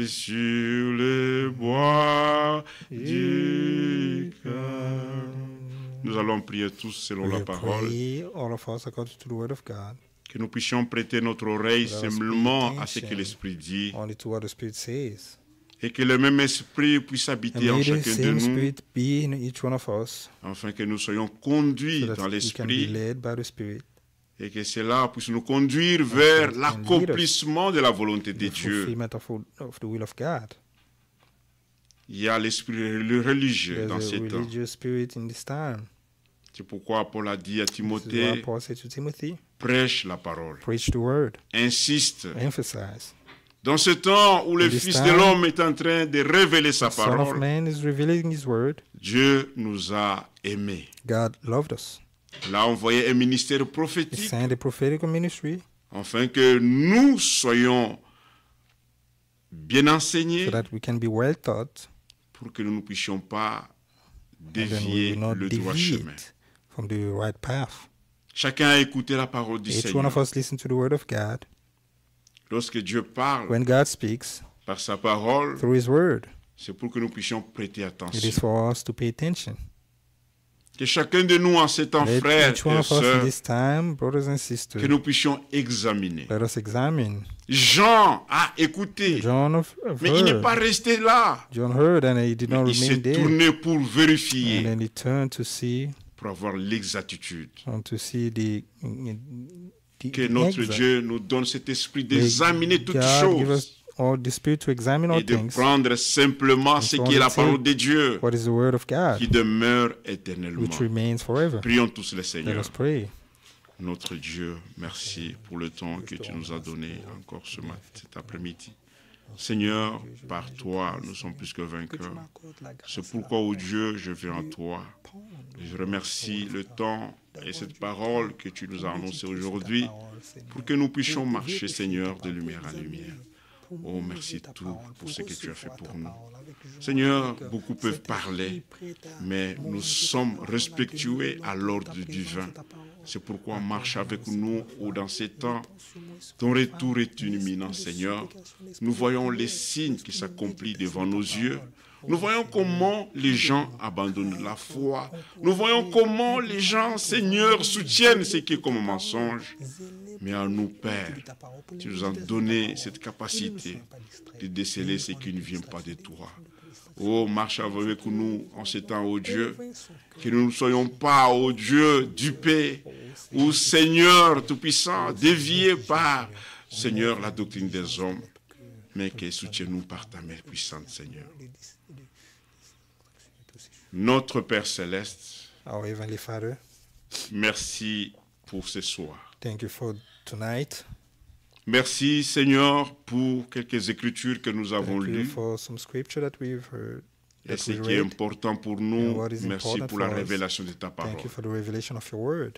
sur le bois du cœur. Nous allons prier tous selon We la will parole. pray, all of us, according to the word of God, Que nous puissions prêter notre oreille Let us simplement pay à ce que attention. l'Esprit dit. only to what the Spirit says. Et que le même Esprit puisse And habiter en may the chacun de same nous, Spirit be in each one of us, afin que nous soyons conduits so dans that we can be l'Esprit led by the Spirit, et que cela puisse nous conduire vers and lead us l'accomplissement de la volonté de the Dieu. fulfillment of the will of God. Il y a l'esprit religieux dans There's a ces temps. religious spirit in this time. C'est pourquoi Paul a dit à This is Timothée, why Paul said to Timothy, prêche la parole, preach the word, insiste. emphasize. Dans ce temps où le In this Fils de time, l'homme est en train de révéler sa The Son of parole, Man is revealing his word. Dieu nous a aimés. God loved us. Il a envoyé un ministère He prophétique sent a prophetical ministry afin que nous soyons bien enseignés, so that we can be well taught, pour que nous ne puissions pas and then we dévier will not le droit chemin. deviate from the right path. Chacun a écouté la parole du Each one Seigneur. of us listen to the word of God. Lorsque Dieu parle When God speaks par sa parole, through his word, c'est pour que nous puissions prêter it is attention. for us to pay attention. Que chacun de nous en ces temps, Let frères each one et of us in sœurs, this time, brothers and sisters, que nous puissions examiner. let us examine. Jean a écouté, John of mais il n'est pas heard. resté là. John heard and he did not Il s'est remain there. tourné pour And vérifier, then he turned to see pour avoir l'exactitude. and to see the Que notre exact. Dieu nous donne cet esprit May d'examiner toutes God give us choses all the spirit to examine all et de things. prendre simplement ce qui est la parole de Dieu What is the word of God, qui demeure éternellement. which remains forever. Prions tous le Let Seigneur. us pray. Notre Dieu, merci pour le temps que tu nous as donné encore ce matin, cet après-midi. Seigneur, par toi, nous sommes plus que vainqueurs. C'est pourquoi, ô Dieu, je viens à toi. Je remercie le temps et cette parole que tu nous as annoncée aujourd'hui pour que nous puissions marcher, Seigneur, de lumière à lumière. Oh, merci tout pour ce que tu as fait pour nous. Seigneur, beaucoup peuvent parler, mais nous sommes respectueux à l'ordre divin. C'est pourquoi marche avec nous ou dans ces temps. Ton retour est imminent, Seigneur. Nous voyons les signes qui s'accomplissent devant nos yeux. Nous voyons comment les gens abandonnent la foi. Nous voyons comment les gens, Seigneur, soutiennent ce qui est comme un mensonge. Mais à nous, Père, tu nous as donné cette capacité de déceler ce qui ne vient pas de toi. Oh, marche avec nous en ces temps, ô Dieu, que nous ne soyons pas, ô Dieu, dupés, ou Seigneur Tout-Puissant, déviés par, Seigneur, la doctrine des hommes, mais que soutiens-nous par ta main puissante, Seigneur. Notre Père Céleste, Our Heavenly Father, merci pour ce soir. thank you for tonight. Merci, Seigneur, pour quelques écritures que nous avons Thank you lues. for some scripture that we've heard, Et that ce we qui est read. important pour And nous, what is merci important pour la for us. révélation de ta Thank parole. you for the revelation of your word.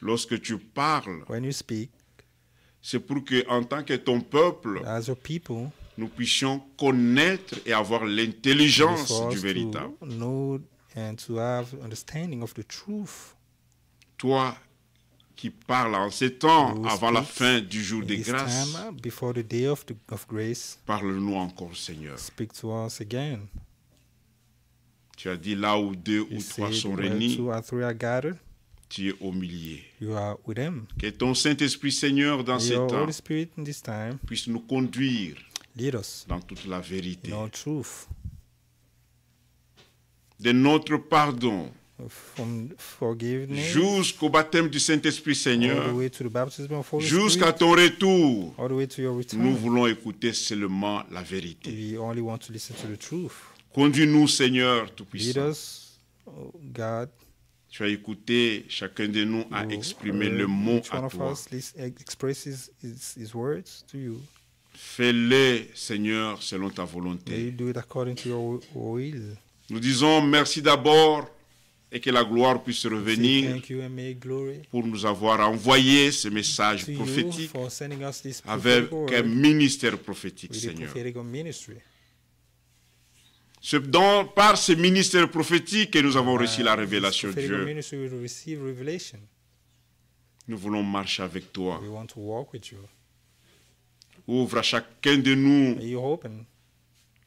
Lorsque tu parles, When you speak, c'est pour que, en tant que ton peuple, as your people, nous puissions connaître et avoir it is l'intelligence for du us véritable. to know and to have understanding of the truth. Toi qui parles en ces temps, Who avant la speaks fin du jour in de this grâce, time, before the day of grace, parle-nous encore, Seigneur. speak to us again. Tu as dit là où deux ou You trois said, sont where réunis, 2 or 3 are gathered, tu es au milieu. you are with them. Que ton Saint-Esprit, Seigneur, dans ces Your temps, Holy Spirit in this time, puisse nous conduire lead us dans toute la vérité. in all truth, De notre pardon from forgiveness jusqu'au baptême du Saint-Esprit, all the Seigneur, way to the baptism of Holy jusqu'à Spirit, ton retour, all the way to your nous return. voulons écouter seulement la vérité. We only want to listen to the truth. Conduis-nous, Seigneur Lead Tout-Puissant. us, oh God. Tu as écouté, chacun de nous a You exprimé le heard mot each one à of toi. us expresses his words to you. Fais-le, Seigneur, selon ta May you volonté. do it according to your will. Nous disons merci d'abord et que la gloire puisse Say revenir thank you and may glory pour nous avoir envoyé ce message to you prophétique for sending us this avec prophetic un word ministère prophétique, with the Seigneur. prophetic ministry. C'est par ce ministère prophétique que nous avons reçu la This révélation de prophetic Dieu. ministry will receive revelation. Nous voulons marcher avec toi. We want to walk with you. Ouvre à chacun de nous May you open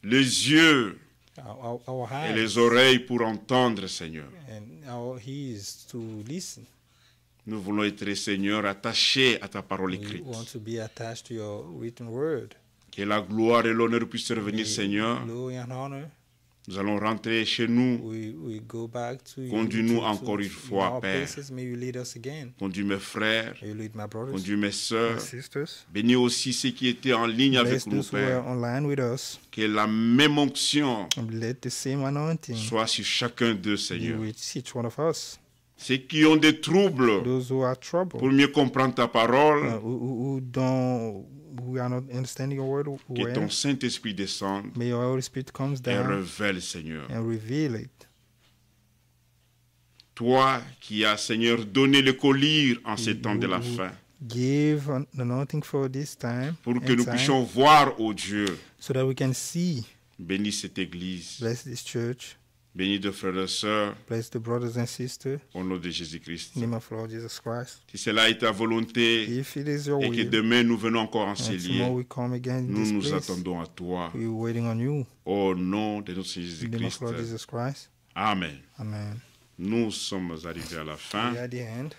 les yeux our et eyes les oreilles pour entendre, Seigneur. and our ears to listen. Nous voulons être, Seigneur, attachés à ta parole We écrite. want to be attached to your written word. Que la gloire et l'honneur puissent revenir, May Seigneur. glory and honor. Nous allons rentrer chez nous. We go back to you. Conduis-nous to- encore to- une fois, in our Père. places. May you lead us again. Conduis mes frères, May you lead my brothers, conduis mes my sœurs. sisters. Bénis aussi ceux qui étaient en ligne avec Bless nous, those who are Père. online with us. Que la même onction And let the same anointing soit sur chacun d'eux, be Seigneur. with each one of us. Ceux qui ont des troubles Those who are troubled, pour mieux comprendre ta parole, who are not understanding your word que well, ton Saint-Esprit descende may your Holy Spirit comes et down révèle, Seigneur. and reveal it. Toi qui as, Seigneur, donné le collier en ces temps de la fin, Give an anointing for this time, pour que and nous time, puissions voir, ô Dieu, so that we can see. bénis cette église, Bless this church. bénis de frères et sœurs, Bless the brothers and sisters. au nom de Jésus-Christ. In the name of Lord Jesus Christ. Si cela est ta volonté If it is your et que will, demain nous venons encore en ces and tomorrow lieux, we come again in nous this nous place, attendons à toi, we're waiting on you. au nom de notre In the name of Jésus-Christ. Lord Jesus Christ. Amen. Amen. Nous sommes arrivés à la fin. We are at the end.